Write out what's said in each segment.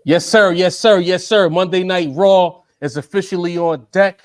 Yes, sir. Yes, sir. Yes, sir. Monday Night Raw is officially on deck.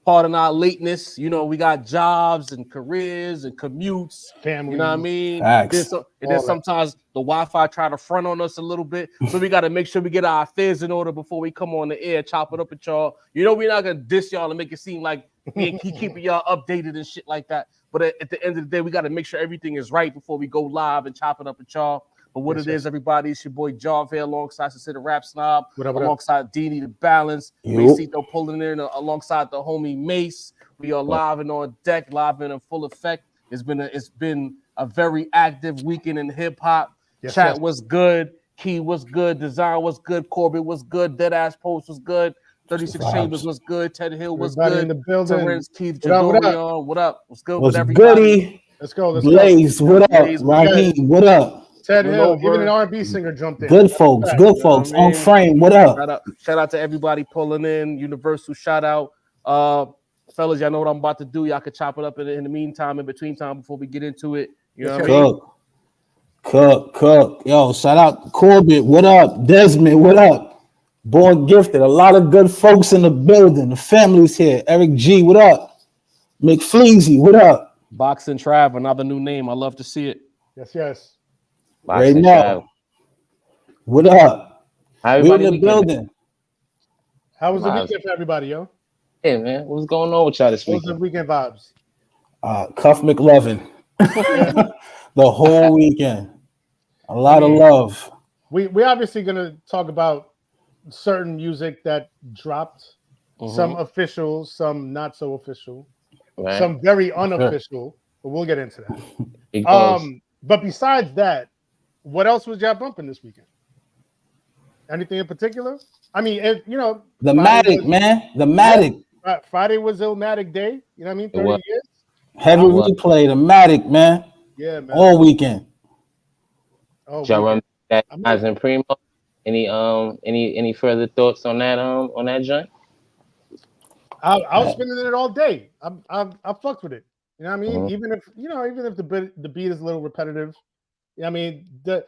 Pardon our lateness. You know, we got jobs and careers and commutes. Family. You know what I mean? Facts. And then sometimes the Wi-Fi try to front on us a little bit. So we got to make sure we get our affairs in order before we come on the air, chop it up with y'all. You know, we're not going to diss y'all and make it seem like we keep keeping y'all updated and shit like that. But at the end of the day, we got to make sure everything is right before we go live and chop it up with y'all. But what it is, everybody, it's your boy Jarv here alongside Consider Rap Snob, alongside Deanie the Balance, Macito pulling in alongside the homie Mace. We are live and on deck, live and in full effect. It's been a very active weekend in hip hop. Chat was good, Key was good, Design was good, Corbett was good, Deadass Post was good, 36 Chambers was good, Ted Hill was good, in the building. Terrence Keith Jadorian, what up? What's good with everybody? Goody. Let's go. Blaze, what up? Raheem, what up? Ted Hill, even an R&B singer jumped in. Good folks, on frame. What up? Shout out to everybody pulling in. Universal shout out. Fellas, y'all know what I'm about to do. Y'all can chop it up in the meantime, in between time, before we get into it. You know what I mean? Cook. Yo, shout out Corbett. What up? Desmond, what up? Born Gifted. A lot of good folks in the building. The family's here. Eric G, what up? McFleazy, what up? Boxing Trav, another new name. I love to see it. Yes. Right now. What up? We're in the building. How was the weekend for everybody, yo? Hey, man. What's going on with y'all this weekend? What's the weekend vibes? Cuff McLovin. The whole weekend. A lot of love. We obviously going to talk about certain music that dropped. Some official, some not so official. Right. Some very unofficial. But we'll get into that. But besides that, what else was y'all bumping this weekend? Anything in particular? I mean, the Matic, man. The Matic. Friday was Illmatic Day. You know what I mean? 30 years. Heavy replay, the Matic, man. Yeah, man. All weekend. Y'all run that as in Primo? Any further thoughts on that joint? I was spinning it all day. I fucked with it. You know what I mean? Even if the beat is a little repetitive. You know what I mean? The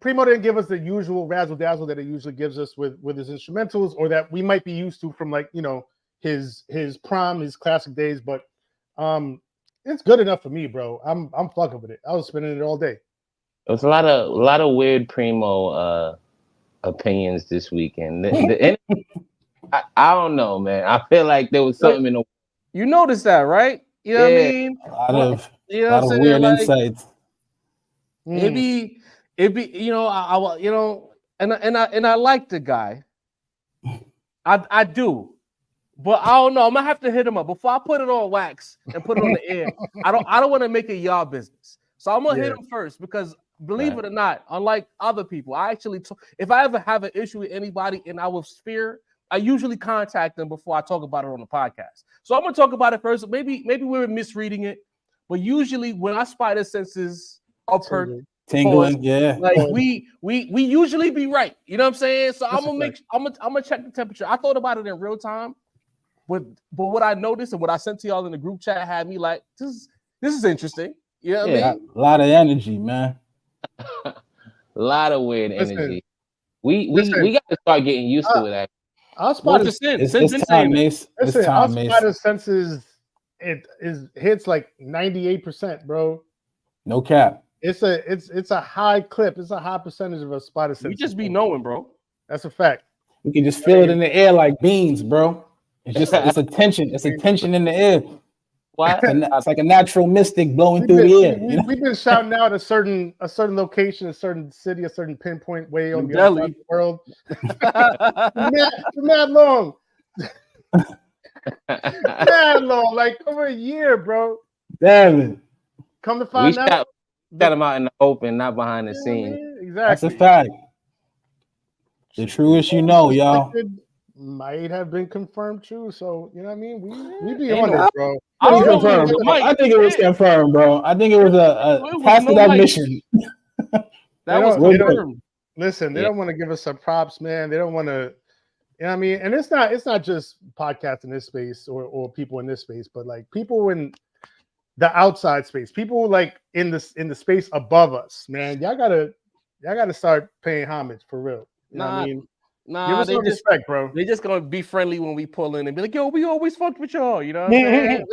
Primo didn't give us the usual razzle dazzle that it usually gives us with his instrumentals, or that we might be used to from, like, his prime, his classic days. But it's good enough for me, bro. I'm fucking with it. I was spinning it all day. There was a lot of weird Primo opinions this weekend. I don't know, man. I feel like there was something in the. You noticed that, right? You know what I mean? A lot of weird insights. Maybe it'd be, and I like the guy. I do. But I don't know. I'm gonna have to hit him up before I put it on wax and put it on the air. I don't want to make it y'all business. So I'm gonna hit him first, because believe it or not, unlike other people, I actually if I ever have an issue with anybody in our sphere, I usually contact them before I talk about it on the podcast. So I'm gonna talk about it first. Maybe we're misreading it, but usually when I spy the senses of hurt, tingling, like we usually be right. You know what I'm saying? So I'm gonna check the temperature. I thought about it in real time, but what I noticed and what I sent to y'all in the group chat had me like, this is interesting. You know what I mean? A lot of energy, man. A lot of weird energy. We got to start getting used to it. I'll spot it's time, Mace. Listen, I'll spot his senses. It hits like 98%, bro. No cap. It's a high clip. It's a high percentage of a spot of senses. We just be knowing, bro. That's a fact. We can just feel it in the air like beans, bro. It's a tension. It's a tension in the air. What? It's like a natural mystic blowing through the air. We've been shouting out a certain location, a certain city, a certain pinpoint way on the other side of the world. Mad long. Mad long, like over a year, bro. Damn it. Come to find out. Got them out in the open, not behind the scenes. Exactly. That's a fact. The truest y'all. Might have been confirmed true, so you know what I mean. We be on it, bro. I think it was confirmed, bro. I think it was a tacit admission. That was confirmed. Listen, they don't want to give us some props, man. They don't want to, you know what I mean. And it's not just podcasts in this space or people in this space, but like people in the outside space, people like in the space above us, man. Y'all gotta start paying homage for real. You know what I mean? Give Nah, us some respect, bro. They just gonna be friendly when we pull in and be like, yo, we always fucked with y'all. You know what I'm saying?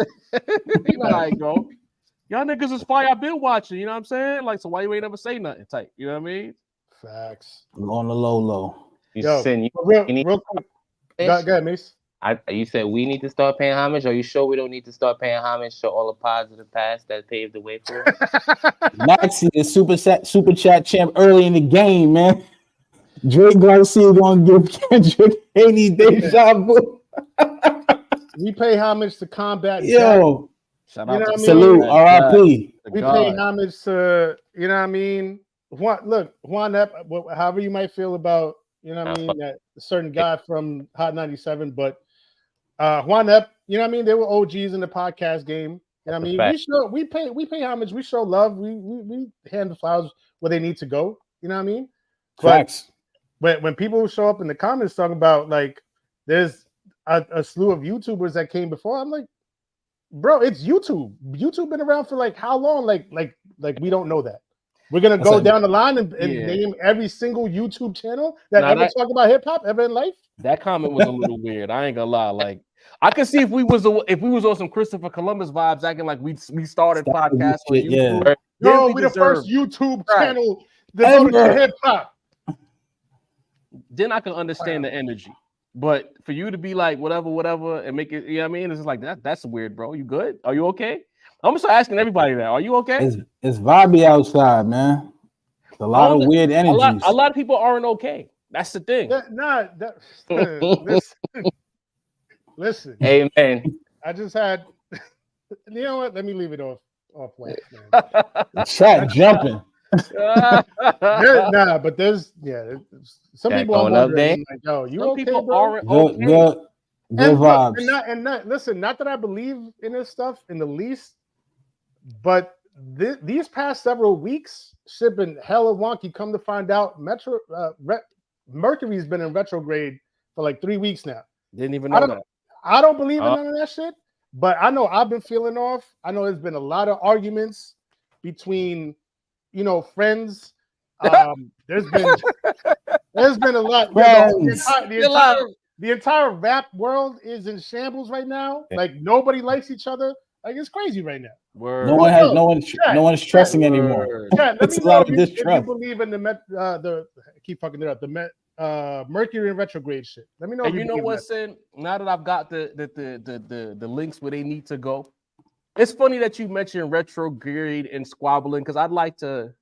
You know how I go. Y'all niggas is fire. I've been watching. You know what I'm saying? Like, so why you ain't never say nothing? Type. You know what I mean? Facts. On the low. Yo, you real quick. Go ahead, Mace. You said we need to start paying homage. Are you sure we don't need to start paying homage to all the positive past that paved the way for us? Maxie is super chat champ early in the game, man. Drake Garcia gonna give Kendrick 80 deja vu. We pay homage to Combat. Yo, shout out to salute, RIP. We pay homage to, you know what I mean? Juan Ep, however you might feel about, you know what I mean, that certain guy from Hot 97, but Juan Ep, you know what I mean? They were OGs in the podcast game. You know what I mean? We pay homage, we show love, we hand the flowers where they need to go. You know what I mean? Facts. But when people show up in the comments talking about like there's a slew of YouTubers that came before, I'm like, bro, it's YouTube. YouTube been around for like how long? Like we don't know that. We're gonna go down the line and name every single YouTube channel that ever talk about hip hop ever in life. That comment was a little weird. I ain't gonna lie. Like, I could see if we was on some Christopher Columbus vibes, acting like we started podcasts on YouTube. Yeah. No, we the first YouTube channel devoted to hip hop. Then I can understand the energy. But for you to be like whatever, and make it, you know what I mean? It's just like that's weird, bro. You good? Are you okay? I'm gonna start asking everybody that. Are you okay? It's vibey outside, man. It's a lot of weird energies. A lot of people aren't okay. That's the thing. Listen. Amen. I just had. You know what? Let me leave it off wax, man. The chat jumping. But there's some people are wondering, like, yo, you some okay, people bro? aren't okay. Good vibes. Listen, not that I believe in this stuff in the least, but these past several weeks, shit been hella wonky. Come to find out, Mercury's been in retrograde for like 3 weeks now. Didn't even know that. I don't believe in none of that shit, but I know I've been feeling off. I know there's been a lot of arguments between, friends. There's been a lot. The entire rap world is in shambles right now. Like nobody likes each other. Like it's crazy right now. Word. No one's trusting anymore. Yeah, let me know if you believe in the keep fucking it up. The Mercury in retrograde shit. Let me know. And you know what's saying? Now that I've got the links where they need to go, it's funny that you mentioned retrograde and squabbling because I'd like to,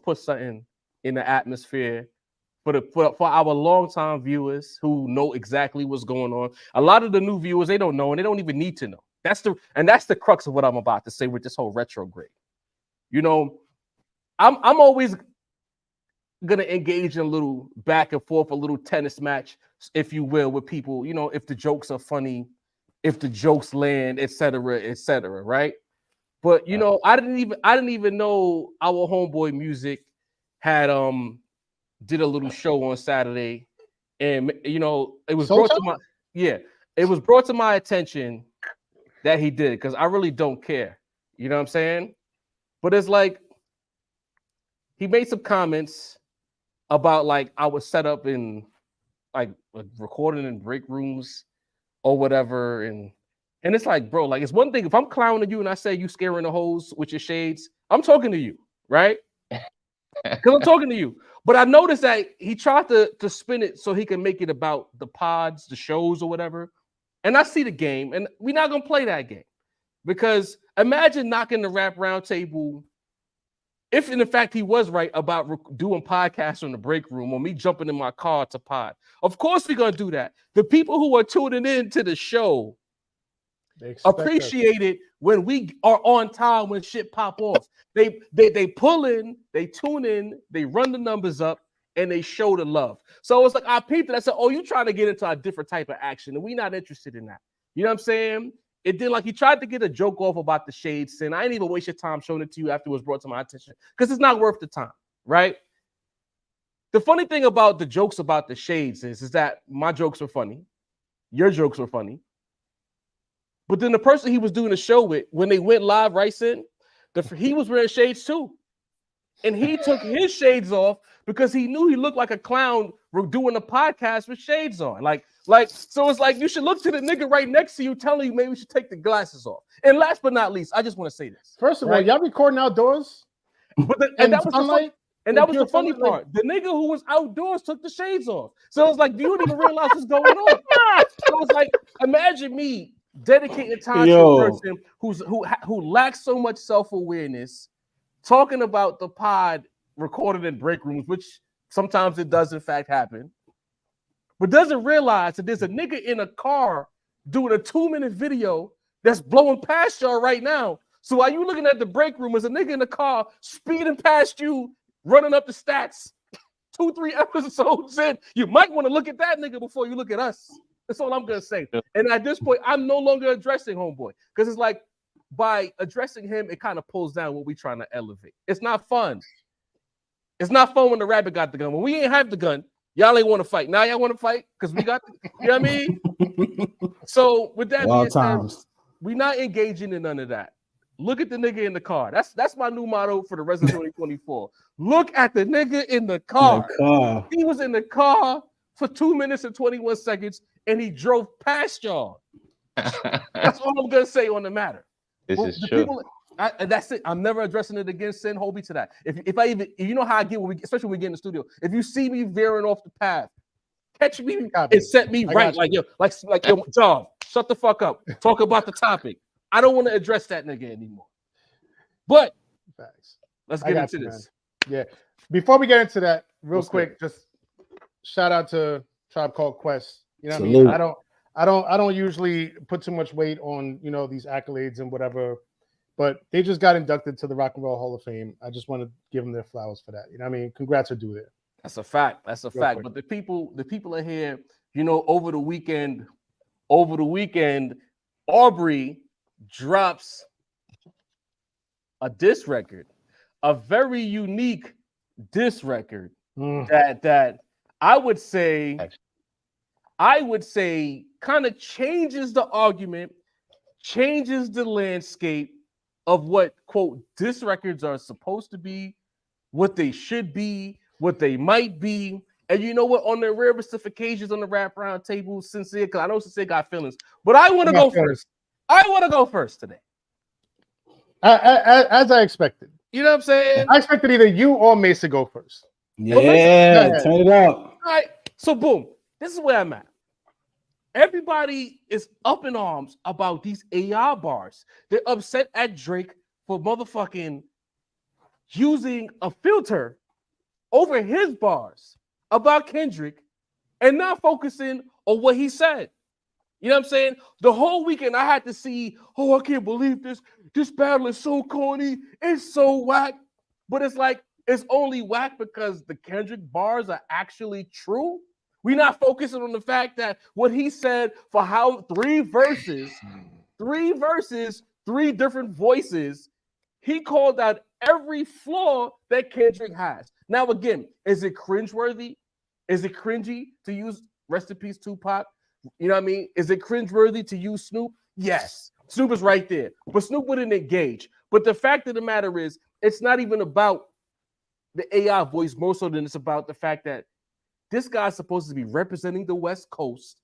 put something in the atmosphere for our longtime viewers who know exactly what's going on. A lot of the new viewers, they don't know and they don't even need to know. That's the crux of what I'm about to say with this whole retrograde. I'm always gonna engage in a little back and forth, a little tennis match, if you will, with people. If the jokes are funny, if the jokes land, etc., right? But I didn't even know our homeboy Music had did a little show on Saturday, and it was brought to my attention that he did because I really don't care. You know what I'm saying? But it's like he made some comments about like I was set up in like recording in break rooms or whatever, and it's like, bro, like it's one thing if I'm clowning you and I say you scaring the hoes with your shades, I'm talking to you, right? Because I'm talking to you. But I noticed that he tried to spin it so he can make it about the pods, the shows or whatever. And I see the game, and we're not gonna play that game because imagine knocking the rap round table. If in fact he was right about doing podcasts in the break room or me jumping in my car to pod, of course we're gonna do that. The people who are tuning in to the show appreciate it when we are on time when shit pop off. They pull in, they tune in, they run the numbers up, and they show the love. So it's like I peeped it. I said, "Oh, you trying to get into a different type of action, and we're not interested in that." You know what I'm saying? It did like he tried to get a joke off about the shades, and I didn't even waste your time showing it to you after it was brought to my attention because it's not worth the time, right? The funny thing about the jokes about the shades is that my jokes were funny, your jokes were funny, but then the person he was doing the show with, when they went live, right, Sin, he was wearing shades too. And he took his shades off because he knew he looked like a clown doing a podcast with shades on. So it's like you should look to the nigga right next to you telling you maybe you should take the glasses off. And last but not least, I just want to say this. First of all, y'all recording outdoors? But that was the funny part. The nigga who was outdoors took the shades off. So it's like, you don't even realize what's going on. So it's like, imagine me dedicating time to a person who lacks so much self-awareness, talking about the pod recorded in break rooms, which sometimes it does in fact happen, but doesn't realize that there's a nigga in a car doing a 2-minute video that's blowing past y'all right now. So while you looking at the break room, there's a nigga in the car speeding past you, running up the stats 2-3 episodes in. You might want to look at that nigga before you look at us. That's all I'm gonna say. And at this point, I'm no longer addressing homeboy because it's like by addressing him, it kind of pulls down what we trying to elevate. It's not fun. It's not fun when the rabbit got the gun. When we ain't have the gun, y'all ain't want to fight. Now y'all want to fight because we got, you know what I mean? So with that being said, we not engaging in none of that. Look at the nigga in the car. That's my new motto for the rest of 2024. Look at the nigga in the car. He was in the car for 2 minutes and 21 seconds, and he drove past y'all. That's all I'm gonna say on the matter. This is true. And that's it. I'm never addressing it again. Send Hobie to that. If I even, you know how I get when especially when we get in the studio. If you see me veering off the path, catch me and set me right. Like yo, John, shut the fuck up. Talk about the topic. I don't want to address that nigga anymore. But let's get into this. Man. Yeah. Before we get into that, real quick, just shout out to Tribe Called Quest. You know what I mean? I don't usually put too much weight on, you know, these accolades and whatever, but they just got inducted to the Rock and Roll Hall of Fame. I just want to give them their flowers for that. You know what I mean? Congrats are due there. That's a fact. That's a fact. Quick. But the people are here, you know, over the weekend, Aubrey drops a diss record, a very unique diss record that I would say kind of changes the argument, changes the landscape of what, quote, diss records are supposed to be, what they should be, what they might be. And you know what? On the rarest of occasions on the Rap Round Table, Sincere, because I know Sincere got feelings, but I want to go first. I want to go first today. As I expected. You know what I'm saying? I expected either you or Mace to go first. Yeah, turn it up. All right. So, boom. This is where I'm at. Everybody is up in arms about these AI bars. They're upset at Drake for motherfucking using a filter over his bars about Kendrick and not focusing on what he said. You know what I'm saying? The whole weekend I had to see, I can't believe this. This battle is so corny. It's so whack. But it's like, it's only whack because the Kendrick bars are actually true. We're not focusing on the fact that what he said for how 3 verses, 3 different voices, he called out every flaw that Kendrick has. Now, again, is it cringeworthy? Is it cringy to use rest in peace Tupac? You know what I mean? Is it cringeworthy to use Snoop? Yes. Snoop is right there. But Snoop wouldn't engage. But the fact of the matter is, it's not even about the AI voice more so than it's about the fact that this guy's supposed to be representing the West Coast.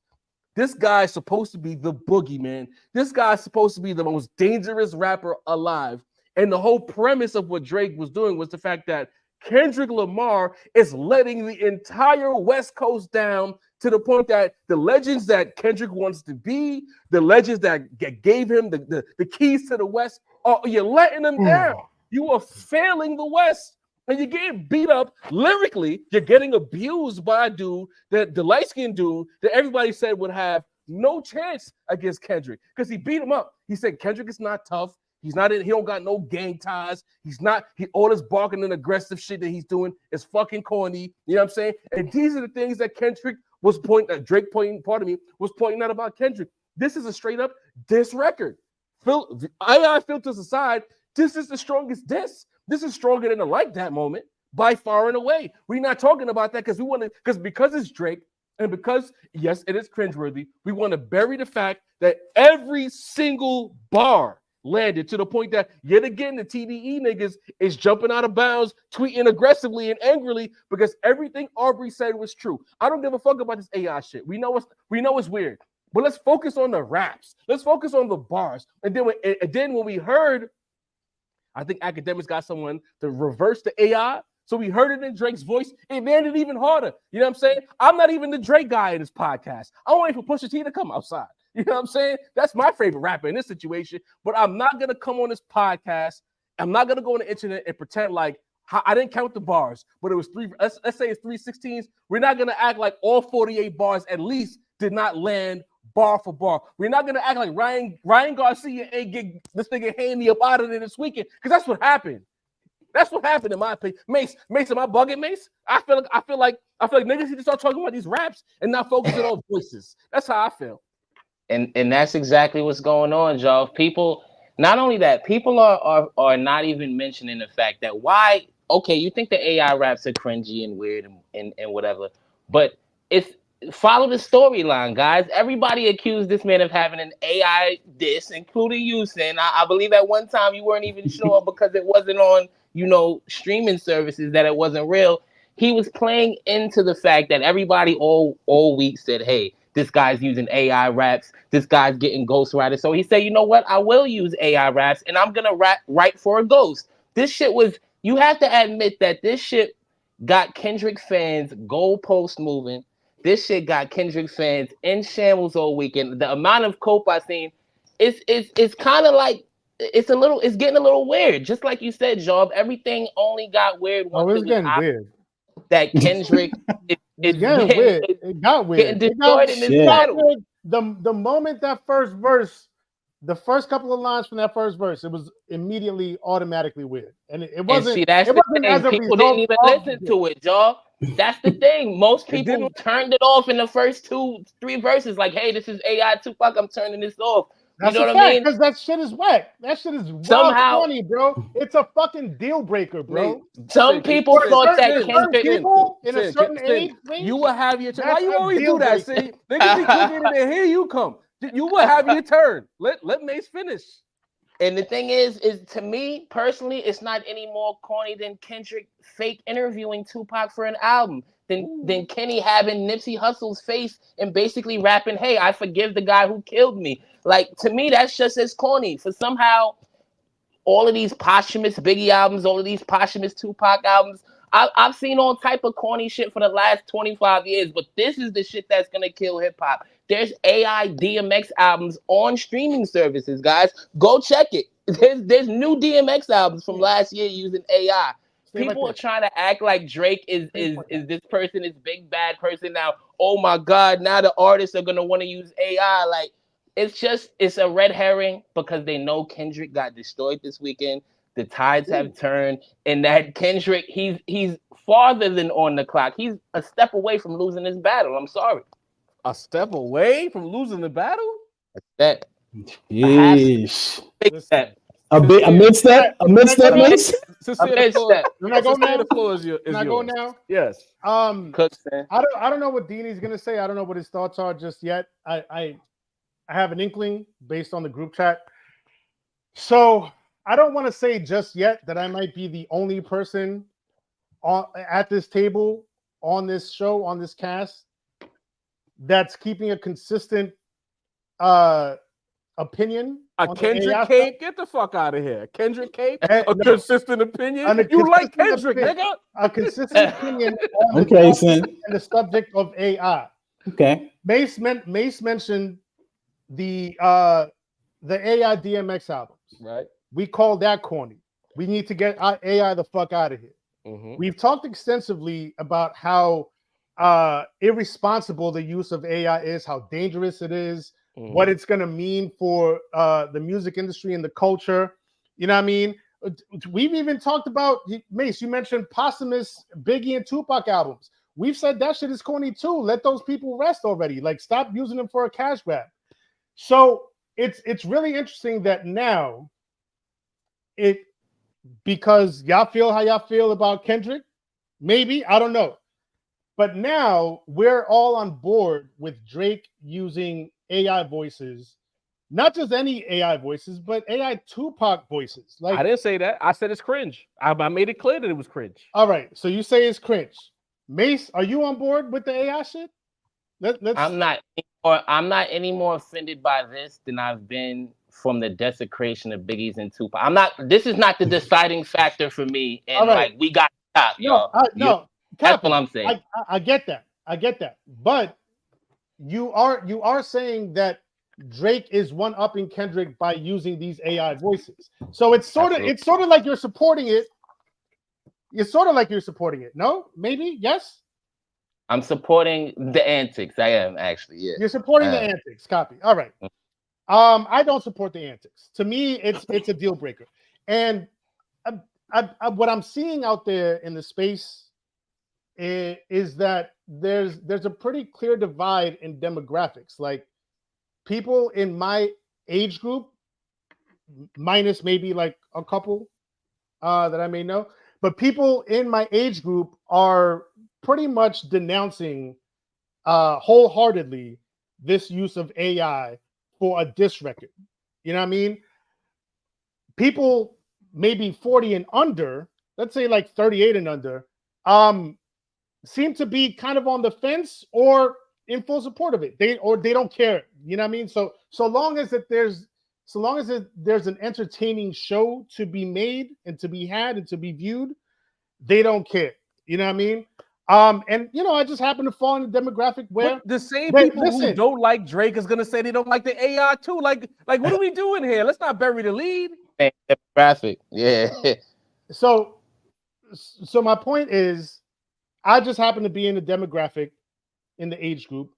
This guy's supposed to be the boogeyman. This guy's supposed to be the most dangerous rapper alive. And the whole premise of what Drake was doing was the fact that Kendrick Lamar is letting the entire West Coast down to the point that the legends that Kendrick wants to be, the legends that gave him the keys to the West, you're letting them down. You are failing the West. And you're getting beat up lyrically. You're getting abused by a dude, that the light-skinned dude that everybody said would have no chance against Kendrick because he beat him up. He said Kendrick is not tough. He don't got no gang ties. All this barking and aggressive shit that he's doing is fucking corny. You know what I'm saying? And these are the things that Drake was pointing out about Kendrick. This is a straight up diss record. AI filters aside, this is the strongest diss. This is stronger than the Like That moment by far and away. We're not talking about that because it's Drake and because, yes, it is cringeworthy. We want to bury the fact that every single bar landed to the point that yet again the TDE niggas is jumping out of bounds, tweeting aggressively and angrily because everything Aubrey said was true. I don't give a fuck about this AI shit. We know it's weird, but let's focus on the raps. Let's focus on the bars. And then when we heard, I think Academics got someone to reverse the AI. So we heard it in Drake's voice. It landed even harder. You know what I'm saying? I'm not even the Drake guy in this podcast. I'm waiting for Pusha T to come outside. You know what I'm saying? That's my favorite rapper in this situation. But I'm not going to come on this podcast. I'm not going to go on the internet and pretend like I didn't count the bars, but it was three. Let's say it's 3/16. We're not going to act like all 48 bars at least did not land bar for bar. We're not going to act like Ryan Garcia ain't get this nigga Haney up out of there this weekend because that's what happened. That's what happened in my opinion. Mace, am I bugging, Mace? I feel like niggas need to start talking about these raps and not focusing on voices. That's how I feel. And that's exactly what's going on, y'all. People, not only that, people are not even mentioning the fact that why, okay, you think the AI raps are cringy and weird and whatever, but if follow the storyline, guys. Everybody accused this man of having an AI diss, including you, Sin. I believe at one time you weren't even sure because it wasn't on, streaming services that it wasn't real. He was playing into the fact that everybody all week said, hey, this guy's using AI raps. This guy's getting ghostwriter. So he said, you know what? I will use AI raps and I'm going to write for a ghost. This shit was, you have to admit that this shit got Kendrick fans goalpost moving. This shit got Kendrick fans in shambles all weekend. The amount of cope I've seen, it's kind of like, it's getting a little weird. Just like you said, Job, everything only got weird once it's getting weird. That Kendrick is getting weird. It got weird. Getting destroyed in this battle. The moment that first verse, the first couple of lines from that first verse, it was immediately automatically weird. And it wasn't. And see, that's the thing. People didn't even listen to it, Job. That's the thing. Most people turned it off in the first 2-3 verses. Like, hey, this is AI Tupac. I'm turning this off. That's you know what I mean? Because that shit is whack. That shit is somehow funny, bro. It's a fucking deal breaker, bro. Some people thought that Kendrick people in a certain age, you will have your turn. Why you always do that? See, niggas be clicking in there. Here you come. You will have your turn. Let Mace finish. And the thing is to me personally, it's not any more corny than Kendrick fake interviewing Tupac for an album. Than Kenny having Nipsey Hussle's face and basically rapping, hey, I forgive the guy who killed me. Like, to me, that's just as corny. For somehow, all of these posthumous Biggie albums, all of these posthumous Tupac albums, I've seen all type of corny shit for the last 25 years, but this is the shit that's going to kill hip-hop. There's AI DMX albums on streaming services, guys. Go check it. There's new DMX albums from last year using AI. People are trying to act like Drake is this person, this big bad person now. Oh my God, now the artists are gonna want to use AI. Like, it's a red herring because they know Kendrick got destroyed this weekend. The tides have turned, and that Kendrick, he's farther than on the clock. He's a step away from losing this battle. I'm sorry. A step away from losing the battle? That yeesh. Big step. A mid-step, Mace? Can I go now? The floor is yours. Can I go now? Yes. I don't know what Deanie's gonna say. I don't know what his thoughts are just yet. I have an inkling based on the group chat. So I don't want to say just yet that I might be the only person at this table, on this show, on this cast, that's keeping a consistent opinion. A Kendrick Cape? Get the fuck out of here. Kendrick Cape? Consistent opinion? You like Kendrick, nigga? A consistent opinion on the subject of AI. Okay. Mace mentioned the AI DMX albums. Right. We call that corny. We need to get AI the fuck out of here. Mm-hmm. We've talked extensively about how irresponsible the use of AI is, how dangerous it is, what it's going to mean for the music industry and the culture. You know what I mean? We've even talked about, Mace, you mentioned posthumous Biggie and Tupac albums. We've said that shit is corny too. Let those people rest already. Like, stop using them for a cash grab. So it's really interesting that now because y'all feel how y'all feel about Kendrick, maybe, I don't know. But now we're all on board with Drake using AI voices not just any AI voices, but AI Tupac voices. Like, I didn't say that. I said it's cringe. I made it clear that it was cringe. all right, so you say it's cringe. Mace, are you on board with the AI shit? Let's. I'm not any more offended by this than I've been from the desecration of Biggie's and Tupac. This is not the deciding factor for me. And All right. like, we got to stop, y'all. No, That's what I'm saying. I get that. I get that. But you are saying that Drake is one-upping Kendrick by using these AI voices. So it's sort of like you're supporting it. It's sort of like you're supporting it. No? Maybe? Yes? I'm supporting the antics. I am actually, yeah. You're supporting the antics. Copy. All right. I don't support the antics. To me, it's a deal breaker. And what I'm seeing out there in the space is that there's a pretty clear divide in demographics. Like, people in my age group, minus maybe like a couple that I may know, but people in my age group are pretty much denouncing wholeheartedly this use of AI for a diss record. You know what I mean? People maybe 40 and under, let's say like 38 and under, seem to be kind of on the fence or in full support of it. They don't care. You know what I mean? So long as there's an entertaining show to be made and to be had and to be viewed, they don't care. You know what I mean? And I just happen to fall in the demographic where but the same people who don't like Drake is gonna say they don't like the AI too. Like what are we doing here? Let's not bury the lead. Demographic, yeah. So my point is, I just happen to be in the demographic, in the age group,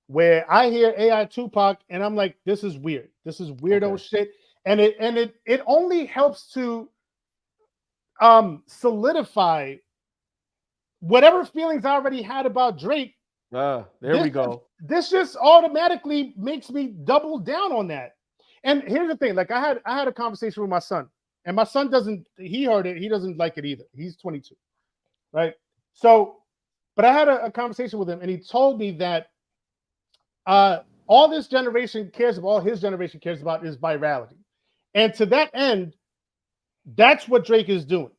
where I hear AI Tupac and I'm like, this is weird. This is weirdo shit, and it only helps to solidify whatever feelings I already had about Drake. There we go. This just automatically makes me double down on that. And here's the thing: like, I had a conversation with my son, and my son he heard it. He doesn't like it either. He's 22, right? So, but I had a conversation with him, and he told me that all his generation cares about is virality, and to that end, that's what Drake is doing.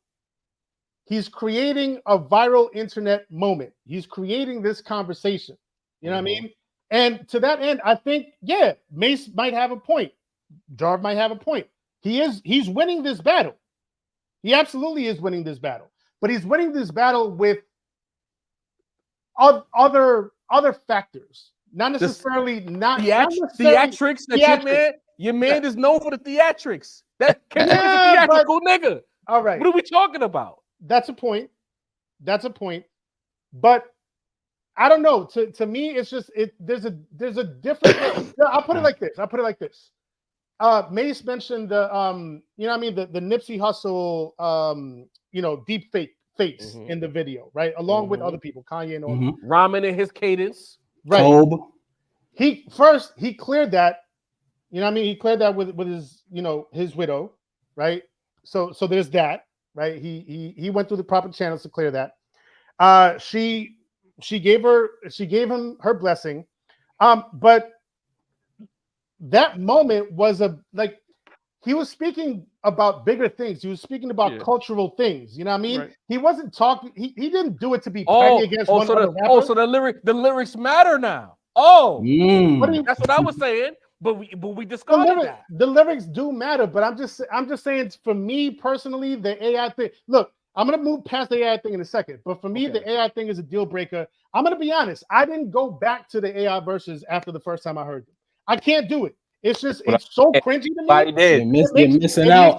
He's creating a viral internet moment. He's creating this conversation. You know what I mean? And to that end, I think, yeah, Mace might have a point. Jarv might have a point. He's winning this battle. He absolutely is winning this battle. But he's winning this battle with other factors. Not necessarily theatrics. Your man is known for the theatrics. That Kendrick is a theatrical nigga. All right. What are we talking about? That's a point. But I don't know. To me, it's just there's a different. I'll put it like this. Mace mentioned the the Nipsey Hussle deep fake face in the video, right? Along with other people, Kanye and all that. Rhyming in his cadence. Right. He cleared that. You know what I mean? He cleared that with his his widow, right? So there's that, right? He went through the proper channels to clear that. She gave him her blessing. But that moment was he was speaking about bigger things. He was speaking about cultural things. You know what I mean? Right. He wasn't talking. He didn't do it to be petty against one other rapper. So the lyrics matter now. That's what I was saying. But we discussed that. The lyrics do matter, but I'm just saying, for me personally, the AI thing. Look, I'm gonna move past the AI thing in a second, but for me, the AI thing is a deal breaker. I'm gonna be honest. I didn't go back to the AI verses after the first time I heard them. I can't do it. It's just it's so cringy to me. You're missing out.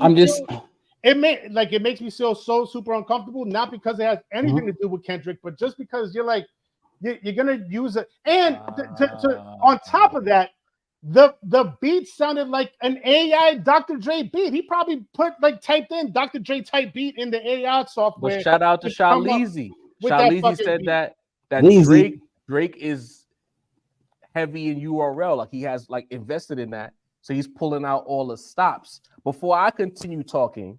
It makes me feel so super uncomfortable. Not because it has anything to do with Kendrick, but just because you're gonna use it. And on top of that, the beat sounded like an AI Dr. Dre beat. He probably typed in Dr. Dre type beat in the AI software. But shout out to Shalizi. Shalizi said that Drake is heavy in URL, like he has invested in that, so he's pulling out all the stops. Before I continue talking,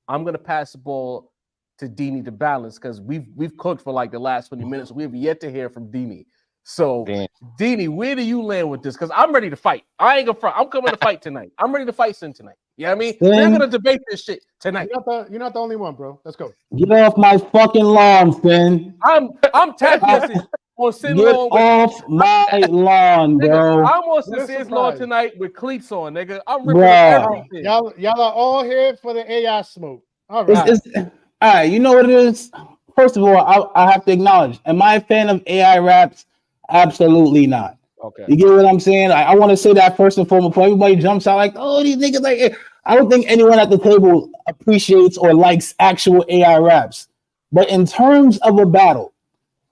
I'm gonna pass the ball to Dini to balance, because we've cooked for the last 20 minutes. We have yet to hear from Dini. So, Damn. Deanie, where do you land with this? Because I'm ready to fight. I ain't gonna front. I'm coming to fight tonight. I'm ready to fight Sin tonight. You know what I mean? We're gonna debate this shit tonight. You're not the only one, bro. Let's go. Get off my fucking lawn, Sin. I'm tap dancing on Sin Get lawn. off my lawn, bro. I'm on What a Sin's lawn surprise. tonight with cleats on, nigga. I'm ripping Bruh. up everything. Y'all are all here for the AI smoke. All right. All right, you know what it is? First of all, I have to acknowledge, am I a fan of AI raps? Absolutely not. Okay. You get what I'm saying? I want to say that first and foremost before everybody jumps out like, oh, these niggas like, I don't think anyone at the table appreciates or likes actual AI raps. But in terms of a battle,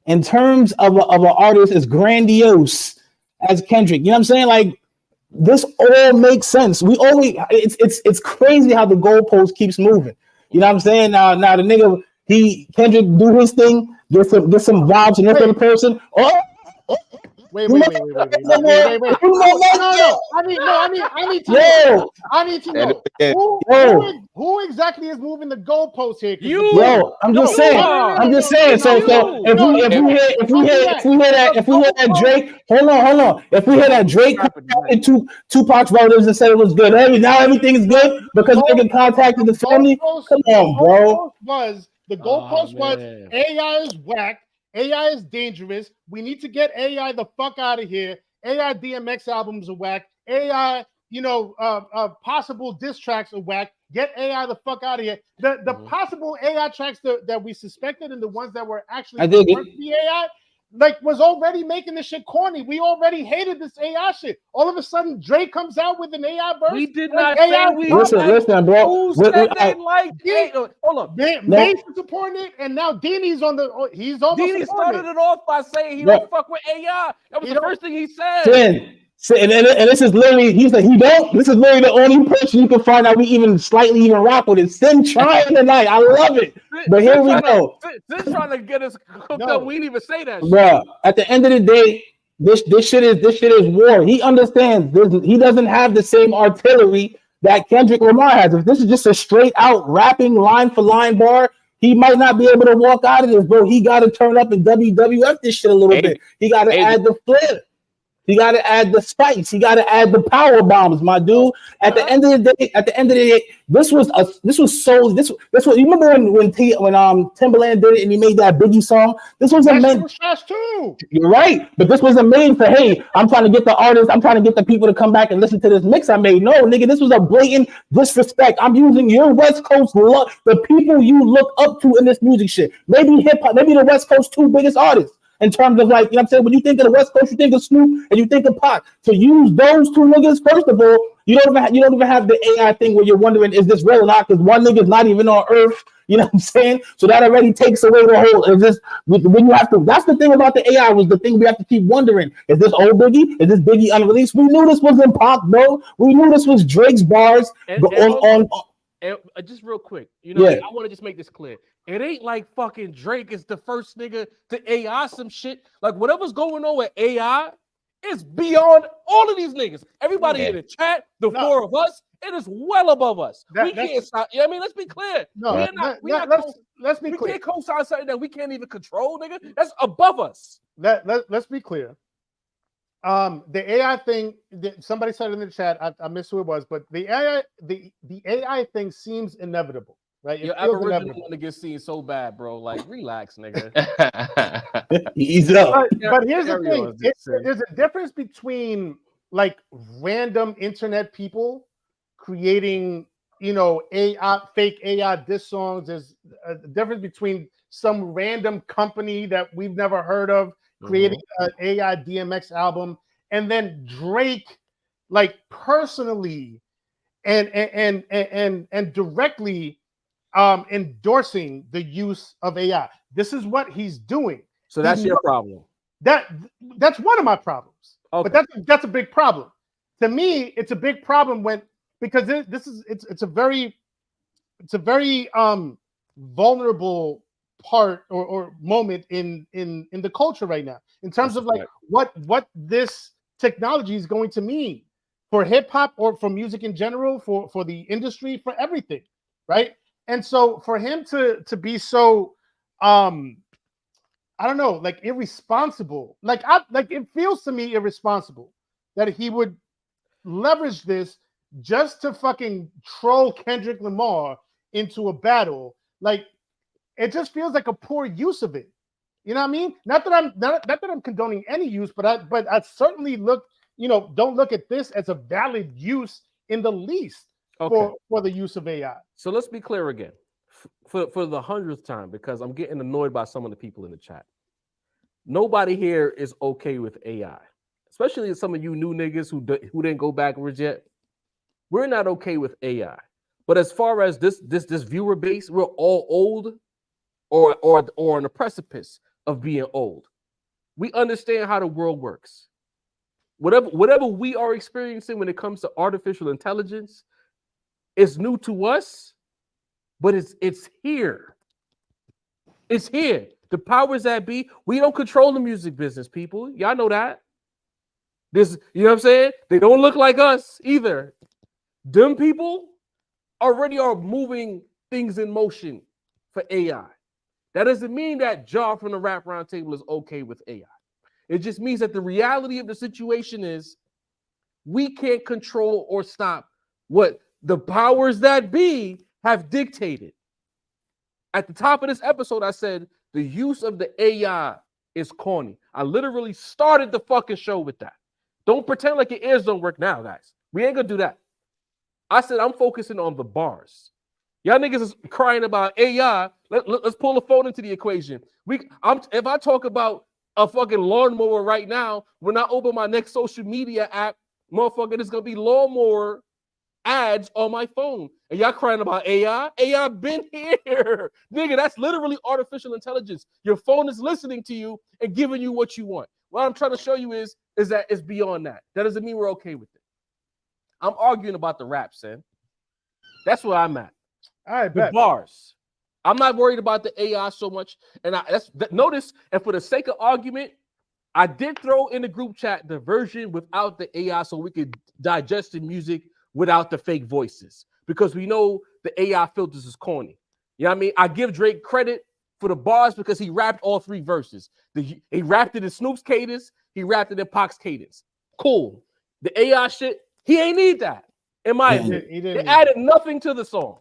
in terms of an artist as grandiose as Kendrick, you know what I'm saying? Like, this all makes sense. We always, it's crazy how the goalpost keeps moving. You know what I'm saying? Now the nigga, Kendrick do his thing, get some vibes from this other person. Wait. No. I need to know. Who exactly is moving the goalpost here? I'm just saying. So if we hear that Drake, hold on. If we hear that Drake contacted Tupac's relatives and said it was good, now everything is good because nigga contacted the family. Come on, bro. The goalpost was AI is whack. AI is dangerous. We need to get AI the fuck out of here. AI DMX albums are whack. AI, possible diss tracks are whack. Get AI the fuck out of here. The possible AI tracks that we suspected and the ones that were actually the AI, was already making this shit corny. We already hated this AI shit. All of a sudden, Drake comes out with an AI verse. We did not say we listen, bro. Who said they like it? Hold on. Mace is supporting it, and now Deanie's he's almost Deanie started it off by saying he don't fuck with AI. That was the first thing he said. And this is literally, he said he don't. This is literally the only person you can find out we even slightly rock with it. Sin trying tonight. I love it. But here we go. Sin trying to get us cooked up. We didn't even say that. Bro, at the end of the day, this shit is war. He understands this. He doesn't have the same artillery that Kendrick Lamar has. If this is just a straight out rapping line for line bar, he might not be able to walk out of this, bro. He got to turn up and WWF this shit a little bit. He got to add the flip. He got to add the spice. He got to add the power bombs, my dude. At the end of the day, this was you remember when Timbaland did it and he made that Biggie song? This was trash too. You're right, but this wasn't made for, hey, I'm trying to get the artists, I'm trying to get the people to come back and listen to this mix I made. No, nigga, this was a blatant disrespect. I'm using your West Coast the people you look up to in this music shit. Maybe hip hop, maybe the West Coast two biggest artists. In terms of, like, you know what I'm saying? When you think of the West Coast, you think of Snoop and you think of Pac. To use those two niggas, first of all, you don't even have the AI thing where you're wondering, is this real or not? Because one nigga's not even on Earth. You know what I'm saying? So that already takes away the whole. Is this when you have to? That's the thing about the AI was the thing we have to keep wondering. Is this old Biggie? Is this Biggie unreleased? We knew this wasn't Pac, bro. We knew this was Drake's bars. And just real quick, I want to just make this clear. It ain't like fucking Drake is the first nigga to AI some shit. Like, whatever's going on with AI is beyond all of these niggas. Everybody in the chat, four of us, it is well above us. We can't stop. You know what I mean? Let's be clear. Let's be clear. We can't co-sign something that we can't even control, nigga. That's above us. Let's be clear. The AI thing, somebody said in the chat, I missed who it was, but the AI thing seems inevitable. Right, your aboriginal want to get seen so bad, bro. Like, relax, nigga. Ease up. But here's the thing: there's a difference between like random internet people creating, AI, fake AI diss songs. There's a difference between some random company that we've never heard of creating an AI DMX album, and then Drake, like personally, and directly. Endorsing the use of AI. This is what he's doing. So that's your problem. That's one of my problems. Okay. But that's a big problem. To me, it's a big problem because it's a very vulnerable part or moment in the culture right now in terms of like what this technology is going to mean for hip hop or for music in general, for the industry, for everything, right? And so for him to be so I don't know, like irresponsible. Like it feels to me irresponsible that he would leverage this just to fucking troll Kendrick Lamar into a battle. Like it just feels like a poor use of it. You know what I mean? Not that I'm condoning any use, but I certainly don't look at this as a valid use in the least for the use of AI. So let's be clear again, for the 100th time, because I'm getting annoyed by some of the people in the chat. Nobody here is okay with AI, especially some of you new niggas who didn't go backwards yet. We're not okay with AI. But as far as this viewer base, we're all old or on the precipice of being old. We understand how the world works. Whatever we are experiencing when it comes to artificial intelligence is new to us, but it's here. It's here. The powers that be, we don't control the music business, people. Y'all know that. You know what I'm saying? They don't look like us either. Them people already are moving things in motion for AI. That doesn't mean that Jar from the Rap Roundtable is okay with AI. It just means that the reality of the situation is we can't control or stop what the powers that be have dictated. At the top of this episode, I said the use of the AI is corny. I literally started the fucking show with that. Don't pretend like your ears don't work now, guys. We ain't gonna do that. I said I'm focusing on the bars. Y'all niggas is crying about AI. Let's pull a phone into the equation. If I talk about a fucking lawnmower right now, when I open my next social media app, motherfucker, there's gonna be lawnmower ads on my phone. And y'all crying about AI? AI been here. Nigga, that's literally artificial intelligence. Your phone is listening to you and giving you what you want. What I'm trying to show you is that it's beyond that. That doesn't mean we're okay with it. I'm arguing about the rap, son. That's where I'm at. All right, the bars. I'm not worried about the AI so much. And notice, and for the sake of argument, I did throw in the group chat the version without the AI so we could digest the music without the fake voices, because we know the AI filters is corny. You know what I mean? I give Drake credit for the bars because he rapped all three verses. He rapped it in Snoop's cadence. He rapped it in Pac's cadence. Cool. The AI shit, he ain't need that. In my opinion, it added nothing to the song.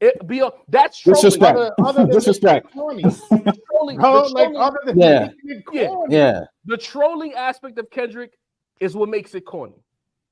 That's trolling. Disrespect. Other than Disrespect. The trolling aspect of Kendrick is what makes it corny.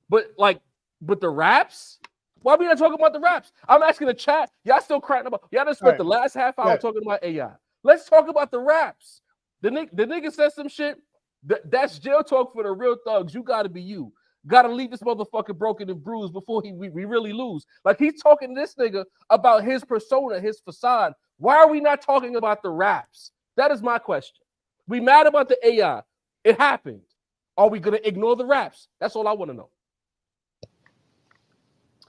But the raps, why are we not talking about the raps? I'm asking the chat. Y'all still crying about. Y'all just spent the last half hour talking about AI. Let's talk about the raps. The nigga said some shit. That's jail talk for the real thugs. You gotta be you. Gotta leave this motherfucker broken and bruised before we really lose. Like, he's talking to this nigga about his persona, his facade. Why are we not talking about the raps? That is my question. We mad about the AI. It happened. Are we gonna ignore the raps? That's all I want to know.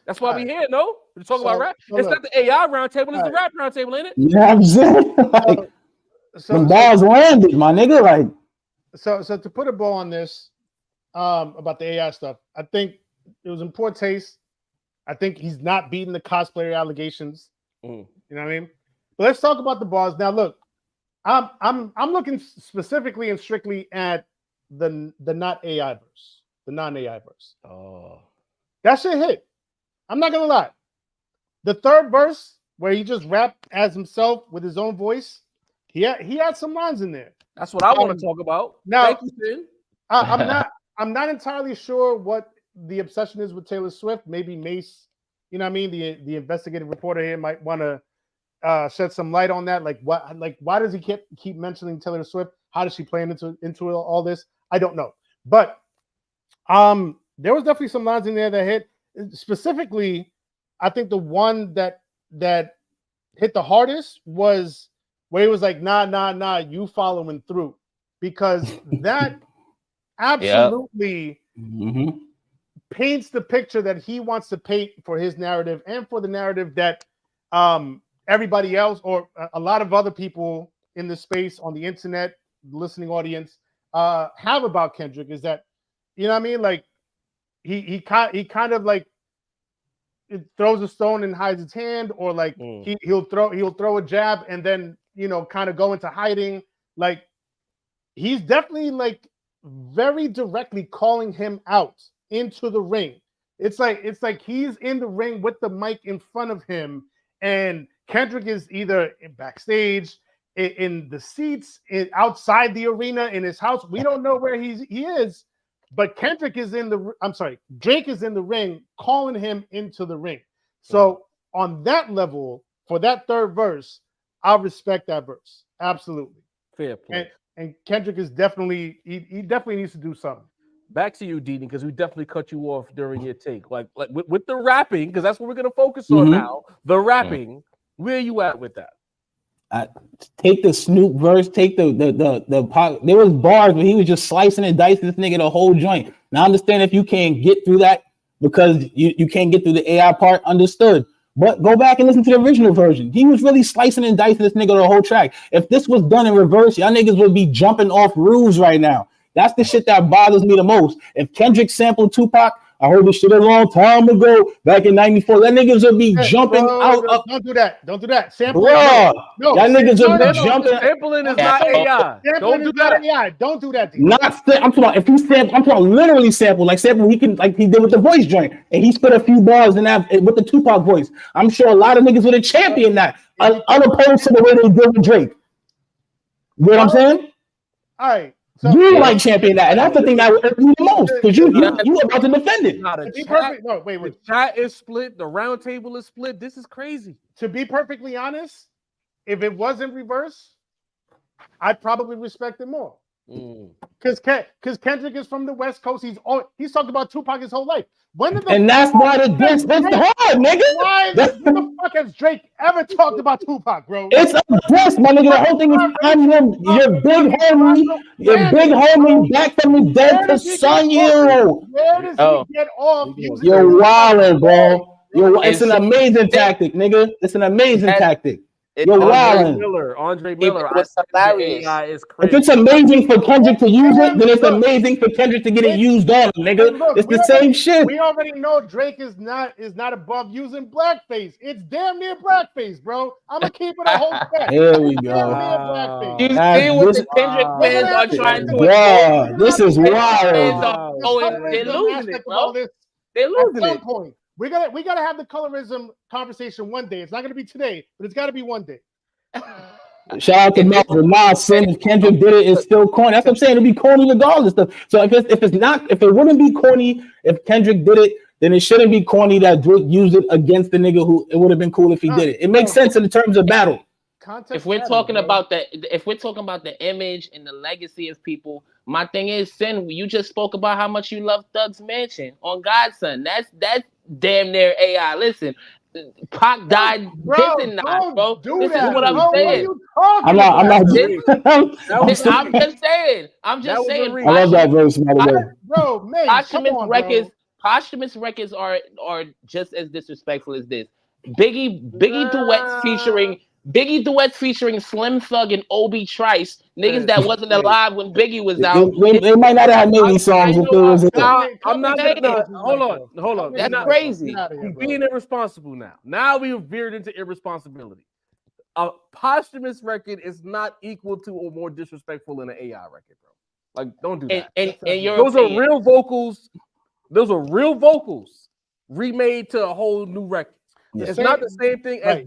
That's why we here, no? We're talking about rap. It's not the AI roundtable, it's the rap roundtable, ain't it? You know what I'm saying? Like, the bars landed, my nigga. Like, so to put a bow on this, about the AI stuff, I think it was in poor taste. I think he's not beating the cosplayer allegations. You know what I mean? But let's talk about the bars. Now, look, I'm looking specifically and strictly at the not AI verse, the non-AI verse. Oh, that shit hit. I'm not gonna lie. The third verse, where he just rapped as himself with his own voice, he had some lines in there. That's what I want to talk about. Now, thank you, Finn. I'm not entirely sure what the obsession is with Taylor Swift. Maybe Mace, you know what I mean? The investigative reporter here might want to shed some light on that. Why does he keep mentioning Taylor Swift? How does she play into all this? I don't know. But there was definitely some lines in there that hit. Specifically, I think the one that hit the hardest was where he was like, nah, you following through. Because that absolutely paints the picture that he wants to paint for his narrative and for the narrative that everybody else or a lot of other people in the space on the internet, listening audience, have about Kendrick, is that, you know what I mean? Like, he kind of like it throws a stone and hides its hand, or like he'll throw a jab and then, you know, kind of go into hiding like he's definitely like very directly calling him out into the ring. It's like he's in the ring with the mic in front of him, and Kendrick is either backstage, in the seats, outside the arena, in his house. We don't know where he is, but Kendrick is Drake is in the ring calling him into the ring. So on that level, for that third verse, I respect that verse. Absolutely. Fair point. And Kendrick is definitely he definitely needs to do something. Back to you, Deanie, because we definitely cut you off during your take. Like with the rapping, because that's what we're gonna focus on now. The rapping, where are you at with that? Take the Snoop verse, take the there was bars where he was just slicing and dicing this nigga the whole joint. Now I understand if you can't get through that because you can't get through the AI part, understood. But go back and listen to the original version. He was really slicing and dicing this nigga the whole track. If this was done in reverse, y'all niggas would be jumping off roofs right now. That's the shit that bothers me the most. If Kendrick sampled Tupac, I heard this shit a long time ago, back in '94. That niggas would be jumping out. Don't do that. Don't do that. Sampling. No, that niggas would be jumping. Sampling is not AI. Don't do that. AI. Don't do that. I'm talking about if he sample. I'm talking literally sample, like sample. He can, like he did with the voice joint, and he spit a few bars in that with the Tupac voice. I'm sure a lot of niggas would have championed that, unopposed to the way they did with Drake. You know what I'm saying? All right. So, you like champion that, and that's the thing that would hurt you the most because you about to defend it. The chat is split. The round table is split. This is crazy. To be perfectly honest, if it wasn't reverse, I'd probably respect it more. Because Kendrick is from the West Coast. He's talked about Tupac his whole life. And that's why the diss is hard, nigga. When the fuck has Drake ever talked about Tupac, bro? It's a diss, my nigga. The whole thing is I'm your big homie, back from the dead to son you. Where does he get off? You're wildin', bro. It's an amazing tactic, nigga. It's an amazing tactic. You're wildin'. Andre Miller. AI is crazy. If it's amazing for Kendrick to use it, then it's amazing for Kendrick to get it used on, nigga. It's the same shit. We already know Drake is not above using blackface. It's damn near blackface, bro. I'm gonna keep it a whole step. Here we go. You see what the Kendrick fans are trying to do? This is wild. They're losing it, bro. They're losing it. Point. We gotta have the colorism conversation one day. It's not gonna be today, but it's gotta be one day. Shout out to Melvin. Saying if Kendrick did it, it's still corny. That's what I'm saying. It'll be corny regardless. So if it wouldn't be corny if Kendrick did it, then it shouldn't be corny that Drake used it against the nigga who it would have been cool if he did it. It makes sense in the terms of battle. If we're talking about the image and the legacy of people, my thing is, Sin, you just spoke about how much you love Thug's Mansion on Godson. That's damn near AI. Listen, Pac died dissing not, bro. This is what I'm saying. I'm just saying. I'm just saying. I love that verse, by the way. Bro, man, posthumous records are just as disrespectful as this. Biggie duets featuring Slim Thug and Obi Trice, niggas that wasn't alive when Biggie was out. They might not have made these songs if there was. I'm not gonna. Hold on. That's crazy. He's being irresponsible now. Now we've veered into irresponsibility. A posthumous record is not equal to or more disrespectful than an AI record, bro. Like, don't do that. And those are real vocals. Those are real vocals remade to a whole new record. It's not the same thing as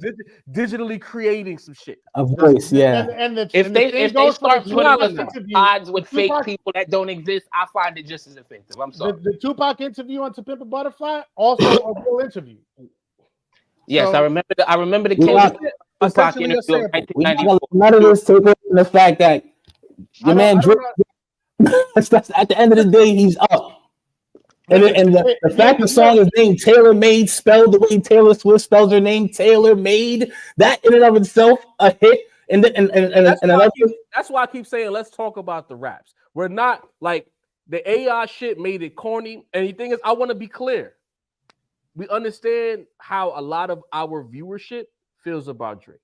digitally creating some shit. A voice, yeah. If they start putting us odds with fake people that don't exist, I find it just as offensive. I'm sorry. The Tupac interview on To Pimp a Butterfly, also a real interview. Yes, I remember the Tupac interview. None of this take in the fact that your man Drake. At the end of the day, he's up. And the fact the song is named Taylor Made, spelled the way Taylor Swift spells her name, Taylor Made, that in and of itself a hit. And that's why I keep saying let's talk about the raps. We're not like the AI shit made it corny. And the thing is, I want to be clear. We understand how a lot of our viewership feels about Drake.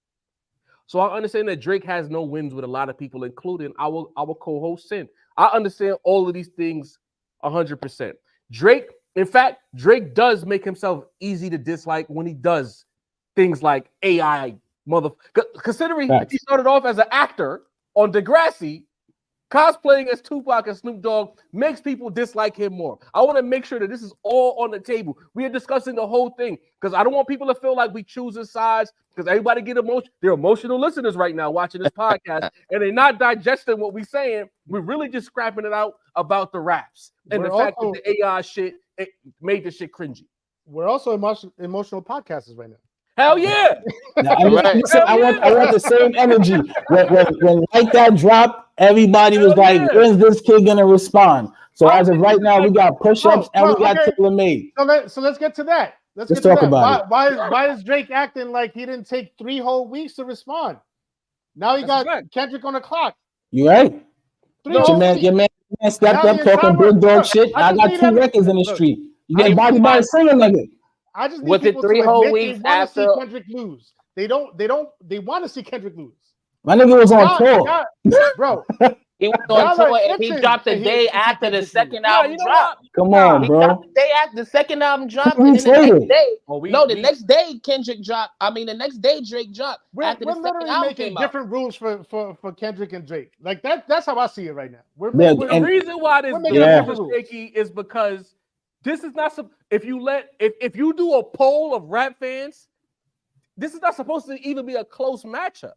So I understand that Drake has no wins with a lot of people, including our co-host Sin. I understand all of these things 100%. Drake does make himself easy to dislike when he does things like AI considering he started off as an actor, on Degrassi, cosplaying as Tupac and Snoop Dogg makes people dislike him more. I want to make sure that this is all on the table. We are discussing the whole thing because I don't want people to feel like we choosing sides because everybody get emotional. They're emotional listeners right now watching this podcast and they're not digesting what we're saying. We're really just scrapping it out about the raps and the fact that the AI shit it made the shit cringy. We're also emotional podcasters right now. Hell yeah! I want the same energy. When like that drop, everybody was like, "When's this kid gonna respond?" So as of right now, we got push-ups and we got tailor-made. So let's get to that. Let's talk about it. Why is Drake acting like he didn't take 3 whole weeks to respond? Now he got Kendrick on the clock. You right? Your man stepped up talking big dog shit. I got 2 records in the street. You get body by a singer nigga. I just need people 3 whole weeks after see Kendrick lose. They want to see Kendrick lose. My nigga was on tour, bro. He was on tour and he dropped the day after the second album dropped. Come on, bro. He dropped the day after the second album dropped. And then the next day, the next day Kendrick dropped. I mean, the next day Drake dropped. We're literally making different rules for Kendrick and Drake. Like that's how I see it right now. The reason why this is shaky is because this is not if you do a poll of rap fans, this is not supposed to even be a close matchup.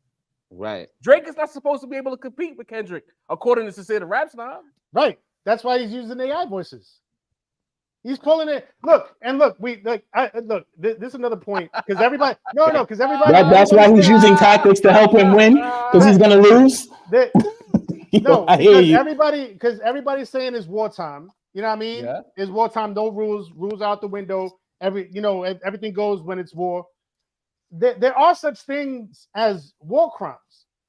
Right. Drake is not supposed to be able to compete with Kendrick, according to Sincere the Rap Snob. Right. That's why he's using AI voices. He's pulling it. Look. This is another point because everybody. Because everybody. That's why he's using tactics to help him win because he's gonna lose. I hear you. Because everybody's saying it's wartime. You know what I mean? Yeah. It's wartime. No rules out the window. Everything goes when it's war. There are such things as war crimes.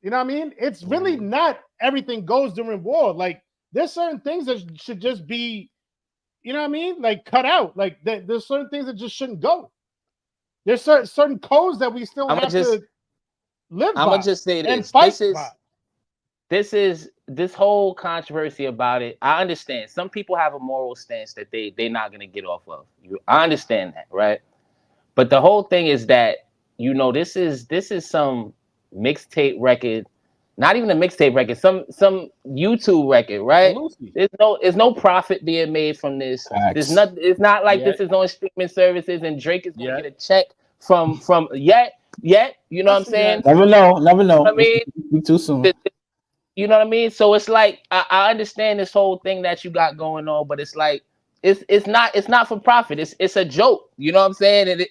You know what I mean? It's really not everything goes during war. Like there's certain things that should just be, you know what I mean? Like cut out. Like there's certain things that just shouldn't go. There's certain codes that we still have to live by. I'm gonna just say this. This whole controversy about it. I understand some people have a moral stance that they're not gonna get off of. I understand that, right? But the whole thing is that this is some mixtape record, not even a mixtape record, some YouTube record, right? There's no profit being made from this. It's not like this is on streaming services and Drake is gonna get a check from yet. You know what I'm saying? Never know. I mean, be too soon. You know what I mean? So it's like I understand this whole thing that you got going on, but it's like it's not for profit. It's a joke. You know what I'm saying?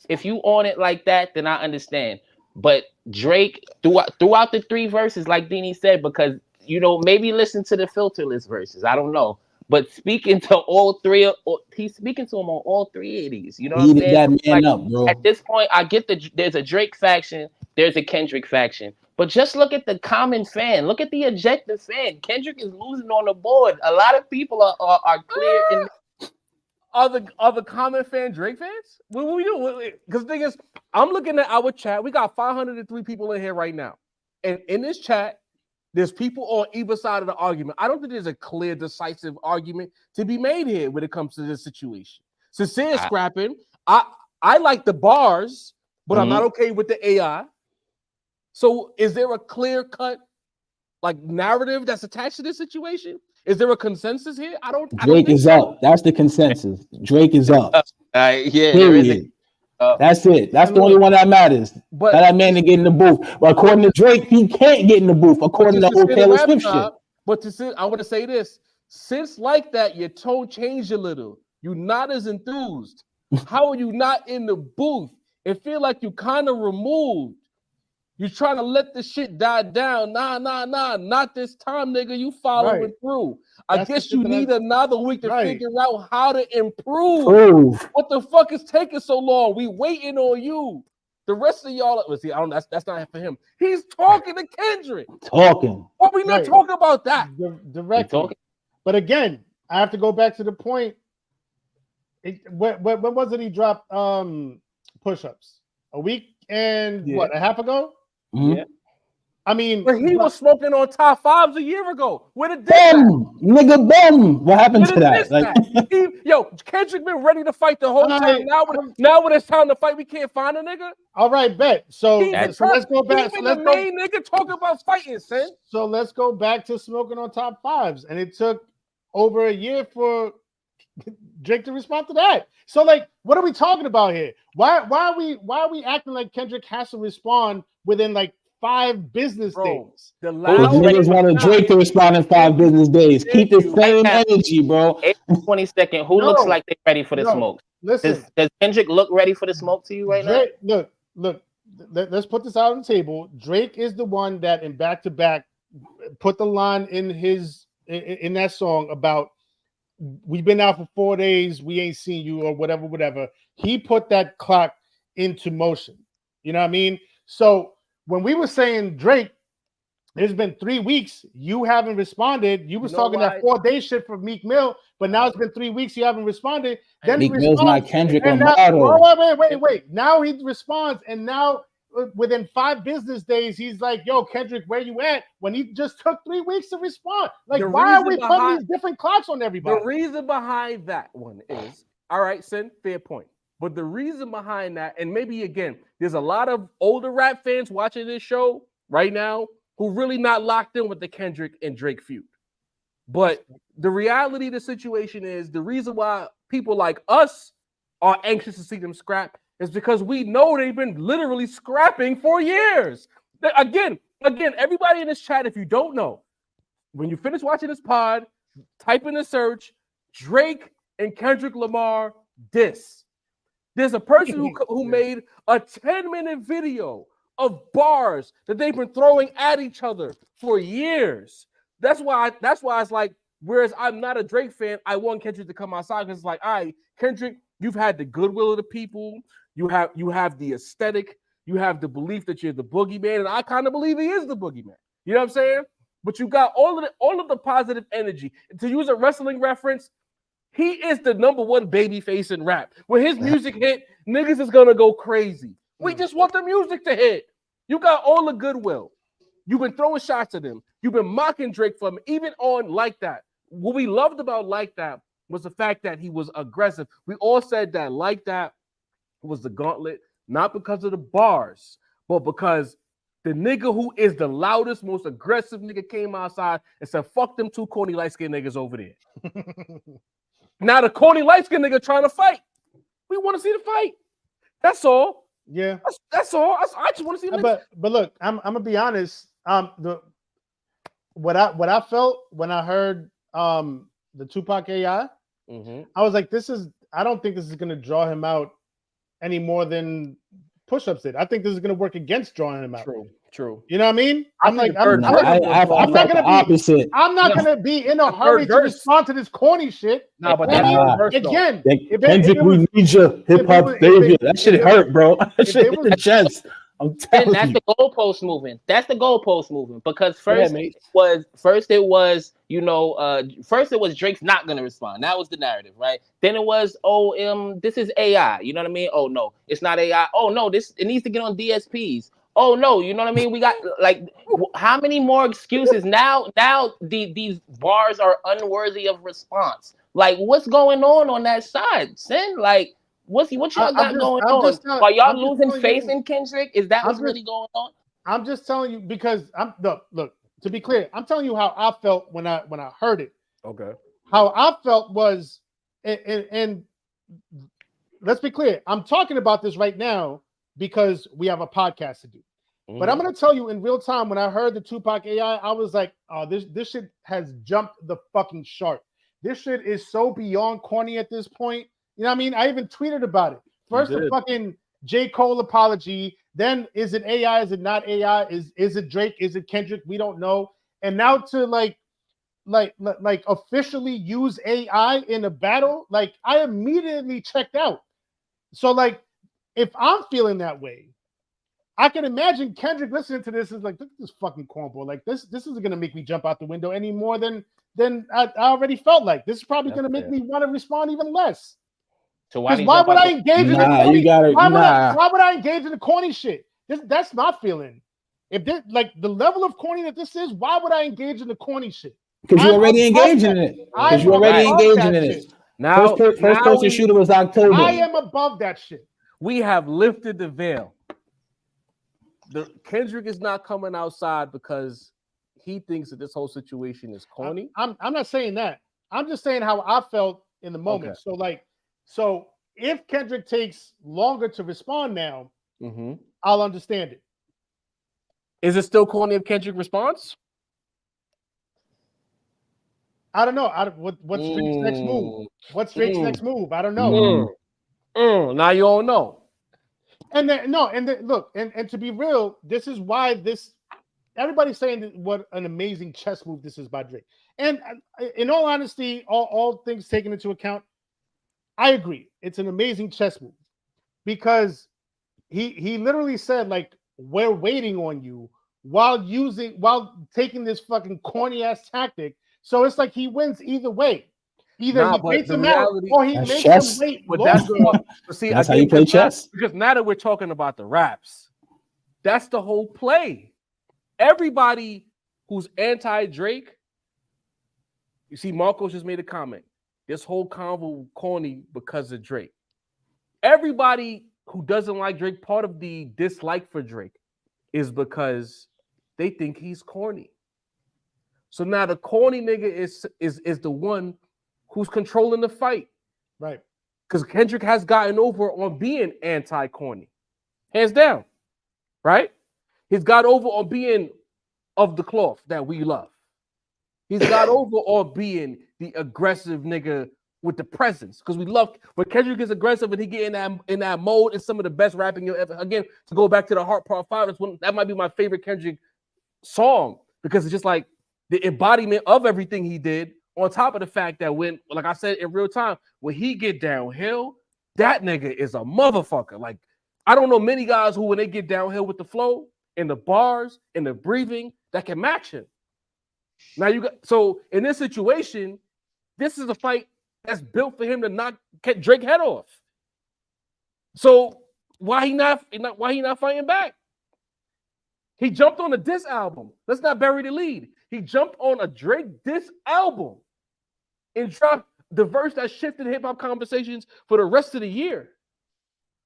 If you on it like that, then I understand. But Drake throughout the 3 verses, like Deanie said, because maybe listen to the filterless verses. I don't know. But speaking to all 3, he's speaking to them on all 3 of these. You know what I'm saying? That man up, bro. At this point, I get there's a Drake faction, there's a Kendrick faction. But just look at the common fan. Look at the objective fan. Kendrick is losing on the board. A lot of people are clear in. Are the common fan Drake fans? What we do? Because the thing is, I'm looking at our chat. We got 503 people in here right now. And in this chat, there's people on either side of the argument. I don't think there's a clear, decisive argument to be made here when it comes to this situation. Sincere scrapping. I like the bars, but I'm not okay with the AI. So is there a clear-cut narrative that's attached to this situation? Is there a consensus here? Drake is up. That's the consensus. Drake is up. Period. That's it. That's the only one that matters. But that man to get in the booth. But according to Drake, he can't get in the booth. According to the whole Taylor Swift shit. But I want to say this: since like that, your tone changed a little. You're not as enthused. How are you not in the booth? It feel like you kind of removed. You're trying to let the shit die down. Nah, not this time, nigga. You following through. I guess you need another week to figure out how to improve. What the fuck is taking so long? We waiting on you. The rest of y'all, see, that's not for him. He's talking to Kendrick. Talking. Why we not talking about that? Directly. But again, I have to go back to the point. When was it he dropped push-ups? A week and a half ago? Mm-hmm. Yeah. I mean, But he was smoking on top fives a year ago. Where the diss Boom, nigga, boom. What happened to that? Like, Kendrick been ready to fight the whole time. Now when it's time to fight, we can't find a nigga. All right, bet. So let's go back. He been the main nigga talking about fighting, son. So let's go back to smoking on top fives, and it took over a year for Drake to respond to that. So, like, what are we talking about here? Why are we acting like Kendrick has to respond within like 5 business days? The niggas wanted Drake to respond in 5 business days. Keep the same energy, bro. 22nd. Who looks like they're ready for the smoke? Listen, does Kendrick look ready for the smoke to you right now? Look. Let's put this out on the table. Drake is the one that in back-to-back put the line in that song about we've been out for 4 days, we ain't seen you, or whatever. He put that clock into motion. You know what I mean? So when we were saying Drake, it's been 3 weeks, you haven't responded. You was talking that 4-day shit for Meek Mill, but now it's been 3 weeks, you haven't responded. Then Meek Mill's not Kendrick Lamar. Wait. Now he responds, and now within 5 business days, he's like, "Yo, Kendrick, where you at?" When he just took 3 weeks to respond. Like, why are we putting these different clocks on everybody? The reason behind that one is, all right, Sin, fair point. But the reason behind that, and maybe again, there's a lot of older rap fans watching this show right now who really not locked in with the Kendrick and Drake feud. But the reality of the situation is the reason why people like us are anxious to see them scrap is because we know they've been literally scrapping for years. Again, everybody in this chat, if you don't know, when you finish watching this pod, type in the search, Drake and Kendrick Lamar diss. There's a person who made a 10-minute video of bars that they've been throwing at each other for years. That's why it's like, whereas I'm not a Drake fan, I want Kendrick to come outside because it's like, all right, Kendrick, you've had the goodwill of the people, you have the aesthetic, you have the belief that you're the boogeyman, and I kind of believe he is the boogeyman. You know what I'm saying? But you got all of the positive energy. And to use a wrestling reference, he is the #1 babyface in rap. When his music hit, niggas is gonna go crazy. We just want the music to hit. You got all the goodwill. You've been throwing shots at him. You've been mocking Drake for him, even on Like That. What we loved about Like That was the fact that he was aggressive. We all said that Like That was the gauntlet, not because of the bars, but because the nigga who is the loudest, most aggressive nigga came outside and said, "Fuck them 2 corny light-skinned niggas over there." Now the corny light-skinned nigga trying to fight. We want to see the fight. That's all. Yeah, that's all. I just want to see. But look, I'm gonna be honest. What I felt when I heard the Tupac AI, I was like, I don't think this is gonna draw him out any more than push-ups did. I think this is gonna work against drawing him out. True. You know what I mean? I'm not gonna be in a hurry to respond to this corny shit. No, but again, Kendrick, we need your hip hop savior. That shit hurt, bro. That shit hit the chest. I'm telling you. That's the goalpost movement. Because first it was Drake's not gonna respond. That was the narrative, right? Then it was, this is AI. You know what I mean? Oh no, it's not AI. Oh no, it needs to get on DSPs. Oh no, you know what I mean? We got like how many more excuses now? These bars are unworthy of response. Like, what's going on that side, Sin? Like, what y'all got going on? Are y'all losing faith in Kendrick? Is that what's really going on? I'm just telling you because look, to be clear, I'm telling you how I felt when I heard it. Okay. How I felt was, and let's be clear, I'm talking about this right now because we have a podcast to do. But I'm going to tell you in real time, when I heard the Tupac AI, I was like, oh, this shit has jumped the fucking shark. This shit is so beyond corny at this point. You know what I mean? I even tweeted about it. First, the fucking J. Cole apology. Then, is it AI? Is it not AI? Is it Drake? Is it Kendrick? We don't know. And now to like officially use AI in a battle, like I immediately checked out. So like, if I'm feeling that way, I can imagine Kendrick listening to this is like, look at this fucking cornball. Like this isn't gonna make me jump out the window any more than I already felt like. This is probably gonna make me want to respond even less. So why would I engage in the corny? Why would I engage in the corny shit? That's my feeling. If this, like the level of corny that this is, why would I engage in the corny shit? Because you're already above engaging that. in it. I'm Because you're already above engaging that in shit. it. Now, First person shooter was October. I am above that shit. we have lifted the veil. The Kendrick is not coming outside because he thinks that this whole situation is corny. I'm not saying that. I'm just saying how I felt in the moment. Okay. So if Kendrick takes longer to respond now, Mm-hmm. I'll understand it. Is it still corny if Kendrick responds? I don't know. What's Drake's next move? What's Drake's next move? I don't know. Now you don't know. And then look, and to be real, this is why everybody's saying that what an amazing chess move this is by Drake. And in all honesty, all things taken into account, I agree. It's an amazing chess move because he literally said, like, we're waiting on you while taking this fucking corny ass tactic. So it's like he wins either way. Either he baits him out or he makes him wait. But that's how you play chess. Because now that we're talking about the raps, that's the whole play. Everybody who's anti-Drake, you see, Marcos just made a comment. This whole convo corny because of Drake. Everybody who doesn't like Drake, part of the dislike for Drake is because they think he's corny. So now the corny nigga is the one who's controlling the fight. Right. Because Kendrick has gotten over on being anti-corny. Hands down. Right? He's got over on being of the cloth that we love. He's got over on being the aggressive nigga with the presence. Because we love when Kendrick is aggressive and he get in that mode, it's some of the best rapping you'll ever. Again, to go back to the Heart Part 5, that might be my favorite Kendrick song. Because it's just like the embodiment of everything he did. On top of the fact that when, like I said in real time, when he get downhill, that nigga is a motherfucker. Like, I don't know many guys who, when they get downhill with the flow and the bars and the breathing, that can match him. Now so in this situation, this is a fight that's built for him to knock Drake head off. So why he not fighting back? He jumped on a diss album. Let's not bury the lead. He jumped on a Drake diss album and dropped the verse that shifted hip-hop conversations for the rest of the year.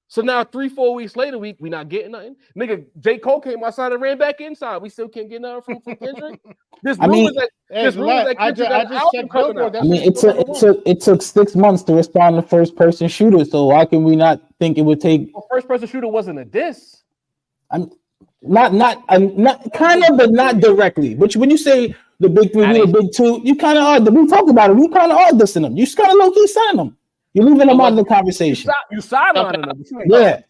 So now 3-4 weeks later, we not getting nothing. Nigga, J. Cole came outside and ran back inside. We still can't get nothing from Kendrick. There's rumors that Kendrick got an album coming out. I mean, it took 6 months to respond to first-person shooter, so why can we not think it would take... Well, first-person shooter wasn't a diss. Not kind of, but not directly. But when you say the big three, the big two, you kind of are. We talked about it. We kind of are dissing them. You just kind of low-key signing them. You're leaving them out of the conversation. You sidelining them.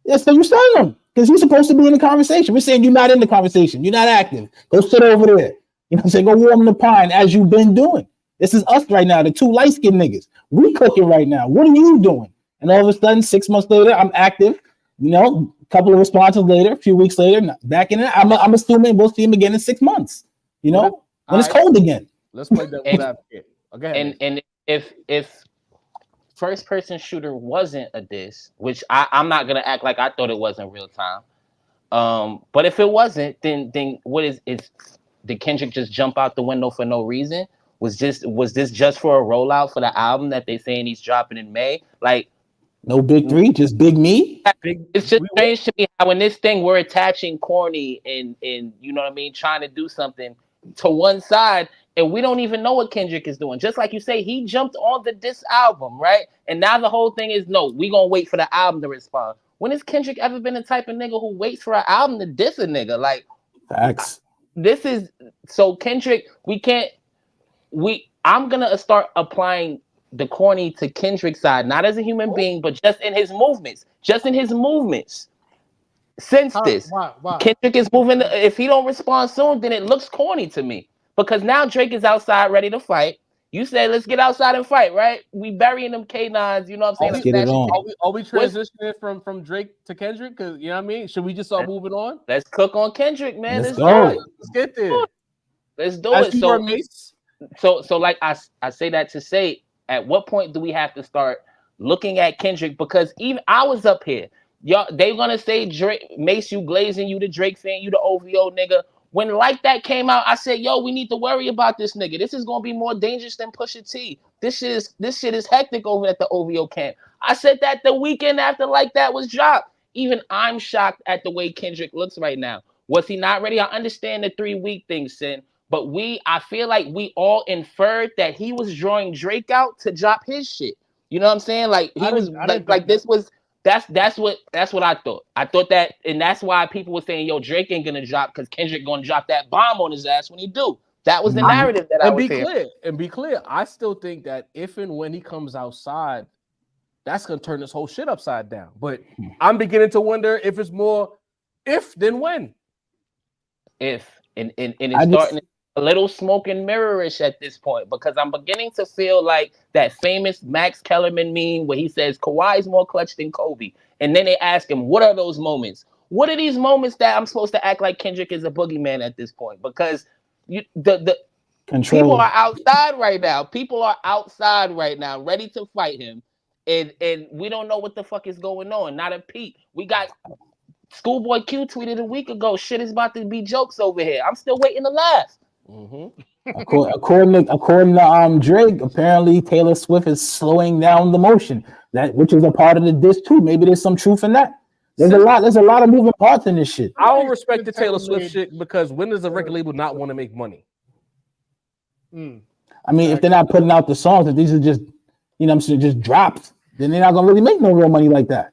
Yeah, so you sign them because you're supposed to be in the conversation. We're saying you're not in the conversation. You're not active. Go sit over there. You know what I'm saying? Go warm the pine as you've been doing. This is us right now, the two light-skinned niggas. We cooking right now. What are you doing? And all of a sudden, 6 months later, I'm active. You know, a couple of responses later, a few weeks later, back in it. I'm assuming we'll see him again in 6 months. You know, when it's cold again. Let's play devil's advocate. Okay. And if first person shooter wasn't a diss, which I'm not gonna act like I thought it was in real time. But if it wasn't, then what is did Kendrick just jump out the window for no reason? Was this just for a rollout for the album that they saying he's dropping in May? Like, no big three, just big me. It's just strange to me how in this thing we're attaching corny and you know what I mean, trying to do something to one side, and we don't even know what Kendrick is doing. Just like you say, he jumped on the diss album, right? And now the whole thing is, no, we gonna wait for the album to respond. When has Kendrick ever been the type of nigga who waits for an album to diss a nigga? Like, facts. This is so Kendrick. I'm gonna start applying the corny to Kendrick's side, not as a human being, but just in his movements. Since this, Kendrick is moving. If he don't respond soon, then it looks corny to me. Because now Drake is outside ready to fight. You said, let's get outside and fight, right? We burying them K9s, you know what I'm saying? Let's get it on. Are we transitioning from Drake to Kendrick? Because, you know what I mean? Should we just start moving on? Let's cook on Kendrick, man. Let's go. Let's get there. Let's do it. So like I say that to say, at what point do we have to start looking at Kendrick? Because even I was up here Y'all, they gonna say Drake, Mace, you glazing, you the Drake fan, you the OVO nigga. When Like That came out, I said, yo, we need to worry about this nigga. This is gonna be more dangerous than Pusha T. This shit is hectic over at the OVO camp. I said that the weekend after Like That was dropped. Even I'm shocked at the way Kendrick looks right now. Was he not ready? I understand the 3-week thing, Sin, but I feel like we all inferred that he was drawing Drake out to drop his shit. You know what I'm saying? Like he was like this was. That's what I thought. I thought that, and that's why people were saying, "Yo, Drake ain't gonna drop because Kendrick gonna drop that bomb on his ass when he do." That was the narrative that I was hearing. And be clear, I still think that if and when he comes outside, that's gonna turn this whole shit upside down. But I'm beginning to wonder if it's more if than when. If and it's starting a little smoke and mirrorish at this point, because I'm beginning to feel like that famous Max Kellerman meme where he says Kawhi's more clutch than Kobe, and then they ask him, "What are those moments? What are these moments that I'm supposed to act like Kendrick is a boogeyman at this point?" Because the people are outside right now. People are outside right now, ready to fight him, and we don't know what the fuck is going on. Not a peep. We got Schoolboy Q tweeted a week ago, "Shit is about to be jokes over here." I'm still waiting to laugh. According to Drake, apparently Taylor Swift is slowing down the motion, which is a part of the diss too. Maybe there's some truth in that. There's a lot of moving parts in this shit. I don't respect the Taylor Swift shit because when does a record label not want to make money? I mean, if they're not putting out the songs, if these are just, you know what I'm saying, just drops, then they're not gonna really make no real money like that.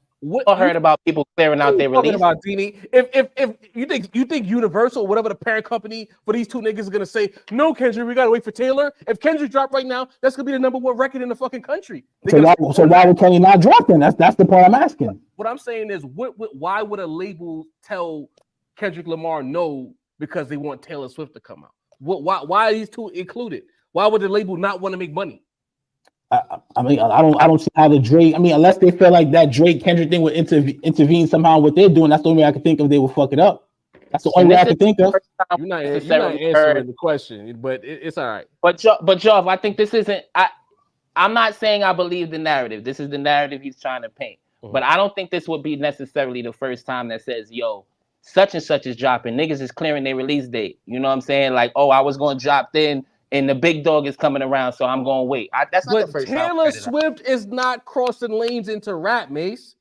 I heard about people clearing out their release. About Dini, if you think Universal, whatever the parent company for these two niggas is gonna say, no, Kendrick, we gotta wait for Taylor. If Kendrick drop right now, that's gonna be the number 1 record in the fucking country. So why would Kanye not drop then? That's the point I'm asking. What I'm saying is, why would a label tell Kendrick Lamar no because they want Taylor Swift to come out? Why are these two included? Why would the label not want to make money? I mean, I don't see how the Drake. I mean, unless they feel like that Drake Kendrick thing would intervene somehow in what they're doing. That's the only way I can think of. They will fuck it up. That's the only way I can think of. You're not answering the question, but it's all right. But Joff, I think this isn't. I'm not saying I believe the narrative. This is the narrative he's trying to paint. But I don't think this would be necessarily the first time that says, "Yo, such and such is dropping." Niggas is clearing their release date. You know what I'm saying? Like, oh, I was going to drop then. And the big dog is coming around, so I'm going to wait. That's not the first time. Taylor Swift is not crossing lanes into rap, Mace.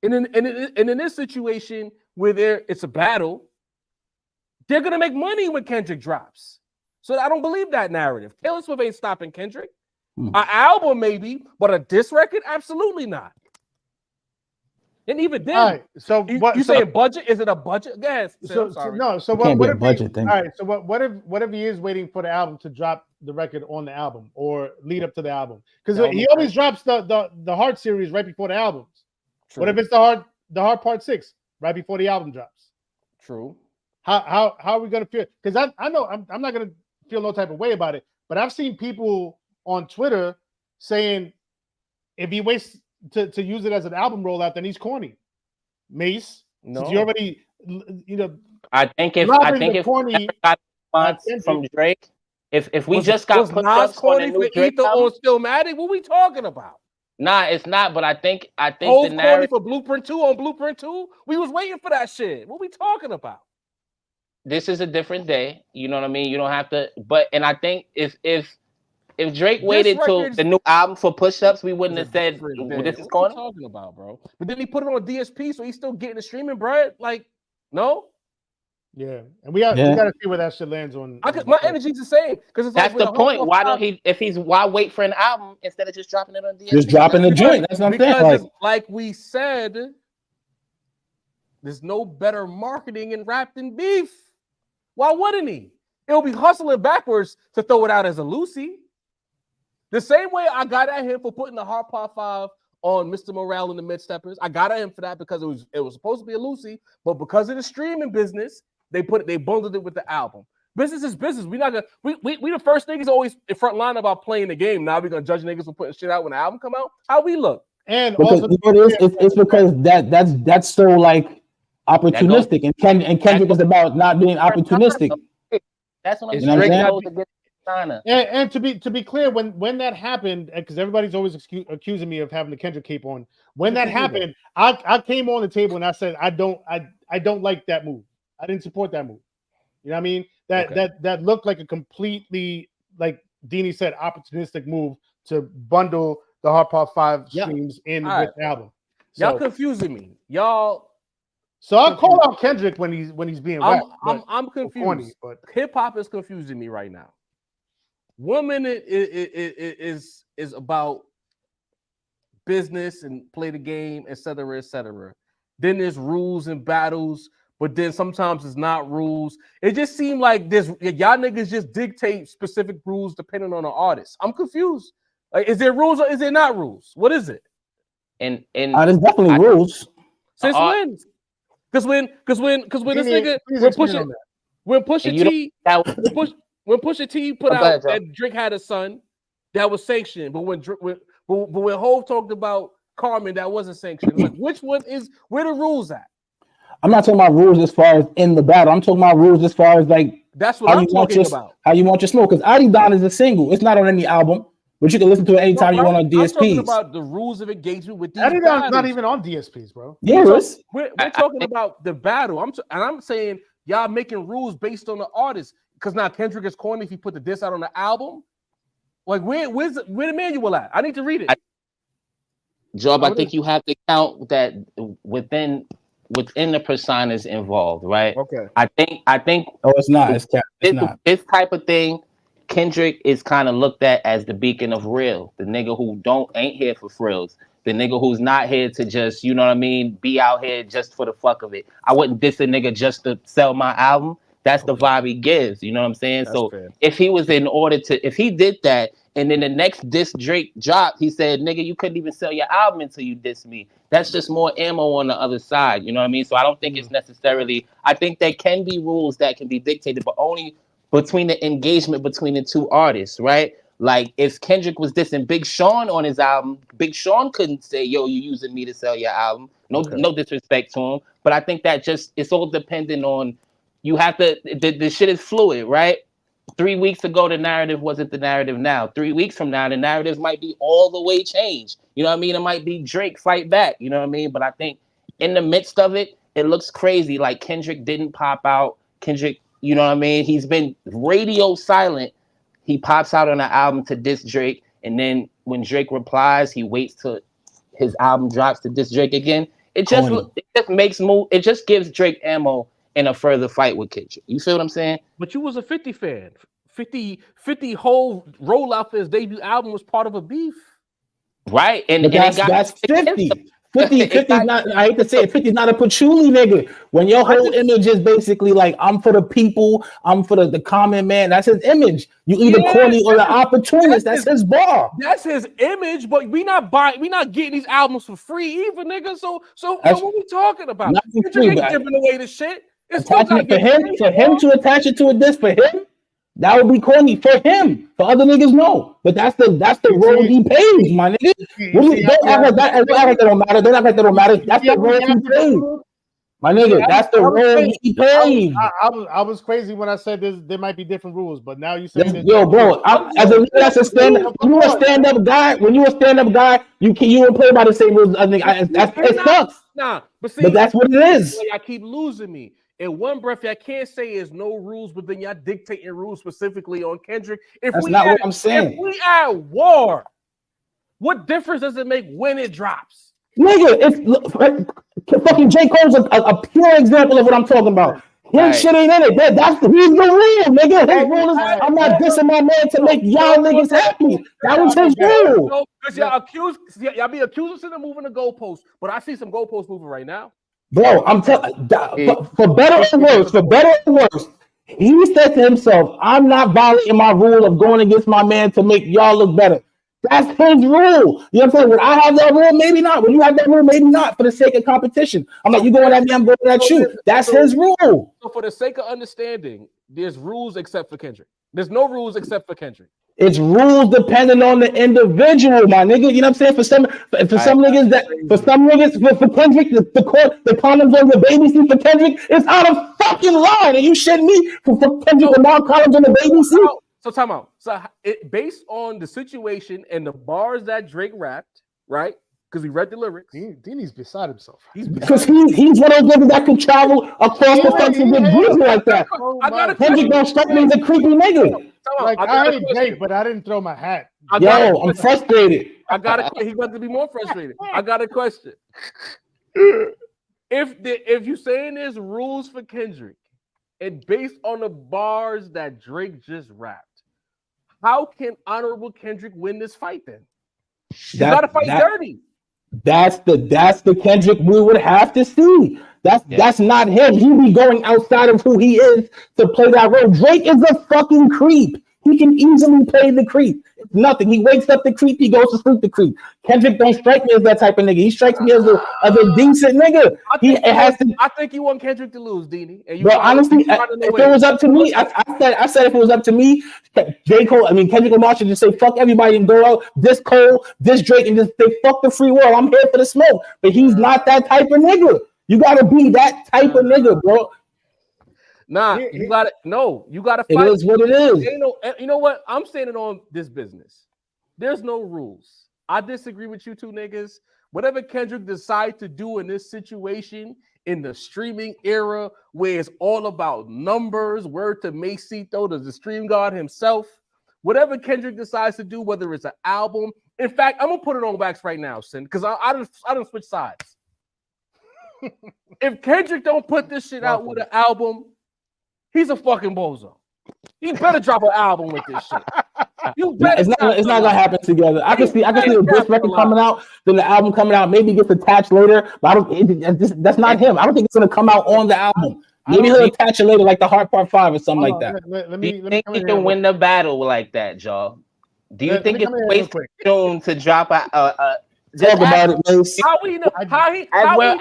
And in this situation where it's a battle, they're going to make money when Kendrick drops. So I don't believe that narrative. Taylor Swift ain't stopping Kendrick. An album maybe, but a diss record? Absolutely not. And even then, right, so you saying budget? Is it a budget? Yes. What if he is waiting for the album to drop the record on the album or lead up to the album? Because he always drops the Hard series right before the albums. True. What if it's the Hard Part 6 right before the album drops? True. How are we gonna feel? Because I know I'm not gonna feel no type of way about it, but I've seen people on Twitter saying if he waits to use it as an album rollout, then he's corny. Mace, no, you already, I think if corny from Drake, if we just got put up on a new Drake album, Stillmatic, what we talking about? Nah, it's not. But I think the narrative for Blueprint 2 on Blueprint 2, we was waiting for that shit. What we talking about? This is a different day. You know what I mean? You don't have to. And I think if Drake waited till the new album for push-ups, we wouldn't have said this is corny. What are you talking about, bro? But then he put it on DSP, so he's still getting the streaming bread. Like, no. Yeah, and we got to see where that shit lands on. My energy's the same because that's the point. Why don't he? Why wait for an album instead of just dropping it on DSP? Just dropping the joint. That's what I'm saying. Like we said, there's no better marketing in rap than beef. Why wouldn't he? It'll be hustling backwards to throw it out as a Lucy. The same way I got at him for putting the Hard Part 5 on Mr. Morale and the Mid-Steppers. I got at him for that because it was supposed to be a Lucy, but because of the streaming business, they bundled it with the album. Business is business. We the first niggas always in front line about playing the game. Now we're gonna judge niggas for putting shit out when the album come out. How we look? And because it's because that's so like opportunistic, and Kendrick is about not being opportunistic. That's what I'm saying. persona. And to be clear, when that happened, because everybody's always accusing me of having the Kendrick cape on. When that happened, I came on the table and I said I don't like that move. I didn't support that move. You know what I mean? That looked like a completely, like Deanie said, opportunistic move to bundle the Hard Part 5 streams in with the album. Y'all confusing me. Y'all. So I'll call out Kendrick when he's being rap. I'm confused. Corny, but hip hop is confusing me right now. 1 minute is about business and play the game, etc., etc. Then there's rules and battles, but then sometimes it's not rules. It just seemed like this. Y'all niggas just dictate specific rules depending on the artist. I'm confused. Like, is there rules or is there not rules? What is it? And there's definitely rules. Since when? Because when this nigga when Pusha T put out that Drake had a son, that was sanctioned. But when Hov talked about Carmen, that wasn't sanctioned. Like, which one is where the rules at? I'm not talking about rules as far as in the battle. I'm talking about rules as far as like that's what I'm talking about. How you want your smoke? Because Adi Don is a single. It's not on any album, but you can listen to it anytime you want on DSPs. I'm talking about the rules of engagement with these. Adi Don's not even on DSPs, bro. Yeah, we're talking about the battle. I'm saying y'all making rules based on the artist. Because now Kendrick is corny if he put the diss out on the album. Like where's the manual at? I need to read it. Job, I think you have to count that within the personas involved, right? Okay. I think. Oh, it's not. It's not. This type of thing, Kendrick is kind of looked at as the beacon of real, the nigga who ain't here for frills, the nigga who's not here to just, you know what I mean, be out here just for the fuck of it. I wouldn't diss a nigga just to sell my album. That's the vibe he gives, you know what I'm saying? That's so fair. If he did that, and then the next diss Drake dropped, he said, nigga, you couldn't even sell your album until you diss me. That's just more ammo on the other side, you know what I mean? So I don't think it's necessarily, I think there can be rules that can be dictated, but only between the engagement between the two artists, right? Like if Kendrick was dissing Big Sean on his album, Big Sean couldn't say, yo, you using me to sell your album. No disrespect to him. But I think that it's all dependent on, you have to, the shit is fluid, right? 3 weeks ago, the narrative wasn't the narrative now. 3 weeks from now, the narratives might be all the way changed. You know what I mean? It might be Drake fight back, you know what I mean? But I think in the midst of it, it looks crazy. Like Kendrick didn't pop out. Kendrick, you know what I mean? He's been radio silent. He pops out on an album to diss Drake. And then when Drake replies, he waits till his album drops to diss Drake again. It just gives Drake ammo in a further fight with Kendrick. You feel what I'm saying? But you was a 50 fan. 50 whole rollout for his debut album was part of a beef. Right. And that's 50. 50's not, I hate to say it, 50's not a patchouli nigga. When your whole image is basically like, I'm for the people, I'm for the common man, that's his image. You either corny or the opportunist, that's his bar. That's his image, but we not getting these albums for free either, nigga. So what we talking about? You ain't giving away the shit. It's attachment for him to attach it to a disc for him, that would be corny for him. For other niggas, no. But that's the road he pays, my nigga. Don't act like that don't matter. Don't act like that don't matter. That's the road he pays. My nigga, that's the road he pays. I was crazy when I said there might be different rules, but now you say yo, bro. As a nigga that's a stand-up, when you a stand-up guy, you don't play by the same rules. I think it sucks. Nah, but that's what it is. I keep losing me. In one breath, I can't say there's no rules, but then y'all dictating rules specifically on Kendrick. That's not what I'm saying. If we at war, what difference does it make when it drops? Nigga, fucking J. Cole's a pure example of what I'm talking about. His shit ain't in it. He's the real, nigga. His rule is, I'm not dissing my man to make y'all niggas happy. That was his rule. Because y'all be accused of moving the goalposts, but I see some goalposts moving right now. Bro, I'm telling for better or worse, he said to himself, I'm not violating my rule of going against my man to make y'all look better. That's his rule. You know what I'm saying? When I have that rule, maybe not. When you have that rule, maybe not, for the sake of competition. I'm like, you going at me, I'm going at you. That's his rule. So for the sake of understanding, there's rules except for Kendrick. There's no rules except for Kendrick. It's rules depending on the individual, my nigga. You know what I'm saying? For some niggas, for Kendrick, the condoms on the baby seat for Kendrick, it's out of fucking line. Are you shitting me? For Kendrick, the mom condoms on the baby seat? So time out. So it based on the situation and the bars that Drake rapped, right? Because we read the lyrics. Dini's beside himself. Because he's one of those niggas that can travel across the fence and get bruised like that. Kendrick don't strike me as a creepy nigga. Like I hate Drake, but I didn't throw my hat. Yo, I'm frustrated. I got a. He's about to be more frustrated. I got a question. If you saying there's rules for Kendrick, and based on the bars that Drake just rapped, how can honorable Kendrick win this fight then? You gotta fight dirty. That's the Kendrick we would have to see. That's not him. He be going outside of who he is to play that role. Drake is a fucking creep. He can easily play the creep. It's nothing. He wakes up the creep. He goes to sleep the creep. Kendrick don't strike me as that type of nigga. He strikes me as a decent nigga. I think you want Kendrick to lose, Dini. But honestly, if it was up to me, I said if it was up to me, Kendrick Lamar should just say fuck everybody and go out this Cole, this Drake, and just say fuck the free world. I'm here for the smoke. But he's not that type of nigga. You gotta be that type of nigga, bro. Nah, you gotta fight. It is what it is. You know what? I'm standing on this business. There's no rules. I disagree with you two niggas. Whatever Kendrick decides to do in this situation in the streaming era where it's all about numbers, word to Macito, the stream god himself, whatever Kendrick decides to do, whether it's an album. In fact, I'm gonna put it on wax right now, Sin, because I don't switch sides. If Kendrick don't put this shit out with an album, he's a fucking bozo. He better drop an album with this shit. It's not gonna happen together. I can see this record coming out, then the album coming out, maybe gets attached later. But that's not him. I don't think it's gonna come out on the album. Maybe he'll attach it later, like the Heart Part 5 or something like that. Do you think he can win the battle like that, Joe? Do you think it's wasted soon to drop a talk about it, man? How we know?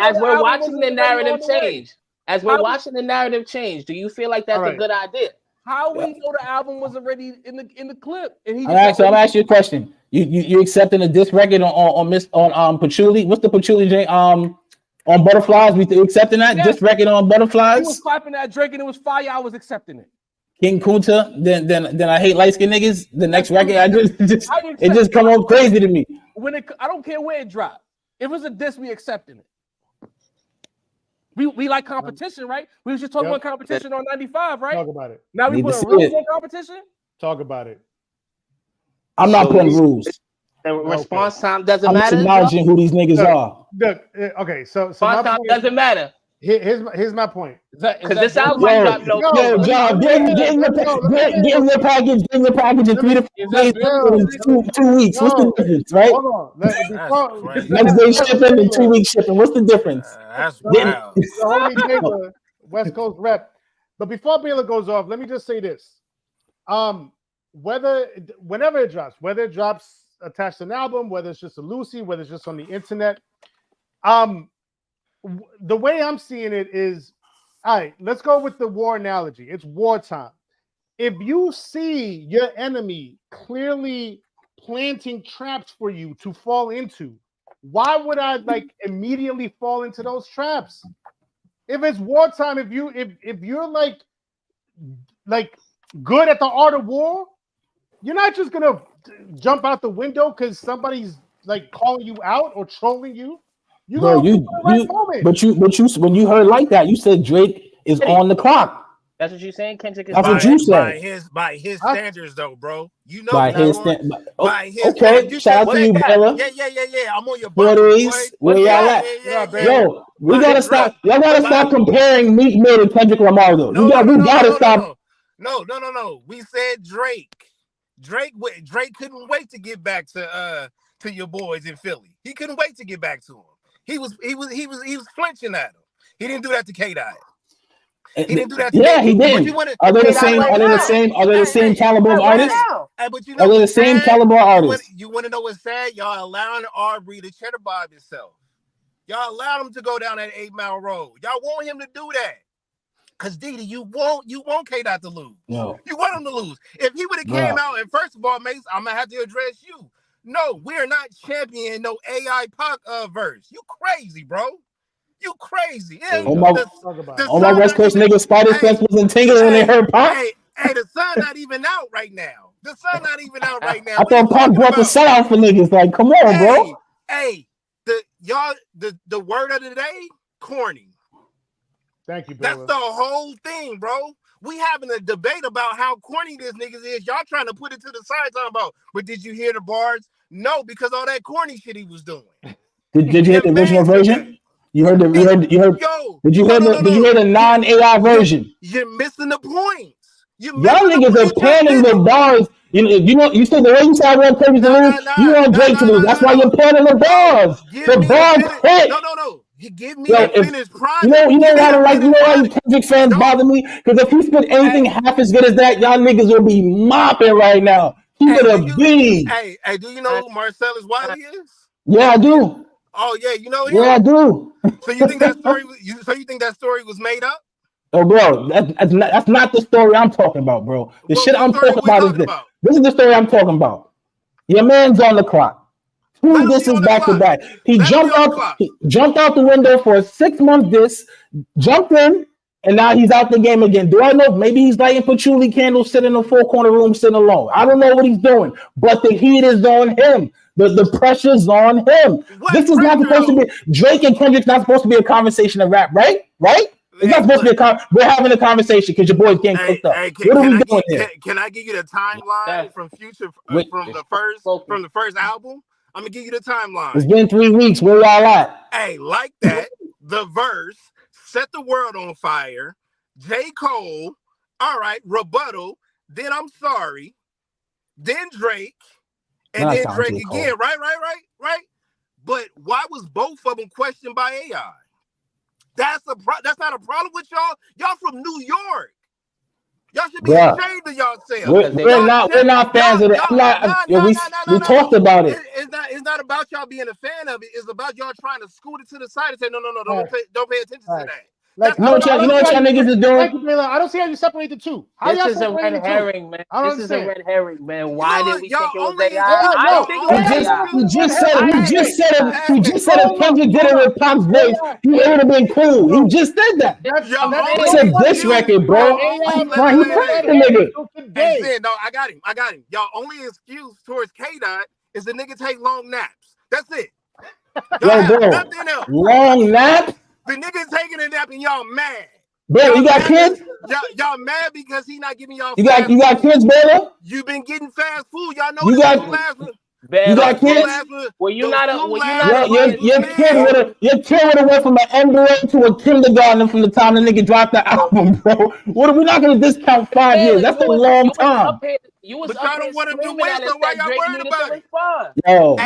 As we're watching the narrative change. As we're watching the narrative change, do you feel like that's a good idea? How we know the album was already in the clip? And I'm asking you a question. You accepting a diss record on Patchouli? What's the Patchouli drink? On Butterflies, we accepting that diss record on Butterflies? He was clapping that Drake and it was fire. I was accepting it. King Kunta, then I hate light skinned niggas. The next record, it just come on crazy to me. I don't care where it dropped. If it's a diss, we accepting it. We like competition, right? We was just talking about competition on 95, right? Talk about it. Now we put rules on competition? Talk about it. I'm not putting rules. The response time doesn't I'm matter. just acknowledging who these niggas are. Look, okay, so response time doesn't matter. Here's my point. Because this album might drop John, get in the package in 3 to 4 days in 2 weeks. What's the difference, right? Hold on. Next day shipping and 2 week shipping. What's the difference? That's wild. The only Baylor, West Coast rep. But before Baylor goes off, let me just say this. Whenever it drops, whether it drops attached to an album, whether it's just a Lucy, whether it's just on the internet, the way I'm seeing it is, all right, let's go with the war analogy. It's wartime. If you see your enemy clearly planting traps for you to fall into, why would I immediately fall into those traps? If it's wartime, if you're like good at the art of war, you're not just gonna jump out the window because somebody's calling you out or trolling you. When you heard like that, you said Drake is on the clock. That's what you're saying, Kendrick. That's what you said. By his standards, though, bro. You know, by his standards. Okay, shout out to you, Bella. Yeah. I'm on your boy. Where y'all at? Yo, we gotta stop. Y'all gotta stop comparing Meek Mill and Kendrick Lamar, though. We gotta stop. No. We said Drake. Drake couldn't wait to get back to your boys in Philly. He couldn't wait to get back to him. He was flinching at him. He didn't do that to K-Dot. He didn't do that. He didn't. Are they the same caliber of artists? But you know, are they the same caliber artists? You want to know what's sad? Y'all allowing Aubrey to cheddar bob himself. Y'all allowed him to go down that 8 Mile road. Y'all want him to do that. Cause Didi, you want K-Dot to lose. No. You want him to lose. If he would have came out, and first of all, Mace, I'm gonna have to address you. No, we're not championing no AI Pac verse. You crazy, bro. You crazy. All my West Coast niggas, Spider sense wasn't tingling when they heard Pac. Hey, the sun not even out right now. The sun not even out right now. I thought Pop brought the sun out for niggas. Like, come on, bro. Hey, the word of the day, corny. Thank you, That's Bella. the whole thing, bro. We having a debate about how corny this niggas is. Y'all trying to put it to the side talking about, but did you hear the bars? No, because all that corny shit he was doing. Did you hear the original version? You heard the you heard Yo, did you hear the non-AI version? You're missing the points. Y'all niggas are panning the bars. You said the way you said I want Curry to lose, you want Drake to lose. That's why you're panning the bars. The bars hit. No. You give me a finished product. You know why Kendrick fans bother me? Because if he spit anything half as good as that, y'all niggas will be mopping right now. He would have been. Hey, do you know who Marcellus Wiley is? Yeah, I do. Oh yeah, you know him? Yeah, I do. So you think that story? You think that story was made up? Oh, bro, that's not the story I'm talking about, bro. The shit I'm talking about is this. This is the story I'm talking about. Your man's on the clock. Two disses back to back. He jumped out the window for a 6-month diss, jumped in, and now he's out the game again. Do I know? Maybe he's lighting patchouli candles, sitting in a 4-corner room, sitting alone. I don't know what he's doing, but the heat is on him. The pressure's on him. This is not supposed to be Drake and Kendrick's not supposed to be a conversation of rap, right? Right? It's not supposed to be we're having a conversation because your boy's getting cooked up. What are we doing here? Can I give you the timeline from Future from the first album? I'm gonna give you the timeline. It's been 3 weeks. Where y'all at? Hey, like that. The verse set the world on fire. J. Cole. All right. Rebuttal. Then I'm sorry. Then Drake. And then Drake again. Right. But why was both of them questioned by AI? That's not a problem with y'all. Y'all from New York. Y'all should be ashamed of yourselves. We're not fans of it. We talked about it. It's not about y'all being a fan of it. It's about y'all trying to scoot it to the side and say, no, don't pay attention to that. Like, you know what y'all niggas is doing? I don't see how you separate the two. This is a red herring, man. This is a red herring, man. Why did we think it was AI? He just said if Kendrick did it with Pop's voice, he would have been cool. He just said that. It's a diss record, bro. No, I got him. Y'all only excuse towards K-Dot is the nigga take long naps. That's it. Nothing else. Long nap? The nigga's taking a nap and y'all mad. Bro, you got kids? Y'all mad because he not giving y'all. You got kids, bro? You been getting fast food. Y'all know you got kids? Well, your kid would have went from an embryo to a kindergarten from the time the nigga dropped the album, bro. We're not gonna discount 5 years. That's a long time. You was but y'all don't want him to win, so why y'all worried about it? Yo,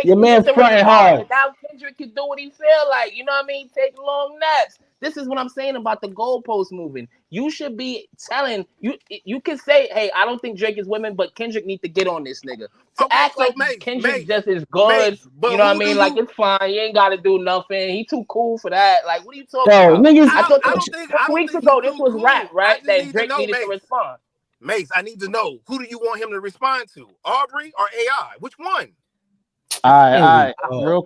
your man fronting hard. Now Kendrick can do what he feel like. You know what I mean? Take long naps. This is what I'm saying about the goalpost moving. You should be telling you. You can say, "Hey, I don't think Drake is women, but Kendrick need to get on this nigga." To act like Kendrick just is good. You know what I mean? Like it's fine. You ain't got to do nothing. He too cool for that. Like, what are you talking about? Niggas, I thought 2 weeks ago this was rap, right? That Drake needed to respond. Mace, I need to know, who do you want him to respond to? Aubrey or AI? Which one? All right. Real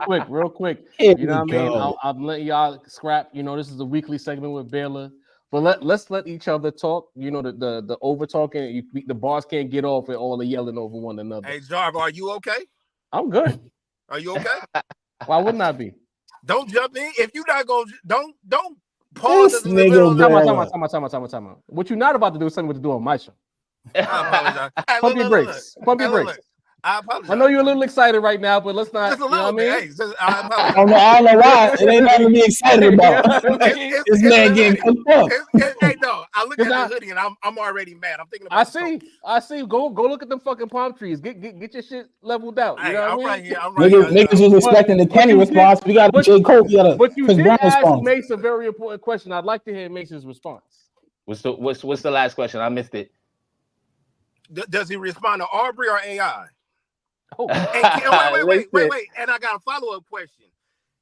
quick. You know what I mean? I'm letting y'all scrap. You know, this is a weekly segment with Baylor. But let's let each other talk. You know, the over talking, the bars can't get off and all the yelling over one another. Hey, Jarv, are you okay? I'm good. Are you okay? Why wouldn't I be? Don't jump in. If you're not going, don't pause. This nigga, time out. What you're not about to do is something to do on my show. I apologize. Pump your brakes. Pump your brakes. I apologize. I know you're a little excited right now, but let's not. Just a little bit. Hey, I apologize. I don't know why. It ain't nothing to be excited about. This man getting cooked up. Hey, no. I look at the hoodie and I'm already mad. I'm thinking about. I see. Go look at them fucking palm trees. Get your shit leveled out. You know what I mean? I'm right here. Niggas was expecting the Kenny response. We got J. Cole. But you did ask Mace a very important question. I'd like to hear Mace's response. What's the last question? I missed it. Does he respond to Aubrey or AI? Oh. Wait. And I got a follow-up question.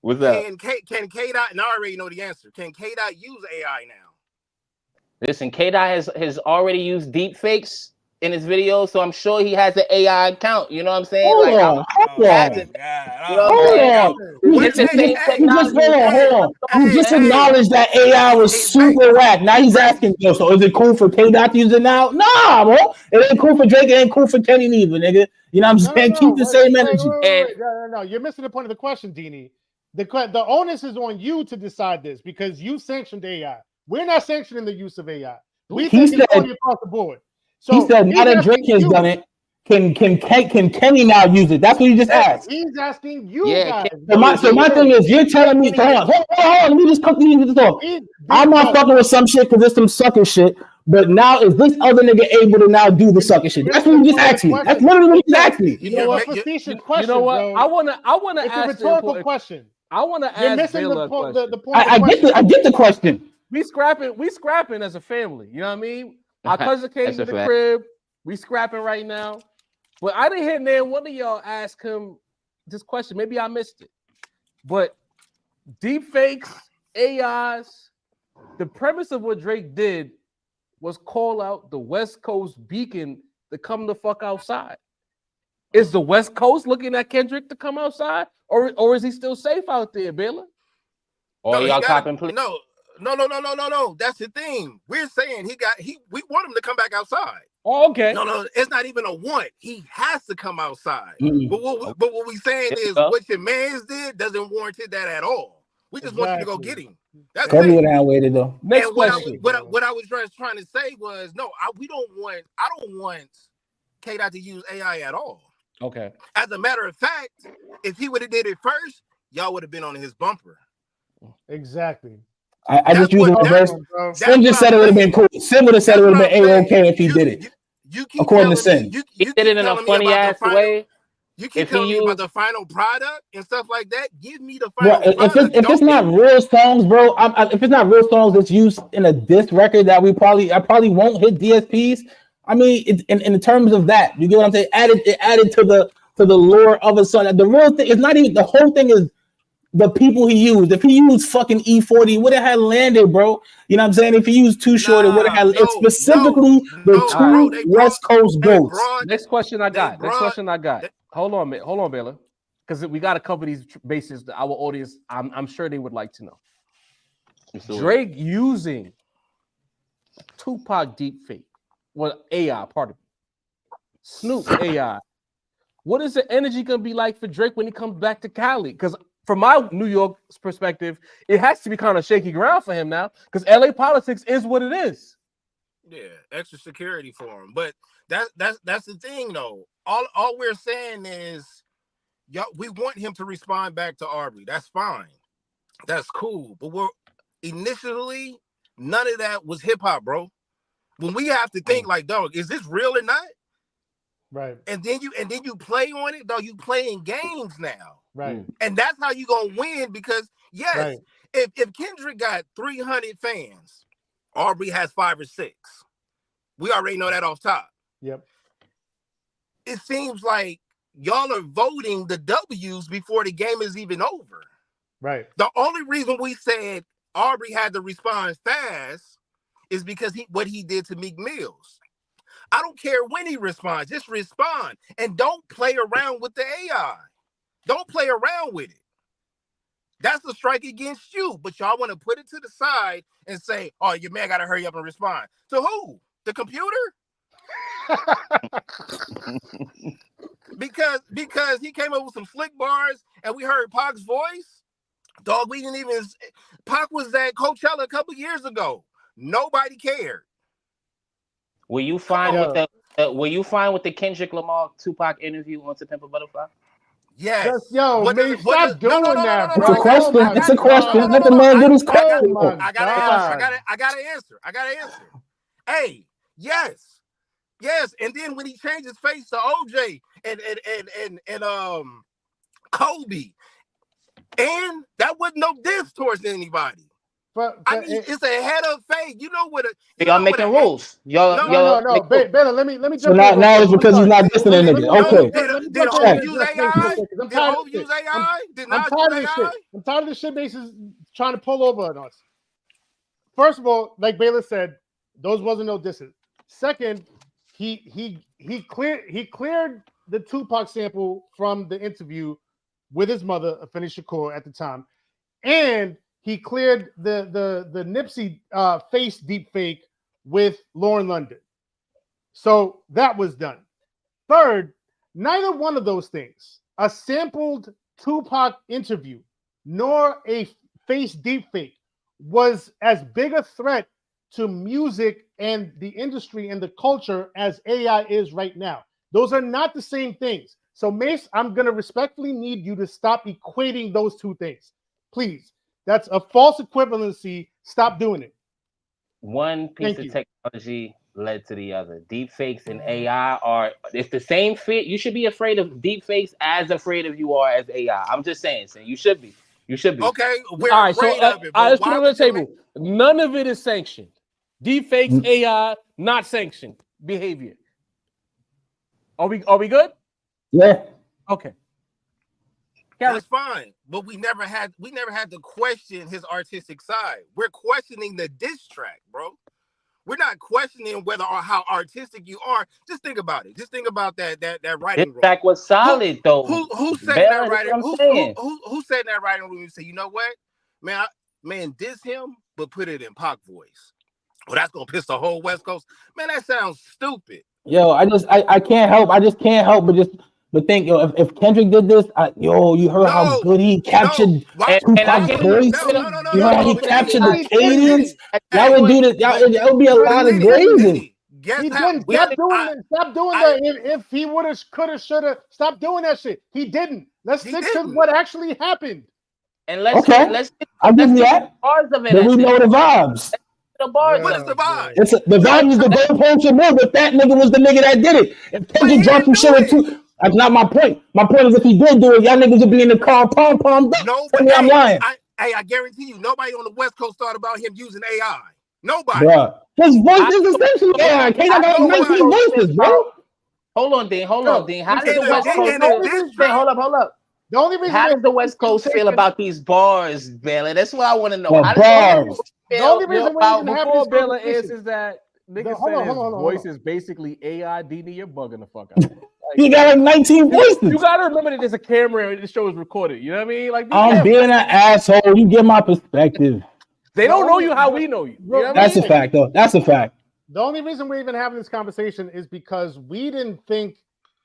What's that? Can K-Dot, and I already know the answer, can K-Dot use AI now? Listen, K-Dot has already used deep fakes in his videos, so I'm sure he has an AI account. You know what I'm saying? Hold like, on, hold on. you know what I'm Hold saying? on. You It's the just, same technology. hold on. You just acknowledged that AI was Hey, super whack. Now he's asking, yo, so is it cool for K Dot to use it now? Nah, bro. It ain't cool for Drake. It ain't cool for Kenny neither, nigga. You know what I'm saying? Keep the same energy. No. You're missing the point of the question, Deanie. The onus is on you to decide this because you sanctioned AI. We're not sanctioning the use of AI. We think it's only across the board. So he said, now that Drake has done it, can Kenny now use it? That's what you just asked. He's asking you guys. So my thing is, you're telling me, hold on, let me just talk. I'm not fucking with some shit because it's some sucker shit. But now is this other nigga able to now do the sucker shit? That's what you just asked me. That's literally what you just asked me. You know what? Facetious question. You know what? Bro. I wanna it's ask a rhetorical question. I want to ask. You're missing Baylor the point. I get the question. We scrapping as a family. You know what I mean? Our cousin came to the crib. We scrapping right now. But I didn't hear man one of y'all ask him this question. Maybe I missed it. But deep fakes, AIs, the premise of what Drake did was call out the West Coast beacon to come the fuck outside. Is the West Coast looking at Kendrick to come outside? Or is he still safe out there, Baylor? Or y'all copping please? No. That's the thing. We're saying we want him to come back outside. Oh, okay. No, it's not even a want. He has to come outside. Mm-hmm. But what we saying is what your man's did doesn't warrant that at all. We just want you to go get him. That's Kobe would have waited though. Next question. What I was trying to say was I don't want K-Dot to use AI at all. Okay. As a matter of fact, if he would have did it first, y'all would have been on his bumper. Exactly. I just used the reverse. Sin just said it would have been cool. Sin would have said it would have been A-OK if he did it. According to Sin. He did it in a funny ass way. You keep telling me about the final product and stuff like that. Give me the final product. If it's not real songs, bro, if it's not real songs that's used in a diss record that I probably won't hit DSPs. I mean, in terms of that, you get what I'm saying? It added to the lore of a song. The real thing is not even the whole thing is the people he used. If he used fucking E40, it would have had landed, bro. You know what I'm saying? If he used Too Short, it would have had specifically the two West Coast goats. Next question I got. Hold on, Baylor. Because we got to cover these bases that our audience, I'm sure they would like to know. Drake using Tupac deepfake. Well, AI, pardon me. Snoop AI. What is the energy going to be like for Drake when he comes back to Cali? Because from my New York perspective, it has to be kind of shaky ground for him now because LA politics is what it is. Yeah, extra security for him. But that's the thing, though. All we're saying is, we want him to respond back to Aubrey. That's fine. That's cool. But initially, none of that was hip hop, bro. When we have to think like, dog, is this real or not? Right. And then you play on it, dog. You playing games now. Right. And that's how you gonna win because yes, right. if Kendrick got 300 fans, Aubrey has 5 or 6. We already know that off top. Yep. It seems like y'all are voting the W's before the game is even over. Right. The only reason we said Aubrey had to respond fast is because what he did to Meek Mills. I don't care when he responds, just respond and don't play around with the AI. Don't play around with it. That's a strike against you, but y'all want to put it to the side and say, oh, your man got to hurry up and respond. To who? The computer? because he came up with some slick bars and we heard Pac's voice. Dog, we didn't even... Pac was at Coachella a couple years ago. Nobody cared. Were you fine with the Kendrick Lamar Tupac interview on To Pimp a Butterfly? Yes. Yo, man, stop doing that, bro. It's a question. It's a question. Let the man get his question. I gotta answer. Hey, yes. And then when he changed his face to OJ and Kobe, and that wasn't no diss towards anybody. I mean, it's a head of fate. You know what? Y'all making rules. No. Baylor, let me jump in. Now it's because he's not dissing a nigga. Okay. Did Hov use AI? Did Hov use AI? I'm tired of this shit. I'm tired of this shit bases trying to pull over on us. First of all, like Baylor said, those wasn't no disses. Second, he cleared the Tupac sample from the interview with his mother, Afeni Shakur, at the time, and he cleared the Nipsey face deep fake with Lauren London. So that was done. Third, neither one of those things, a sampled Tupac interview nor a face deep fake, was as big a threat to music and the industry and the culture as AI is right now. Those are not the same things. So Mace, I'm going to respectfully need you to stop equating those two things. Please. That's a false equivalency. Stop doing it. One piece of technology led to the other. Deep fakes and AI are, it's the same fit. You should be afraid of deep fakes as afraid of you are as AI. I'm just saying, you should be. You should be. Okay, we're all right, so afraid of it. let's put it on the table. None of it is sanctioned. Deep fakes, AI, not sanctioned behavior. Are we good? Yeah. Okay. That's fine, but we never had to question his artistic side. We're questioning the diss track, bro. We're not questioning whether or how artistic you are. Just think about it. Just think about that writing room. This track was solid though. Who said that writing? Who said that writing room? You say, you know what, man, diss him, but put it in Pac voice. Well, that's gonna piss the whole West Coast. Man, that sounds stupid. Yo, I can't help. I just can't help but think, yo, if Kendrick did this, you heard how good he captured Tupac's voice. You heard how he captured the cadence. Y'all would do this. That would be a lot of grazing. He didn't. Stop doing that. If he would have, could have, should have, stop doing that shit. He didn't. Let's stick to what actually happened. And let's I'll give you that. But we know the vibes. What is the vibe? The vibe is the goalpost and more, but that nigga was the nigga that did it. If Kendrick dropped some shit too, that's not my point. My point is if he did do it, y'all niggas would be in the car pom-pommed up. Tell me I'm lying. I guarantee you, nobody on the West Coast thought about him using AI. Nobody. Bruh. His voice is essentially AI. Can't got 19 voices, bro. Hold on, Dean. How does the West Coast feel? Hold up. The only reason how does the West Coast feel about these bars, Baylor? That's what I want to know. The only reason we even have this Baylor is that nigga said his voice is basically AI. Dini, you're bugging the fuck out. He got like 19 voices. You gotta remember that there's a camera and the show is recorded. You know what I mean? Like I'm being an asshole. You get my perspective. They don't know you how we know you. You know That's a fact, though. That's a fact. The only reason we're even having this conversation is because we didn't think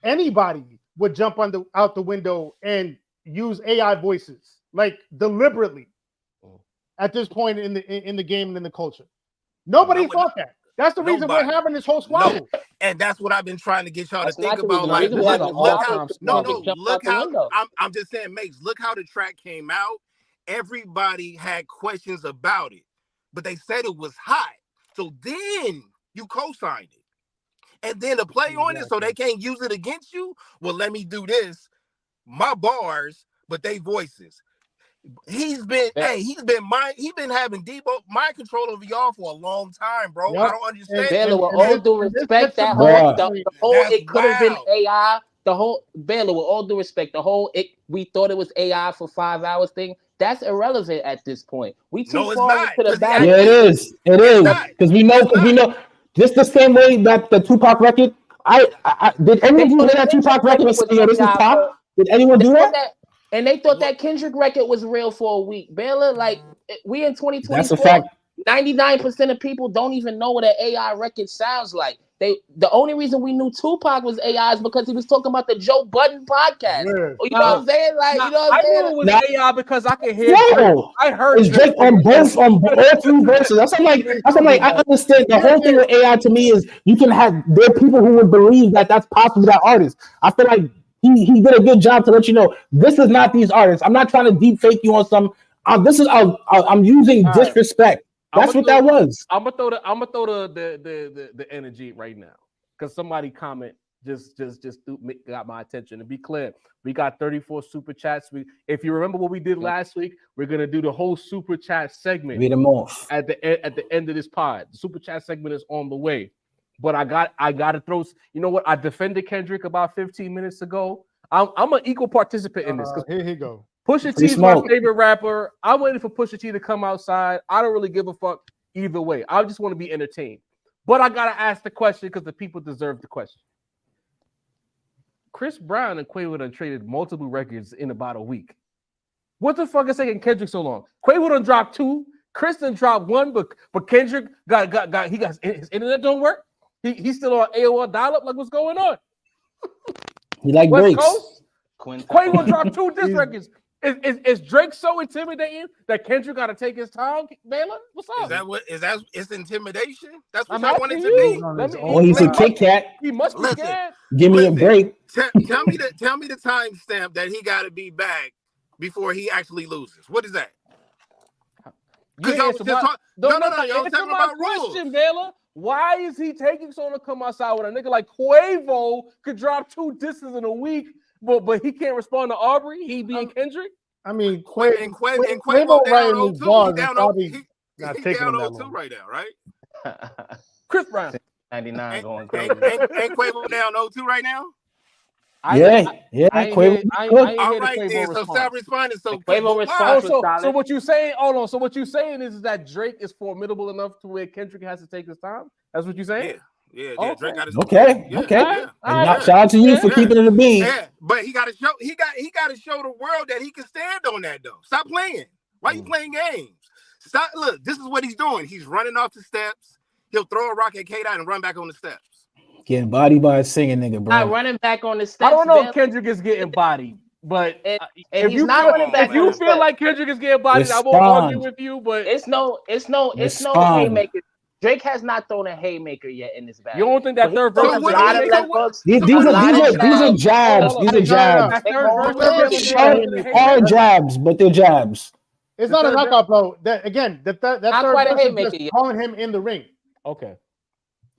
anybody would jump out the window and use AI voices like deliberately at this point in the game and in the culture. Nobody thought that. That's the reason we're having this whole squabble. No. And that's what I've been trying to get y'all to think about. Like, look how I'm just saying, Mace, look how the track came out. Everybody had questions about it, but they said it was hot. So then you co-signed it. And then to play on it so they can't use it against you, well, let me do this. My bars, but they voices. He's been having Debo mind control over y'all for a long time, bro. Yep. I don't understand. Baylor, with all due respect, the whole it could have been AI. The whole Baylor, with all due respect, we thought it was AI for 5 hours thing. That's irrelevant at this point. We too far into the back. Yeah, it is. It is because we know. Just the same way that the Tupac record. Did anyone do that Tupac record and say, "Yo, this is pop"? Did anyone do that? And they thought that Kendrick record was real for a week. Baylor, like we in 2024. That's a fact. 99% of people don't even know what an AI record sounds like. The only reason we knew Tupac was AI is because he was talking about the Joe Budden podcast. Yeah. You know what I'm saying? Like, you know what I'm saying? I knew it was AI because I can hear. I heard it's Drake on all three verses. That's like I understand the whole thing with AI to me is you can have there are people who would believe that that's possible that artist. I feel like he did a good job to let you know this is not these artists. I'm not trying to deep fake you on some. This is I'm using disrespect. That's what that was. I'm gonna throw the energy right now because somebody comment just got my attention. To be clear, we got 34 super chats. If you remember what we did last week, we're gonna do the whole super chat segment. Read them off at the end of this pod. The super chat segment is on the way. But I got to throw. You know what? I defended Kendrick about 15 minutes ago. I'm an equal participant in this. Here he go. Pusha T is my favorite rapper. I'm waiting for Pusha T to come outside. I don't really give a fuck either way. I just want to be entertained. But I gotta ask the question because the people deserve the question. Chris Brown and Quavo done traded multiple records in about a week. What the fuck is taking Kendrick so long? Quavo done dropped 2. Chris done dropped 1, but Kendrick got his internet don't work. He's still on AOL dial-up. Like, what's going on? He like West breaks. Coast? Quavo dropped 2 diss records. Is Drake so intimidating that Kendrick got to take his time, Baylor? What's up? Is that it's intimidation? That's what I'm y'all wanted asking to you. be. Oh, he's a Kit Kat. He must be Listen. scared. Give me a break. Tell me the timestamp that he got to be back before he actually loses. What is that? Because y'all was just talking. No. Y'all was talking about rules. Question, Baylor. Why is he taking so long to come outside with a nigga like Quavo could drop 2 disses in a week, but he can't respond to Aubrey? He being Kendrick. I mean, Quavo writing down his 02. bars He is down probably 02. not He taking down him that 02 long. right now, right? Chris Brown. 99 going Ain't crazy. Quavo down 02 right now? Yeah. I ain't Quavo. hear All right, Quavo then. So response. stop responding. So Quavo why? response was So solid. what you saying? Hold on. So what you saying is that Drake is formidable enough to where Kendrick has to take his time? That's what you saying? Yeah. Okay. Drake got his Okay. Yeah, Okay. yeah. And shout out to you for keeping it a bean. Yeah, but he got to show. He got to show the world that he can stand on that though. Stop playing. Why you playing games? Stop. Look, this is what he's doing. He's running off the steps. He'll throw a rock at K-Dot and run back on the steps. Getting bodied by a singing nigga, bro. Not running back on the steps. I don't know Bill. if Kendrick is getting bodied, but And if he's you not feel, running back if you on the feel steps. like Kendrick is getting bodied, I won't Respond. argue with you. But It's no Respond. haymaker. Drake has not thrown a haymaker yet in this battle. you don't think that third But verse he is throws what- a lot of haymaker? so left what- hooks. These a lot are of jabs. jabs. These are jabs. That third Hold verse on. is Shut haymaker. Hard jabs, but they're jabs. It's not a knockout, bro. That Not third quite a verse is haymaker just yet. calling him in the ring. Okay.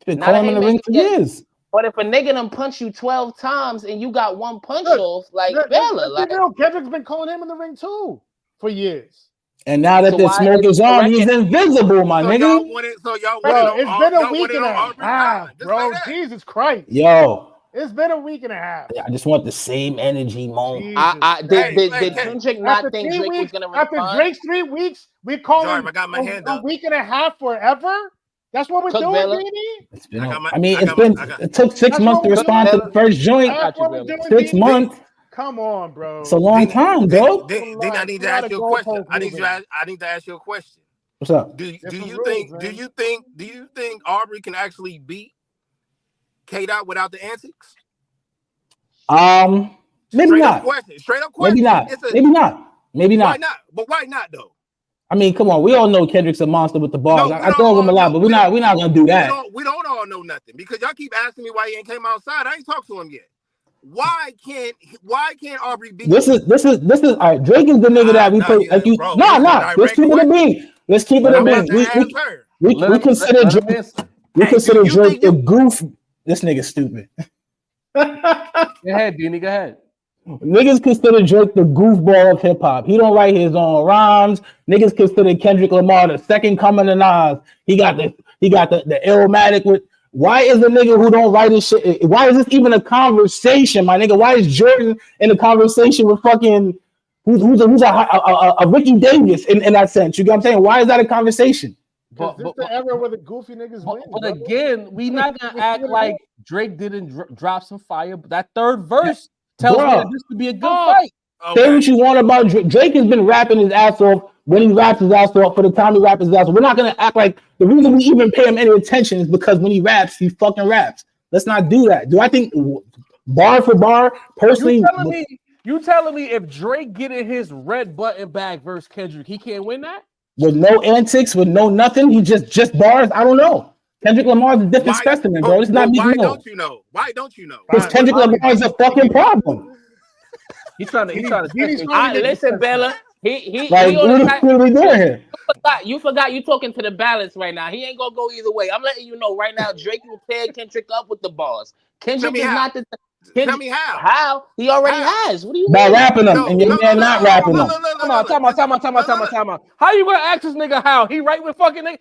Been Not calling a him in the ring haymaker for yet. years. But if a nigga done punch you 12 times and you got 1 punch Look, off, like Let's Bella, be like real. Kendrick's been calling him in the ring too for years. And now that So the why smoke is is on, he he's invisible, my So nigga. y'all wanted. Bro, it's been a y'all week wanted and a on Aubrey's half, side. Just bro. say that. Jesus Christ. Yo, It's been a week and a half. I just want the same energy, Mo. Jesus did Hey, Kendrick not After think 3 Drake was weeks, gonna after respond? Drake's 3 weeks, we call Jarv, him I got my hand a up. week and a half forever. That's what we're Cook doing, Bella. baby. It's been. I got my- I mean, I it's got my- been. I got- It took 6 That's months to what we're respond to doing. the first joint. That's what we're Bella. doing, 6 baby. months. Come on, bro. It's a long time, bro. Then I need You to ask gotta you a go question. post I need moving. to ask you a question. What's up? Do Different you rules, think man. do you think Aubrey can actually beat K-Dot without the antics? Maybe Straight not. up question. Straight up question. Maybe not. It's a- Maybe not. Maybe Why not. not? But why not though? I mean, come on. We all know Kendrick's a monster with the bars. No, I throw him a lot, but we're not gonna do that. We don't all know nothing because y'all keep asking me why he ain't came outside. I ain't talked to him yet. Why can't Aubrey beat? This is all right. Drake is the nigga that we put. Like you, bro, Let's keep it a bean. Let's keep it a I'm about bean. to ask her. We consider let him Drake. answer. We Hey, consider you Drake think the you- goof. This nigga stupid. Go ahead, Beanie. Go ahead. Niggas consider Drake the goofball of hip hop. He don't write his own rhymes. Niggas consider Kendrick Lamar the second coming of Nas. He got the Illmatic with. Why is the nigga who don't write his shit? Why is this even a conversation, my nigga? Why is Jordan in a conversation with fucking who's a Ricky Davis in that sense? You get what I'm saying? Why is that a conversation? Because this the era where the goofy niggas win. But brother. again, we not gonna act like Drake didn't drop some fire. But that third verse tells me that this could be a good fight. Say what you want about Drake. Drake has been rapping his ass off when he raps his ass off for the time he raps his ass off. We're not gonna act like the reason we even pay him any attention is because when he raps, he fucking raps. Let's not do that. Do I think bar for bar, personally? You telling me if Drake get in his red button bag versus Kendrick, he can't win that? With no antics, with no nothing, he just bars. I don't know. Kendrick Lamar's a different specimen, bro. It's not me. Why don't you know? Why don't you know? Because Kendrick Lamar is a fucking problem. He's trying to. Listen, Bella. He Like, on the what are we doing here? You forgot you talking to the balance right now. He ain't gonna go either way. I'm letting you know right now. Drake will tear Kendrick up with the bars. Kendrick is not the. Tell me how. How? He already has. What do you By mean? rapping them, and your man not rapping them. Time out. How you gonna ask this nigga how? He right with fucking like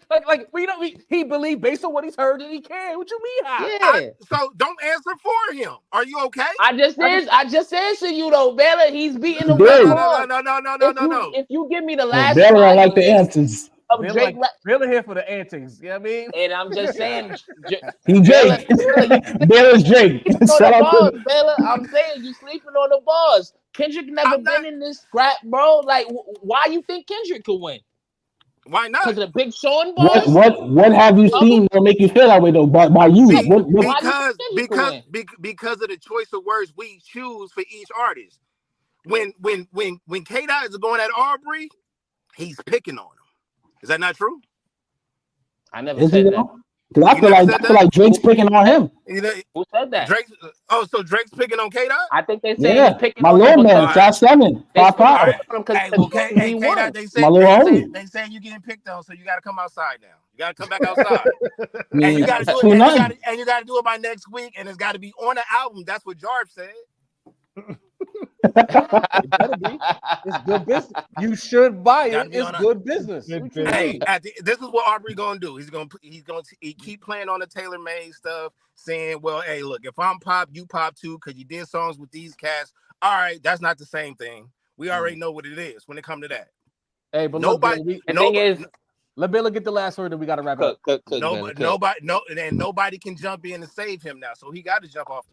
he believe based on what he's heard that he can. What you mean how? Yeah. So don't answer for him. Are you okay? I just answered you though, Bella. He's beating the Dude. no. No. If you give me the last Better five like the years, answers. of Drake. Really here for the antics. You know what I mean? And I'm just saying, He Drake. Baylor's Drake. Shout out to Baylor. I'm saying you sleeping on the bars. Kendrick never been in this scrap, bro. Like, why you think Kendrick could win? Why not? Because of the Big Sean bars. What have you seen that make you feel that way though? By you, because of the choice of words we choose for each artist. When K-Dot is going at Aubrey, he's picking on him. Is that not true? I never said that. Because I feel like Drake's picking on him. You know, who said that? So Drake's picking on K-Dot? I think they said he's picking my on little him. Man, 5'7", 5'5". Hey, K-Dot, they say you getting picked on, so you got to come outside now. You got to come back outside. And you got to do it. And you got to do it by next week, and it's got to be on the album. That's what Jarv said. It better be. It's good business. You should buy it. It's good business. Hey, this is what Aubrey gonna do. He's gonna keep playing on the tailor-made stuff, saying, "Well, hey, look, if I'm pop, you pop too, because you did songs with these cats. All right, that's not the same thing. We already know what it is when it comes to that." Hey, but nobody. Let Baylor get the last word, and we got to wrap it up. Nobody can jump in and save him now, so he got to jump off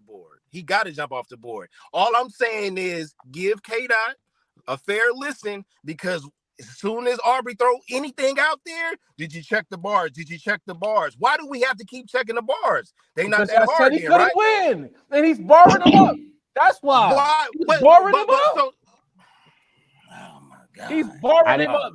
the board. All I'm saying is give K-Dot a fair listen, because as soon as Aubrey throw anything out there, did you check the bars? Why do we have to keep checking the bars? They not that hard here, right? Win, and he's borrowing them up. That's why. He's borrowing them up. God. He's borrowing him up.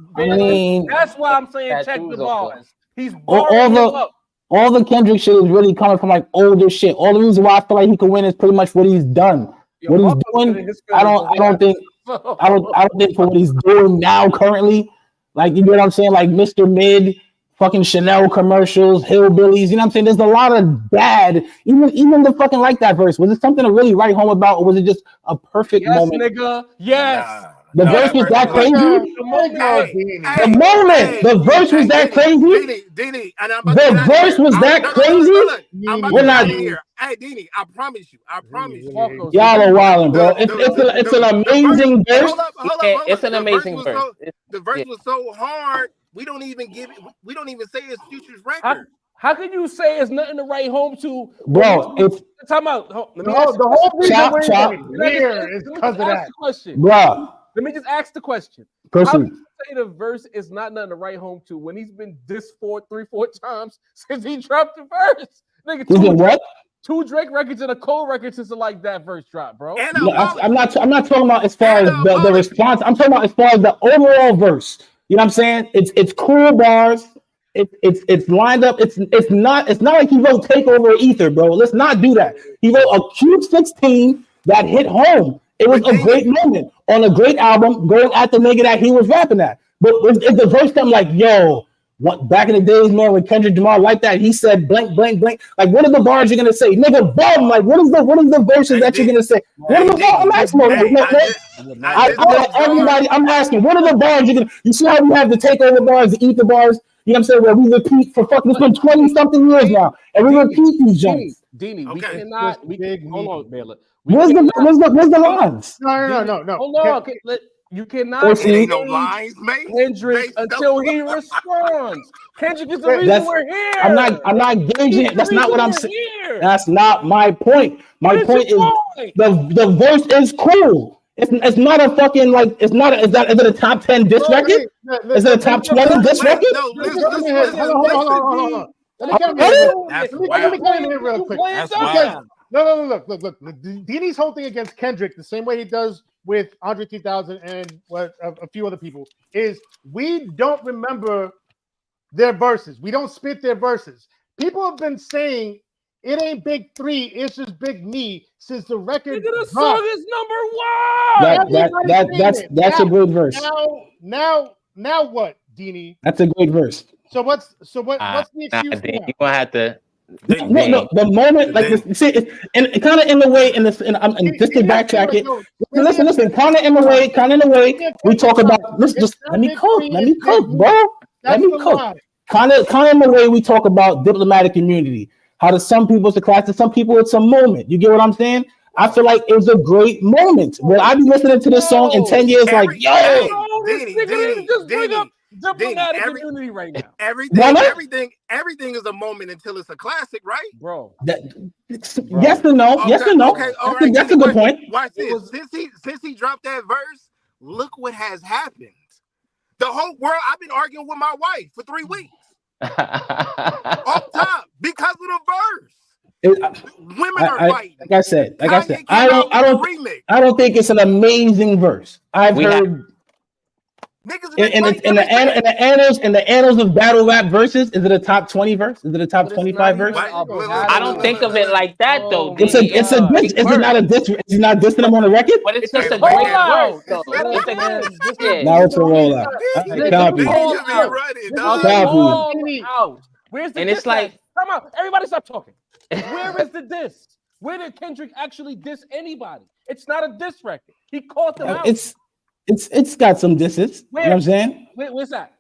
That's why I'm saying check the bars. He's borrowing him up. All the Kendrick shit is really coming from like older shit. All the reason why I feel like he could win is pretty much what he's done. What he's doing, I don't think for what he's doing now currently. Like, you know what I'm saying? Like Mr. Mid, fucking Chanel commercials, hillbillies. You know what I'm saying? There's a lot of bad. Even the fucking like that verse. Was it something to really write home about, or was it just a perfect moment? Nigga. Yes. Nah. The verse was that crazy? The verse was that crazy? The verse was that crazy? We're not here. Hey, Dini, I promise you. Y'all are wilding, bro. It's an amazing verse. It's an amazing verse. The verse was so hard, we don't even say it's Future's record. How can you say it's nothing to write home to, bro? It's time out. The whole reason we're here is because of that, bro. Let me just ask the question. How can you say the verse is not nothing to write home to when he's been dissed 3-4 times since he dropped the verse? Nigga, two Drake records and a Cole record since like that verse dropped, bro. I'm not talking about as far as the response. I'm talking about as far as the overall verse. You know what I'm saying? It's cool bars. It's lined up. It's not like he wrote Takeover or Ether, bro. Let's not do that. He wrote a Cube 16 that hit home. It was a great moment on a great album, going at the nigga that he was rapping at. But if the verse come like, yo, back in the days, man, when Kendrick Lamar like that, he said blank, blank, blank. Like, what are the bars you're gonna say, nigga? Bum. Like, what is the verses that you're gonna say? What are the bars? I'm asking everybody. I'm asking, what are the bars you're gonna? You see how we have the Takeover bars, the Ether bars. You know what I'm saying? Where we repeat for fucking, it's been 20-something years now, and we repeat these joints. Dini, we cannot. Hold on, Baylor. Where's the lines? No. Hold on. You cannot ain't no lines, mate. Kendrick until he responds. Kendrick is the reason we're here. I'm not gauging. That's not what I'm saying. That's not my point. My point is the verse is cool. It's not a fucking like. It's not. Is it a top 10 diss record? Is it a top 20 diss record? No, hold on. Let me come in here real quick. No, look. Dini's whole thing against Kendrick, the same way he does with Andre 3000 and a few other people, is we don't remember their verses. We don't spit their verses. People have been saying it ain't Big 3, it's just Big Me since the record. The song is number 1. That's a good verse. Now what, Dini? That's a great verse. So what's the excuse? You gonna have to. No, the moment, like, see, and kind of in the way, just to backtrack it. Listen, kind of in the way, we talk about. Let me cook, bro. Let me cook. Kind of in the way we talk about diplomatic immunity. How to some people it's a class, to some people it's a moment. You get what I'm saying? I feel like it was a great moment. When I be listening to this song in 10 years, like, yo, diplomatic immunity right now. Everything is a moment until it's a classic, right? Bro. Yes or no? Okay, Yes or no? Okay, all right. That's a good point. Watch this. Since he dropped that verse, look what has happened. The whole world. I've been arguing with my wife for 3 weeks. Off top because of the verse. Women are fighting. Like I said, I don't think it's an amazing verse. I've heard in the annals of battle rap verses. Is it a top 20 verse? Is it a top 25 verse? I don't think of it like that though. It's a diss. Is it not a diss? It's not dissing them on the record. But it's just a great verse though. Now it's a rollout. Where's the and diss it's like, come on, everybody stop talking. Where is the diss? Where did Kendrick actually diss anybody? It's not a diss record. He called them out. It's got some disses. You know what I'm saying? Where's that?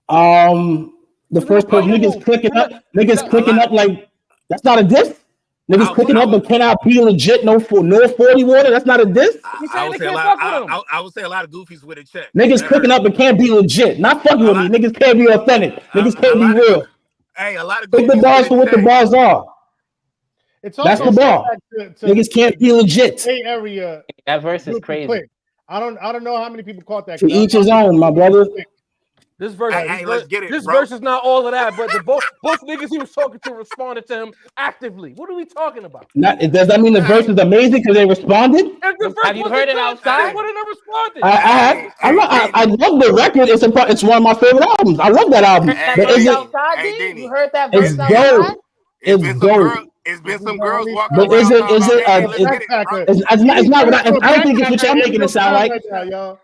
The first part, niggas clicking up like that's not a diss. Niggas clicking up but cannot be legit. No 40 water. That's not a diss. I would say a lot of goofies with a check. Niggas clicking up but can't be legit. Not fucking with me. Niggas can't be authentic. Niggas can't be real. Hey, a lot of take the bars for what the bars are. That's the bar. Niggas can't be legit. Area. That verse is crazy. Quick. I don't know how many people caught that. To each his own, my brother. This verse, let's get it. This verse is not all of that, but both niggas he was talking to responded to him actively. What are we talking about? Does that mean the verse is amazing because they responded? Have you heard it outside? They wouldn't have responded. I love the record. It's one of my favorite albums. I love that album. But is it? You heard that verse outside? It's dope. It's been some girls walking around. But is it? It's not. I don't think it's what y'all making it sound like.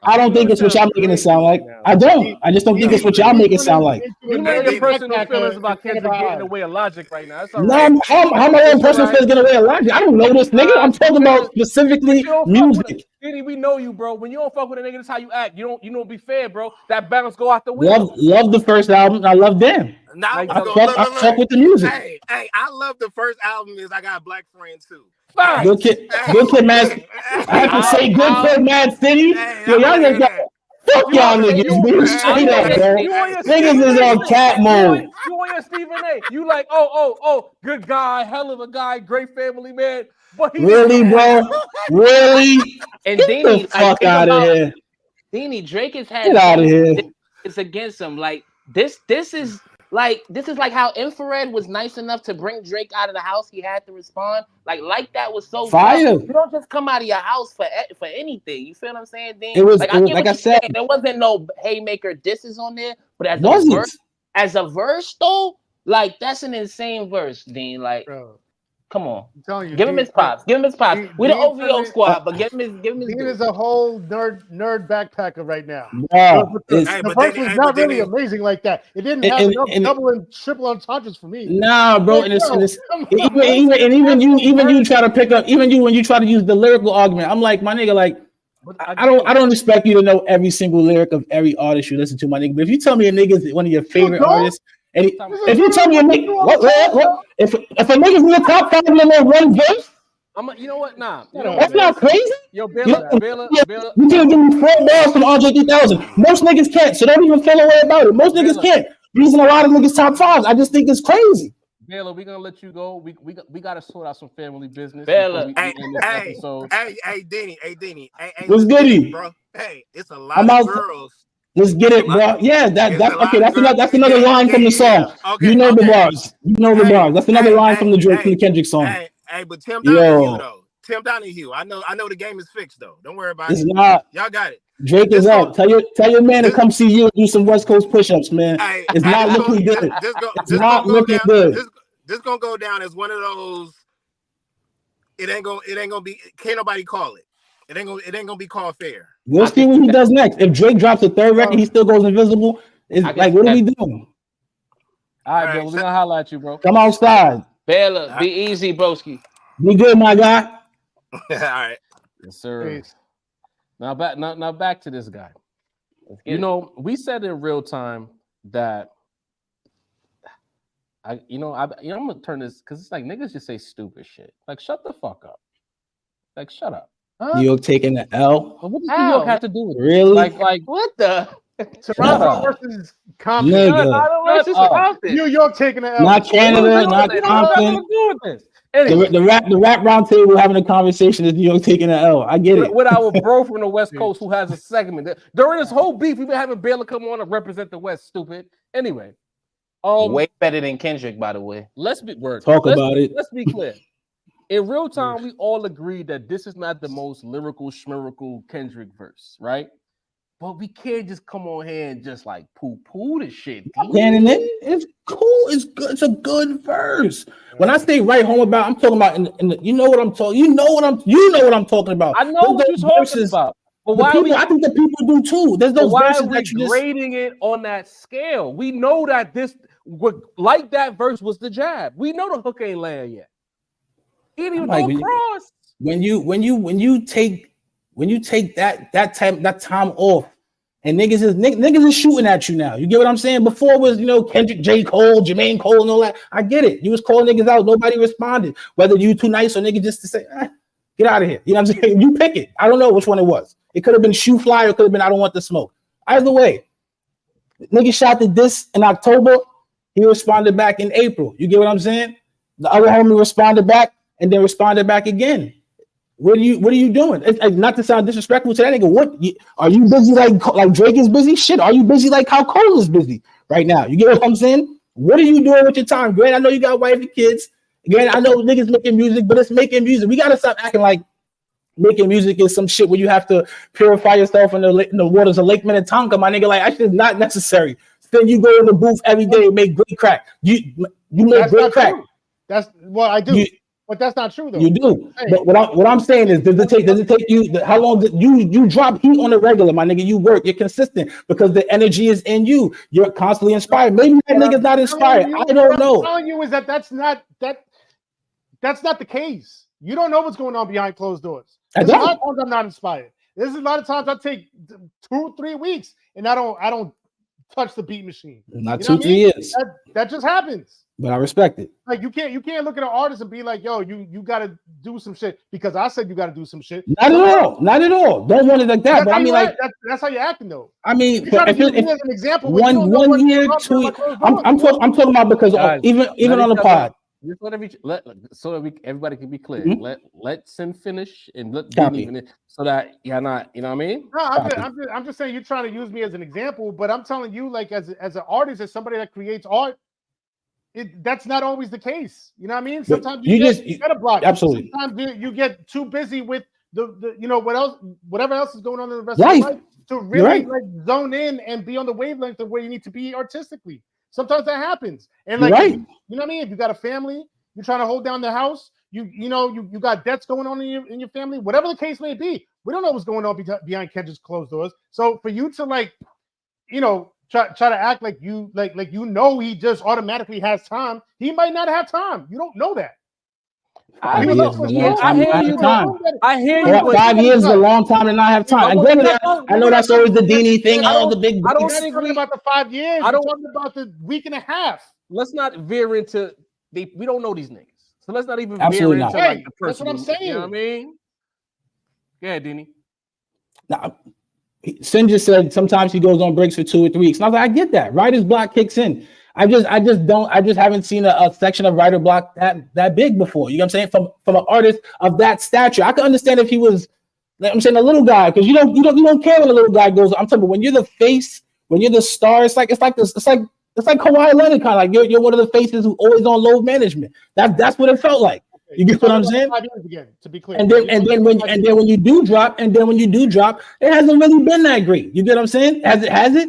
I don't think it's what y'all making it sound like. I don't. I just don't think it's what y'all making it sound like. You know your personal feelings about Kendrick getting in the way of Logic right now. No, how my own personal feelings get in the way of Logic? I don't know this nigga. I'm talking about specifically music. Danny, we know you, bro. When you don't fuck with a nigga, that's how you act. You don't be fair, bro. That balance go out the window. Love the first album. I love Damn. I fuck with the music. Hey, I love the first album. Is I Got a Black Friend too. Good kid, man. I have to say, good kid, Mad City. Yo, y'all got. Fuck y'all niggas, be straight up, bro. Niggas is on cat mode. You on your Stephen A. You like, oh, good guy, hell of a guy, great family man. But really, bro? Really? And get the fuck out of here. Deanie, Drake has had. Get out of here. It's against him. Like this is like how Infrared was nice enough to bring Drake out of the house. He had to respond. Like that was so fire. Tough. You don't just come out of your house for anything. You feel what I'm saying, Dean? It was like I said, there wasn't no haymaker disses on there, but as a verse though, like that's an insane verse, Dean. Like, bro, come on, I'm telling you, give him his props. Give him his props. We the OVO squad, but give him his. Dean is a whole nerd backpacker right now. Yeah, the verse was not really amazing like that. It didn't have enough double and triple entendres for me. Nah, bro, and even you try to pick up, even you when you try to use the lyrical argument, I'm like, my nigga, like. I don't expect you to know every single lyric of every artist you listen to, my nigga. But if you tell me a nigga is one of your favorite artists, and if you tell me a nigga, what? If a nigga's in the top 5 in that one verse, you know what? Nah, that's not crazy. Yo, Baylor. You can't give me 4 balls from RJ 3000. Most niggas can't, so don't even feel a way about it. Most niggas can't. Using a lot of niggas top 5s, I just think it's crazy. Baylor, we're gonna let you go. We gotta sort out some family business. Baylor, hey, Denny. What's goody, bro? Hey, it's a lot of girls. Let's get it, bro. Yeah, that's okay. That's another line from the song. Okay, you know the bars. You know the bars. That's another line from the Drake from the Kendrick song. Hey, but Tim Donahue though. Tim Donahue. I know the game is fixed though. Don't worry about it. It's not. Y'all got it. Drake is up. Tell your man to come see you and do some West Coast push-ups, man. It's not looking good. It's not looking good. This gonna go down as one of those. It ain't gonna be. Can't nobody call it. It ain't gonna be called fair. We'll see what he does next. If Drake drops a 3rd record, he still goes invisible. It's like, what are we doing? All right, Bill. We're gonna holler at you, bro. Come outside. Baylor, be easy, broski. Be good, my guy. All right. Yes, sir. Peace. Now back to this guy. You know, we said in real time that I'm gonna turn this because it's like niggas just say stupid shit. Like, shut the fuck up. Like, shut up. Huh? New York taking the L. What does New York have to do with it? Really? Like what the? Toronto versus Compton. Nigga. Not versus Compton. New York taking the L. Not Canada, not Compton. Anyway, The rap round table having a conversation is New York taking an L. I get it. with our bro from the West Coast who has a segment. During this whole beef, we've been having Baylor come on and represent the West, stupid. Anyway. Way better than Kendrick, by the way. Let's be clear. In real time, we all agreed that this is not the most lyrical, schmirical Kendrick verse, right? But we can't just come on here and just like poo-poo the shit. It's cool. It's good. It's a good verse. When I say right home about, I'm talking about you know what I'm talking. You know what I'm talking about. I know what you're talking about. But why I think the people do too. There's those verses that you grading it on that scale. We know that this like that verse was the jab. We know the hook ain't land yet. He didn't even go across. When you take that time off, and niggas is shooting at you now. You get what I'm saying? Before it was Kendrick, J. Cole, Jermaine Cole, and all that. I get it. You was calling niggas out. Nobody responded. Whether you too nice or nigga just to say, get out of here. You know what I'm saying? You pick it. I don't know which one it was. It could have been shoe fly, or it could have been I don't want the smoke. Either way, nigga shot the diss in October. He responded back in April. You get what I'm saying? The other homie responded back and then responded back again. What are you doing? It's not to sound disrespectful to that nigga. What are you busy like Drake is busy? Shit, are you busy like how Cole is busy right now? You get what I'm saying? What are you doing with your time? Grant, I know you got wife and kids. Grant, I know niggas making music, but it's making music. We gotta stop acting like making music is some shit where you have to purify yourself in the waters of Lake Minnetonka, my nigga. Like, that shit is not necessary. Then you go in the booth every day and make great crack. You make great crack. I do. But that's not true, though. You do. But what I'm saying is, does it take you? How long did you drop heat on the regular, my nigga? You work. You're consistent because the energy is in you. You're constantly inspired. Maybe that nigga's not inspired. I don't know. What I'm telling you is that's not the case. You don't know what's going on behind closed doors. There's a lot of times I'm not inspired. There's a lot of times I take 2-3 weeks and I don't touch the beat machine. Not 2-3 years. That just happens. But I respect it. Like you can't look at an artist and be like, yo, you gotta do some shit because I said you gotta do some shit. Not at all. Don't want it like that. But I mean, like that's how you're acting though. I mean, if as an example, 1 year, 2 years. I'm talking about because even on the pod. Just everybody can be clear. Mm-hmm. Let Sin finish and let Danny finish so that you're not, you know what I mean? No, I'm just saying you're trying to use me as an example, but I'm telling you, like as an artist, as somebody that creates art, that's not always the case. You know what I mean? Sometimes you get a block. Absolutely. Sometimes you get too busy with the whatever else is going on in the rest of your life to really like zone in and be on the wavelength of where you need to be artistically. Sometimes that happens. And like you know what I mean? If you got a family, you're trying to hold down the house, you got debts going on in your family, whatever the case may be. We don't know what's going on behind Kendrick's closed doors. So for you to try to act like he just automatically has time, he might not have time. You don't know that. I hear you. 5 years is a long time to not have time. I know that's always the Dini thing. I don't think I'm talking about the 5 years. I'm talking about the week and a half. Let's not veer into we don't know these niggas. So let's not even veer into like the person. That's what I'm saying. You know what I mean? Yeah, Dini. Now, Sin just said sometimes he goes on breaks for 2 or 3 weeks. And I was like, I get that. Writer's block kicks in. I just haven't seen a section of writer block that big before. You know what I'm saying? From an artist of that stature. I can understand if he was, like I'm saying, a little guy, because you don't care when a little guy goes. I'm talking about when you're the face, when you're the star, it's like Kawhi Leonard, kind of like you're one of the faces who always on load management. That's what it felt like. You get what I'm saying? 5 years again, to be clear. And then when you do drop, it hasn't really been that great. You get what I'm saying? Has it?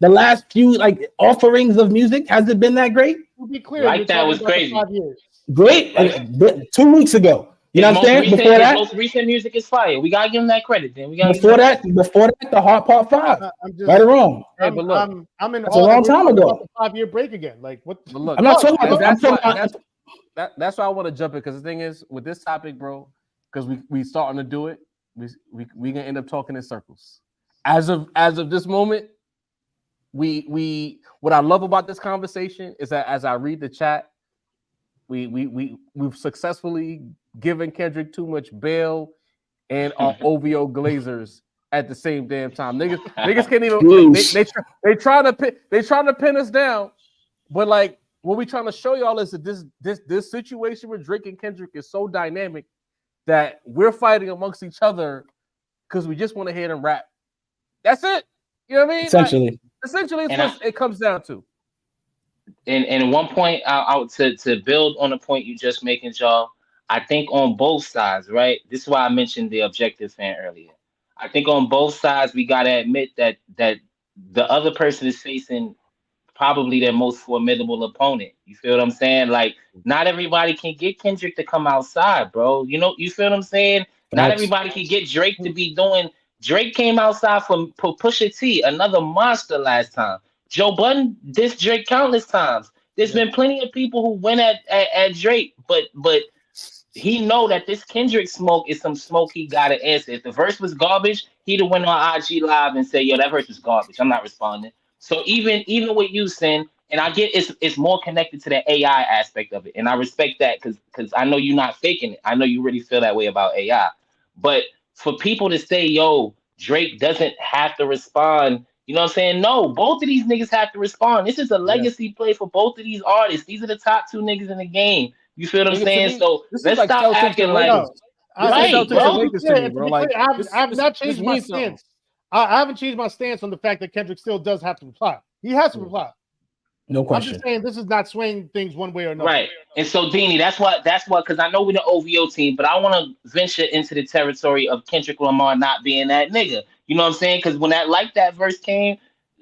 The last few like offerings of music, has it been that great? To be clear, like that was crazy. 5 years. Great, 2 weeks ago. You know what I'm saying? Before that, most recent music is fire. We gotta give him that credit. Then before that, the Hard Part 5. Right or wrong? I'm in. That's a long time ago. 5-year break again. Like what? Look, I'm not talking about. That's why I want to jump in, because the thing is with this topic, bro, because we starting to do it, we gonna end up talking in circles. As of this moment, what I love about this conversation is that as I read the chat, we've successfully given Kendrick too much bail, and our OVO Glazers at the same damn time. Niggas can't even. Jeez. They trying to pin us down, but like what we trying to show y'all is that this situation with Drake and Kendrick is so dynamic that we're fighting amongst each other because we just want to hear them rap. That's it. You know what I mean? Essentially, Essentially, it's what it comes down to. And one point to build on the point you just making, y'all. I think on both sides, right? This is why I mentioned the objective fan earlier. I think on both sides we gotta admit that the other person is facing probably their most formidable opponent. You feel what I'm saying? Like, not everybody can get Kendrick to come outside, bro. You know, you feel what I'm saying? Not everybody can get Drake to be doing. Drake came outside for Pusha T, another monster last time. Joe Budden dissed Drake countless times. There's been plenty of people who went at Drake, but he know that this Kendrick smoke is some smoke he gotta answer. If the verse was garbage, he'd have went on IG Live and said, "Yo, that verse was garbage. I'm not responding." So even with you, Sin, and I get it's more connected to the AI aspect of it, and I respect that because I know you're not faking it. I know you really feel that way about AI. But for people to say, "Yo, Drake doesn't have to respond," you know what I'm saying? No, both of these niggas have to respond. This is a legacy play for both of these artists. These are the top two niggas in the game. You feel what I'm saying? So let's stop acting like I've not changed my stance. I haven't changed my stance on the fact that Kendrick still does have to reply. He has to reply. No question. I'm just saying this is not swaying things one way or another. Right. And so, Deanie, that's what, because I know we're the OVO team, but I want to venture into the territory of Kendrick Lamar not being that nigga. You know what I'm saying? Because when that verse came,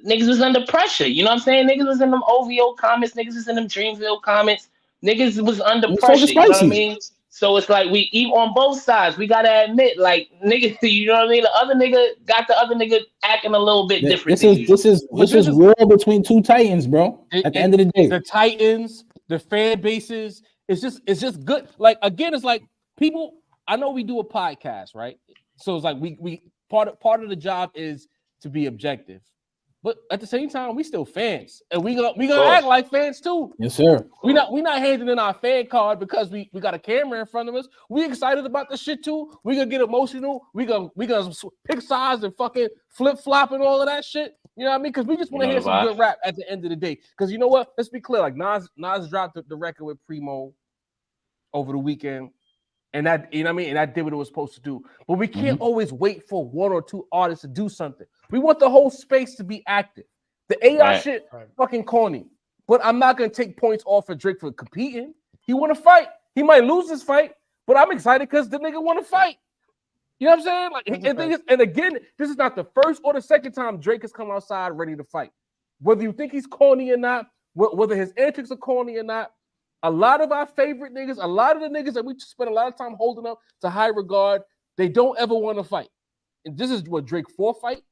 niggas was under pressure. You know what I'm saying? Niggas was in them OVO comments. Niggas was in them Dreamville comments. Niggas was under pressure. You know what I mean? So it's like we eat on both sides. We gotta admit, like, niggas, you know what I mean? The other nigga got the other nigga acting a little bit different. This is war between two titans, bro. At the end of the day, the titans, the fan bases, it's just good. Like, again, it's like people. I know we do a podcast, right? So it's like we part of the job is to be objective. But at the same time, we still fans, and we gonna act like fans too. Yes, sir. We not handing in our fan card because we got a camera in front of us. We excited about the shit too. We gonna get emotional. We gonna pick sides and fucking flip flop and all of that shit. You know what I mean? Because we just want to hear some good rap at the end of the day. Because you know what? Let's be clear. Like Nas dropped the record with Primo over the weekend. And that, you know what I mean? And that did what it was supposed to do. But we can't always wait for one or two artists to do something. We want the whole space to be active. The AI shit, fucking corny. But I'm not going to take points off of Drake for competing. He want to fight. He might lose this fight, but I'm excited because the nigga want to fight. You know what I'm saying? Like, and again, this is not the first or the second time Drake has come outside ready to fight. Whether you think he's corny or not, whether his antics are corny or not, a lot of our favorite niggas, a lot of the niggas that we spend a lot of time holding up to high regard, they don't ever want to fight. And this is what Drake 4 fight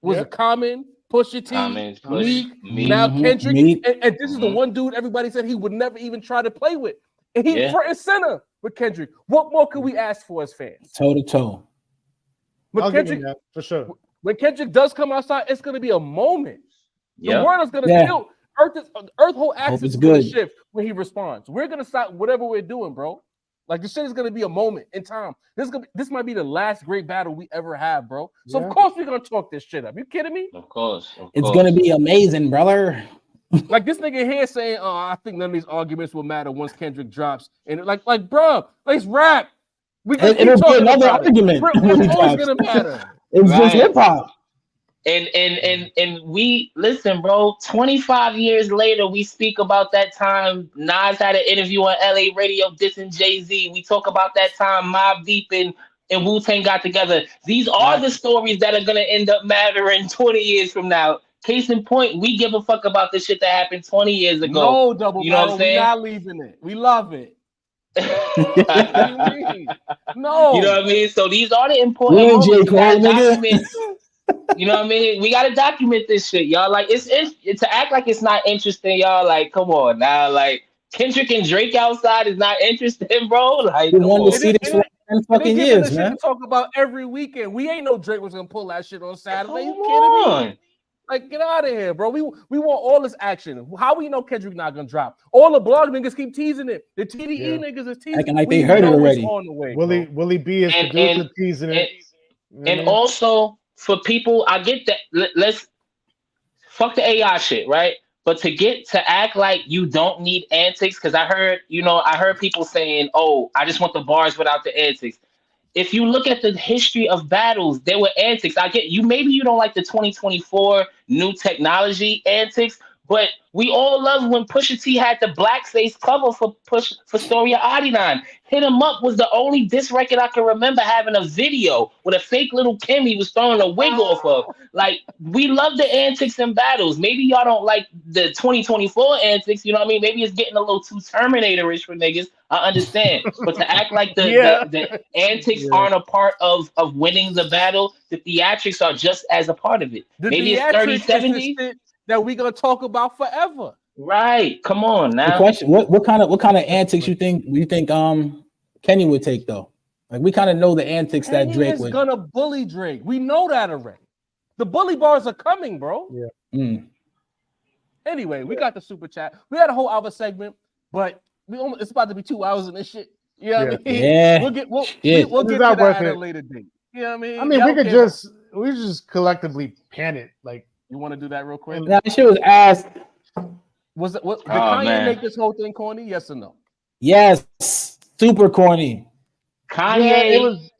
was a Common, Pusha T, Meek, now Kendrick, and this is the one dude everybody said he would never even try to play with. And he's front and center with Kendrick. What more could we ask for as fans? Toe to toe. But Kendrick, for sure. When Kendrick does come outside, it's going to be a moment. The world is going to tilt. Earth whole axis is going to shift when he responds. We're going to stop whatever we're doing, bro. Like, this shit is going to be a moment in time. This might be the last great battle we ever have, bro. So, of course, we're going to talk this shit up. You kidding me? Of course. It's going to be amazing, brother. Like, this nigga here saying, oh, I think none of these arguments will matter once Kendrick drops. And, like, bro, let's rap. It'll be another argument. It's always going to matter. It's just hip-hop. And we listen, bro. 25 years later, we speak about that time Nas had an interview on LA radio dissing Jay-Z. We talk about that time Mobb Deep and Wu-Tang got together. These are the stories that are gonna end up mattering 20 years from now. Case in point, we give a fuck about the shit that happened 20 years ago. No, double you know what I'm saying? We're not leaving it. We love it. No, you know what I mean. So these are the important moments. You know what I mean? We gotta document this shit, y'all. Like, it's to act like it's not interesting, y'all. Like, come on now. Like, Kendrick and Drake outside is not interesting, bro. Like, we wanted to see this for 10 fucking years, man. To talk about every weekend. We ain't know Drake was gonna pull that shit on Saturday. You kidding me? Like, get out of here, bro. We want all this action. How we know Kendrick not gonna drop? All the blog niggas keep teasing it. The TDE niggas is teasing. Acting like they heard it already. Willie B is producer teasing it. You know what I And mean? also for people, I get that. Let's fuck the AI shit, right? But to act like you don't need antics, because I heard people saying, "Oh, I just want the bars without the antics." If you look at the history of battles, there were antics. I get you. Maybe you don't like the 2024 new technology antics, but we all love when Pusha T had the blackface cover for Storia Adidon. Hit 'Em Up was the only diss record I can remember having a video with a fake little Kim he was throwing a wig off of. Like, we love the antics in battles. Maybe y'all don't like the 2024 antics, you know what I mean? Maybe it's getting a little too Terminator-ish for niggas. I understand. But to act like Yeah. the antics Yeah. aren't a part of winning the battle, the theatrics are just as a part of it. The Maybe it's theatric is the 30-70. shit that we gonna talk about forever. Right. Come on The now. question: What kind of antics you think Kenny would take though? Like we kind of know the antics that Kanye Drake is would. gonna bully Drake. We know that already. The bully bars are coming, bro. Mm. Anyway, we got the super chat. We had a whole other segment, but it's about to be 2 hours in this shit. You know what I mean? Yeah. We'll get Shit. we'll It's get not to that worth at a it. later date. You know what I mean? I mean, Y'all we just collectively pan it. Like, You want to do that real quick? Now shit was asked. Was it what did Oh, Kanye man. make this whole thing corny? Yes or no? Yes, super corny. Kanye, yeah, it was.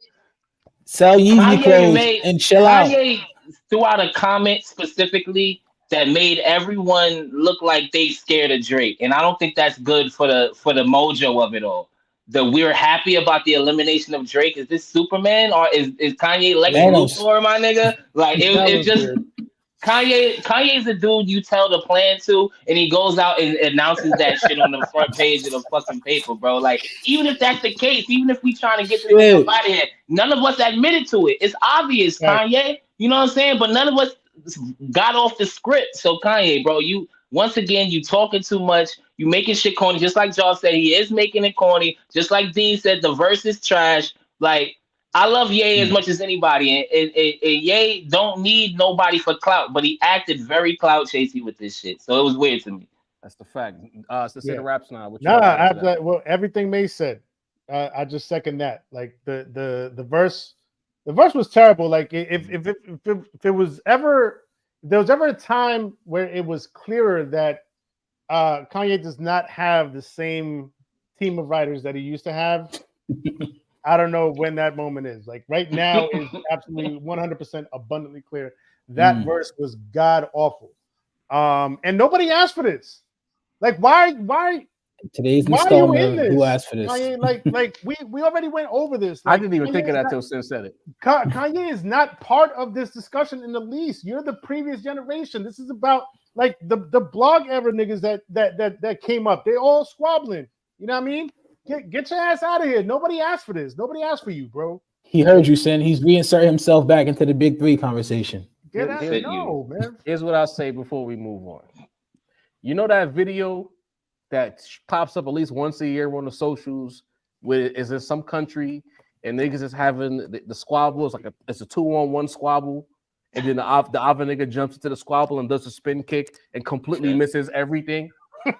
Sell Yeezy Kanye clothes made and chill out. Kanye threw out a comment specifically that made everyone look like they scared of Drake, and I don't think that's good for the mojo of it all. We're happy about the elimination of Drake. Is this Superman or is Kanye Lex Thanos. Luthor, my nigga? Like That it was just weird. Kanye's the dude you tell the plan to, and he goes out and announces that shit on the front page of the fucking paper, bro. Like, even if that's the case, even if we trying to get this nigga Shit. up out of here, none of us admitted to it. It's obvious, Right. Kanye. You know what I'm saying? But none of us got off the script. So Kanye, bro, you once again you talking too much. You making shit corny, just like Jaw said. He is making it corny. Just like Dean said, the verse is trash. Like, I love Ye as much as anybody, and Ye don't need nobody for clout, but he acted very clout chasey with this shit, so it was weird to me. That's the fact. So say Yeah. the raps now. What you Nah, gotta add to that? after well, everything May said, I just second that. Like the verse was terrible. Like if it was ever if there was ever a time where it was clearer that Kanye does not have the same team of writers that he used to have. I don't know when that moment is. Like right now is absolutely 100% abundantly clear. That verse was god awful. And nobody asked for this. Like why Today's why are you in installment. this? Who asked for this? Kanye, like we already went over this. I Like, didn't even think of Kanye that is till Sin said it. Kanye is not part of this discussion in the least. You're the previous generation. This is about like the blog era niggas that came up. They all squabbling. You know what I mean? Get your ass out of here. Nobody asked for this. Nobody asked for you, bro. He heard you, Sin. He's reinserting himself back into the big three conversation. Get out. Fit No, man. Here's what I'll say before we move on. You know that video that pops up at least once a year on the socials, where is in some country and niggas is having the squabble. It's a 2-on-1 squabble, and then the other nigga jumps into the squabble and does a spin kick and completely misses everything.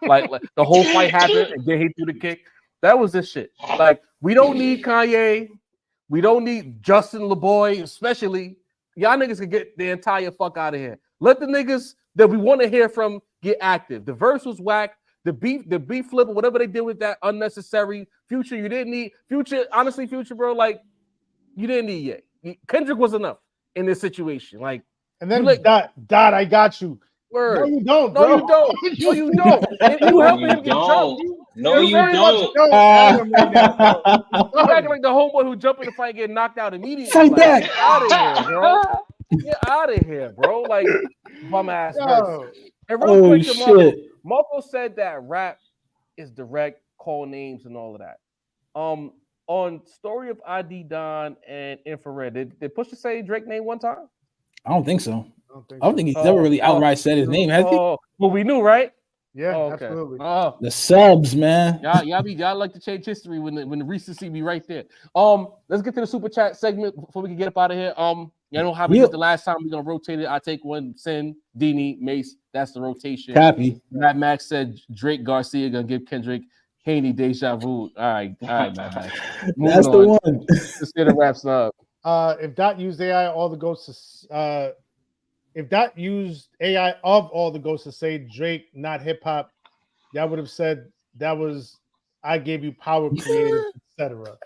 like the whole fight happened and then he threw the kick. That was this shit. Like, we don't need Kanye. We don't need Justin LeBoy, especially. Y'all niggas can get the entire fuck out of here. Let the niggas that we want to hear from get active. The verse was whack. The beat flip or whatever they did with that unnecessary. Future, you didn't need Future. Honestly, Future, bro, like you didn't need yet. Kendrick was enough in this situation. Like, And then like, Dot, I got you. word. No, you don't, No, bro. you don't. No, you don't. And you helping him get jumped. No, you very don't. much don't have him right now, bro. You acting like the homeboy who jumped in the fight and get knocked out immediately. Fight Like, back. get out of here, bro. Get out of here, bro. Like, bum ass verse. Yo, And real Oh quick to shit! Marco said that rap is direct, call names and all of that. On Story of ID Don and Infrared, did Pusha say Drake name one time? I don't think so. I I don't think he's ever really outright said his name, has he? Well, we knew, right? Yeah, Oh, okay. absolutely. Oh, The subs, man. y'all like to change history when the recency be right there. Let's get to the super chat segment before we can get up out of here. You know how we did the last time. We're gonna rotate it. I take one, Sin, Dini, Mace. That's the rotation. Copy. Matt Max said Drake Garcia gonna give Kendrick Haney deja vu. All right, Matt Max. That's the one. Let's get the wraps up. if that used AI, all the ghosts. If that used AI of all the ghosts to say Drake, not hip hop, that would have said that was I gave you power, creative, etc.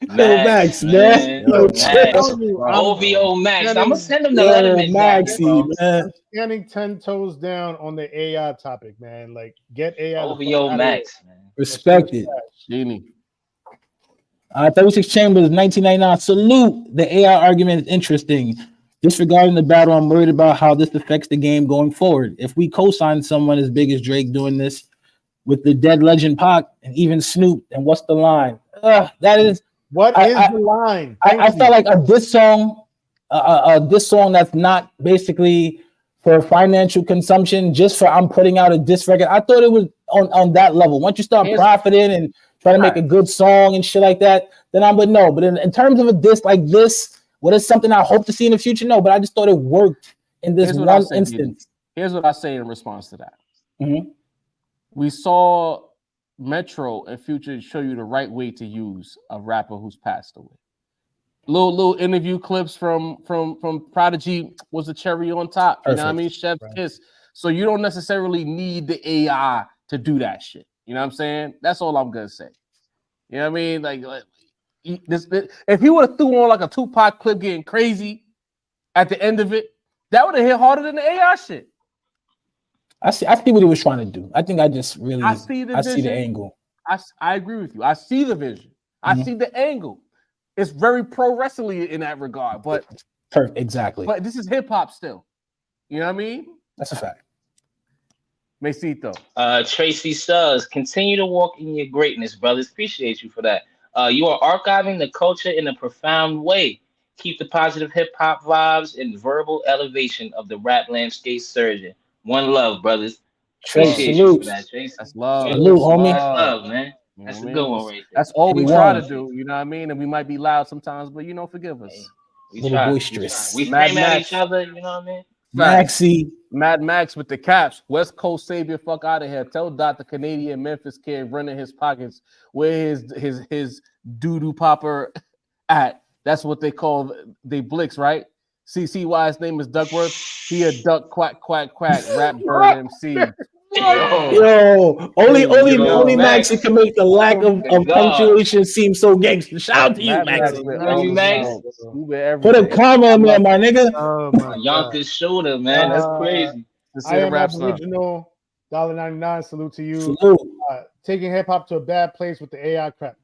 Max, man. Yo, Yo, Max. chill. OVO Max. I'm gonna send him the Yo, Letterman jacket, Maxie, bro. man. I'm standing 10 toes down on the AI topic, man. Like, get AI. OVO Max, man. Respect it. Genie. 36 Chambers, 1999. Salute. The AI argument is interesting. Disregarding the battle, I'm worried about how this affects the game going forward. If we co-sign someone as big as Drake doing this with the dead legend Pac and even Snoop, then what's the line? That is What is the line? I felt like a diss song that's not basically for financial consumption, just for I'm putting out a diss record. I thought it was on that level. Once you start profiting and trying to make a good song and shit like that, then I would know. But in terms of a diss like this, what is something I hope to see in the future? No, but I just thought it worked in this one instance. Here's what I say in response to that. Mm-hmm. We saw Metro and Future show you the right way to use a rapper who's passed away. Little interview clips from Prodigy was a cherry on top. You know what I mean? Chef's kiss. So you don't necessarily need the AI to do that shit. You know what I'm saying? That's all I'm gonna say. You know what I mean? Like if he would have threw on like a Tupac clip getting crazy at the end of it, that would have hit harder than the AI shit. I see what he was trying to do. I think I just really see the angle. I agree with you. I see the vision. I see the angle. It's very pro wrestling in that regard, but perfect, exactly. But this is hip hop still. You know what I mean? That's a fact. Mesito. Tracy Suggs, continue to walk in your greatness, brothers. Appreciate you for that. You are archiving the culture in a profound way. Keep the positive hip hop vibes and verbal elevation of the rap landscape surging. One love, brothers. Appreciate you for that, Tracy. That's love. Salute, homie. That's love, man. That's a good one right there. That's all we try to do, you know what I mean? And we might be loud sometimes, but forgive us. We try. Boisterous. We scream at each other, you know what I mean? Maxie. Mad Max with the caps. West Coast savior, fuck out of here. Tell Dr. Canadian Memphis kid running his pockets where his doo-doo popper at. That's what they call they blicks, right? See why his name is Duckworth? He a duck quack quack quack rap bird MC. Only Maxie can make the lack of punctuation seem so gangster. Shout out to you, Maxie. Put a comma in there, my nigga. Yonkers shoulder, man. That's crazy. I am Aboriginal. $1.99. Salute to you. Salute. Taking hip hop to a bad place with the AI crap.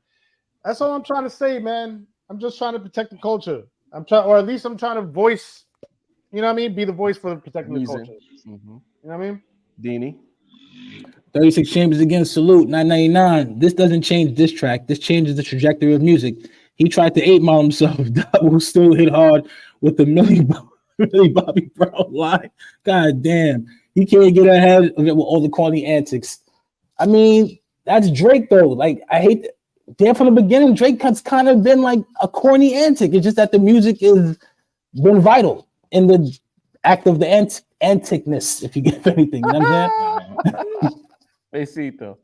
That's all I'm trying to say, man. I'm just trying to protect the culture. I'm trying to voice, you know what I mean? Be the voice for protecting the culture. Mm-hmm. You know what I mean? Deanie. 36 Chambers again, salute. 999. This doesn't change this track. This changes the trajectory of music. He tried to 8-mile himself. That will still hit hard with the Millie Bobby Brown line. God damn. He can't get ahead of it with all the corny antics. I mean, that's Drake, though. Like, I hate that. There from the beginning, Drake has kind of been like a corny antic. It's just that the music has been vital in the act of the anticness, if you get anything. You know what I'm saying? Besito.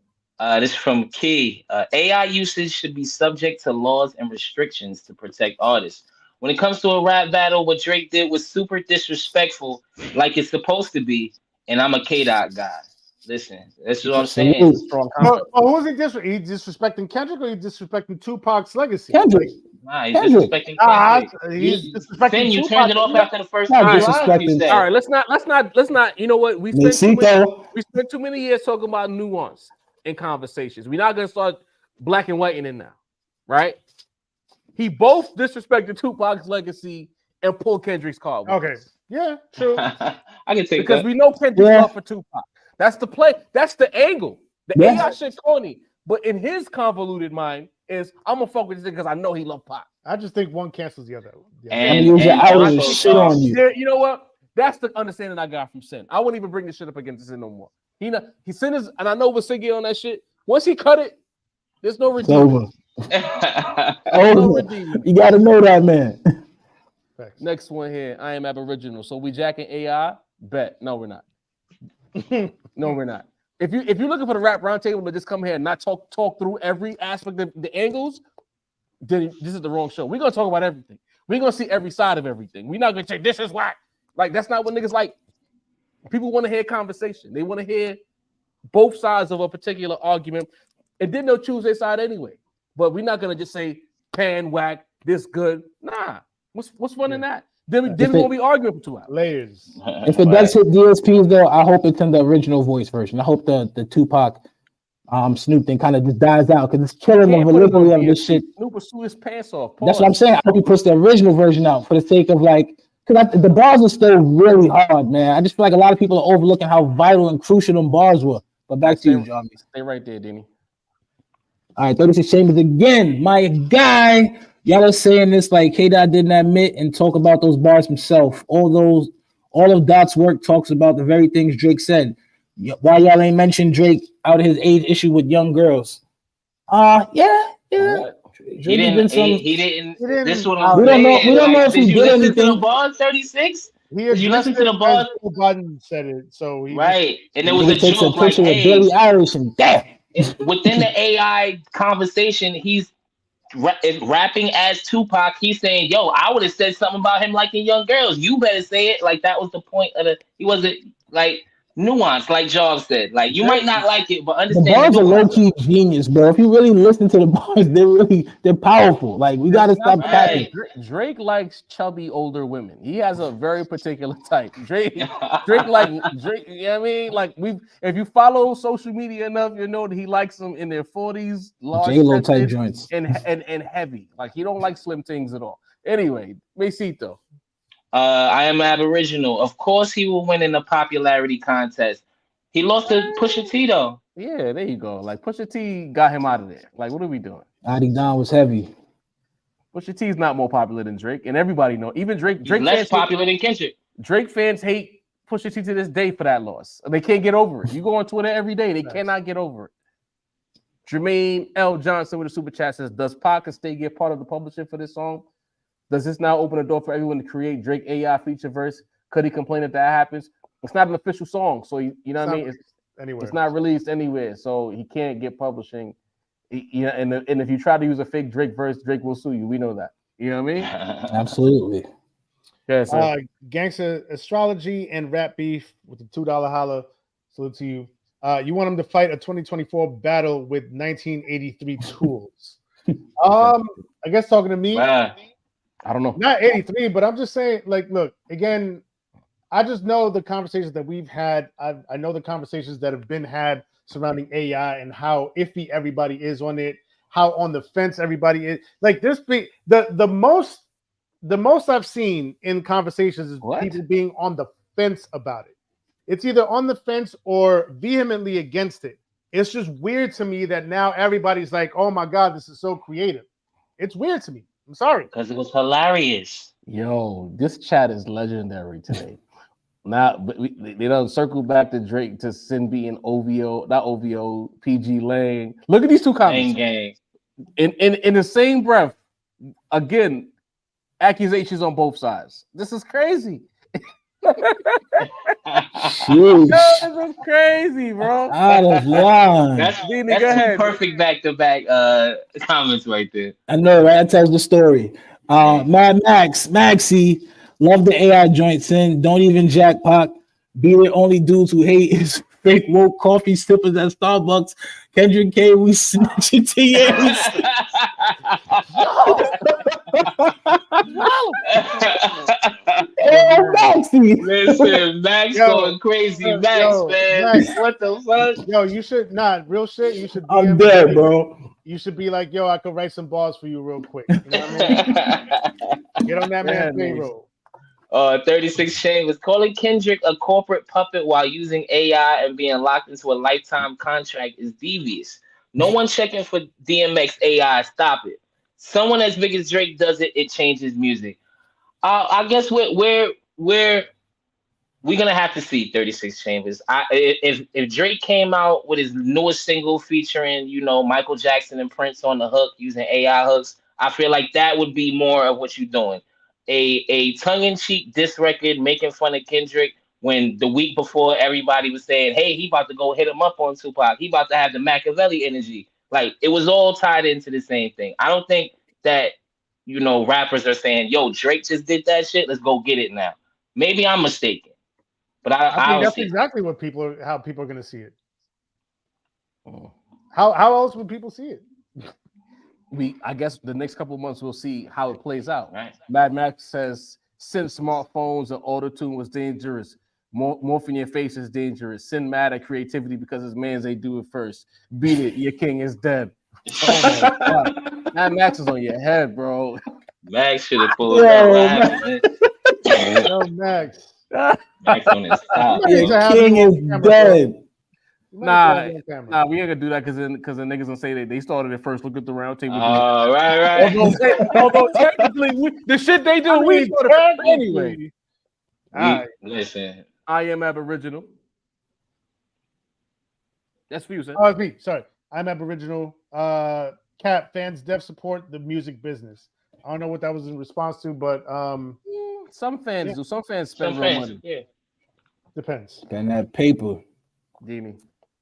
This is from Key. AI usage should be subject to laws and restrictions to protect artists. When it comes to a rap battle, what Drake did was super disrespectful, like it's supposed to be, and I'm a K-Dot guy. Listen, that's what I'm saying. Who's he disrespecting? He disrespecting Kendrick or he disrespecting Tupac's legacy? Kendrick. Nah, he's disrespecting Kendrick. He's disrespecting Then you Tupac. turned it off after the first Not time. disrespecting. All right, let's not. You know what? We spent too many years talking about nuance in conversations. We're not gonna start black and white in now, right? He both disrespected Tupac's legacy and pulled Kendrick's card. Okay, yeah, true. I can take because that. we know Kendrick's love for Tupac. That's the play. That's the angle. The AI shit corny, but in his convoluted mind is I'm gonna fuck with this because I know he love Pac. I just think one cancels the other. And shit on you. You know what? That's the understanding I got from Sin. I wouldn't even bring this shit up against Sin no more. He Sin is, and I know with Siggy on that shit. Once he cut it, there's no redeeming. You gotta know that, man. Next one here. I am Aboriginal. So we jacking AI? Bet. No, we're not. No, we're not. If you're looking for the rap roundtable to just come here and not talk through every aspect of the angles, then this is the wrong show. We're gonna talk about everything. We're gonna see every side of everything. We're not gonna say this is whack. Like that's not what niggas like. People want to hear conversation. They want to hear both sides of a particular argument, and then they'll choose their side anyway. But we're not gonna just say pan whack, this good. Nah, what's fun in that? Then we won't be arguing for 2 hours. Layers. If it does hit DSPs though, I hope it's in the original voice version. I hope the Tupac Snoop thing kind of just dies out because it's killing the validity of this shit. Snoop will sue his pants off. That's what I'm saying. I hope he puts the original version out for the sake of like, because the bars are still really hard, man. I just feel like a lot of people are overlooking how vital and crucial them bars were. But back to you, John. Stay right there, Denny. All right, 36 Chambers again, my guy. Y'all are saying this like K-Dot didn't admit and talk about those bars himself. All of Dot's work talks about the very things Drake said. Why y'all ain't mentioned Drake out of his age issue with young girls? Yeah. He didn't. This one. We don't know if he did anything. To the bars 36. You listen to the bars. Button said it, so right, and there was a joke like, "Hey, Billie Eilish and damn." Within the AI conversation, he's rapping as Tupac. He's saying, "Yo, I would have said something about him liking young girls. You better say it." Like that was the point of the. He wasn't like nuanced, like Job said. Like you might not like it, but understand. The bars are low key genius, bro. If you really listen to the bars, they're powerful. Like we gotta stop capping. Drake likes chubby older women. He has a very particular type. Drake. You know what I mean? Like if you follow social media enough, you know that he likes them in their 40s, large J-Lo type joints, and heavy. Like he don't like slim things at all. Anyway, Mesito. I am Aboriginal. Of course, he will win in the popularity contest. He lost to Pusha T, though. Yeah, there you go. Like Pusha T got him out of there. Like, what are we doing? Adi Don was heavy. Pusha T is not more popular than Drake, and everybody know. Even Drake less popular than Kendrick. Drake fans hate Pusha T to this day for that loss. They can't get over it. You go on Twitter every day, they cannot get over it. Jermaine L. Johnson with a super chat says, "Does Pac and Stay get part of the publishing for this song? Does this now open the door for everyone to create Drake AI feature verse? Could he complain if that happens? It's not an official song, so you know what I mean. It's not released anywhere, so he can't get publishing. And if you try to use a fake Drake verse, Drake will sue you. We know that. You know what I mean? Absolutely. Yeah. So. Gangsta astrology and rap beef with the $2 holla. Salute to you. You want him to fight a 2024 battle with 1983 tools? I guess talking to me. I don't know. Not 83, but I'm just saying, like, look, again, I just know the conversations that we've had. I know the conversations that have been had surrounding AI and how iffy everybody is on it, how on the fence everybody is. Like this, the most I've seen in conversations is people being on the fence about it. It's either on the fence or vehemently against it. It's just weird to me that now everybody's like, "Oh my God, this is so creative." It's weird to me. I'm sorry. Because it was hilarious. Yo, this chat is legendary today. Now, they don't circle back to Drake to Sin being OVO, PG Lane. Look at these two comments. In the same breath, again, accusations on both sides. This is crazy. This is crazy, bro. That's two perfect back-to-back comments right there. I know, right? That tells the story. Mad Maxie, love the AI joints in. Don't even jackpot. Be the only dudes who hate is fake woke coffee sippers at Starbucks. Kendrick K, we snitch it to you. Maxie. Listen, Max going crazy. Max, what the fuck? Yo, you should not real shit. You should. I'm dead, bro. You should be like, yo, I could write some bars for you real quick. You know what I mean? Get on that man's payroll. 36 Chambers calling Kendrick a corporate puppet while using AI and being locked into a lifetime contract is devious. No one checking for DMX AI. Stop it. Someone as big as Drake does it, it changes music. I guess we're gonna have to see 36 Chambers. If Drake came out with his newest single featuring, Michael Jackson and Prince on the hook using AI hooks, I feel like that would be more of what you're doing. A tongue-in-cheek diss record making fun of Kendrick when the week before everybody was saying, hey, he about to go hit him up on Tupac. He about to have the Machiavelli energy. Like, it was all tied into the same thing. I don't think that rappers are saying, "Yo, Drake just did that shit. Let's go get it now." Maybe I'm mistaken, but I I think don't that's see it. exactly what how people are going to see it. Oh. How else would people see it? I guess the next couple of months we'll see how it plays out. Right. Mad Max says since smartphones and auto-tune was dangerous, morphing your face is dangerous. Sin mad at creativity because his mans they do it first. Beat it, your king is dead. Oh my god. Mad Max is on your head, bro. Max should have pulled up. What Yo, happened, man? Yo, Max. Max on his top. You might need to your have king you on is camera, bro. dead. You might need to have you on camera. Nah, we ain't gonna do that because the niggas gonna say they started it first. Look at the round table. Right. Although technically, the shit they do, we started first anyway. Listen. I am Aboriginal. That's for you, sir. Oh, it's me. Sorry. I'm Aboriginal. Cap fans deaf support the music business. I don't know what that was in response to, but some fans yeah. do. Some fans spend Some real fans, money. yeah. Depends. And that paper. Jimmy.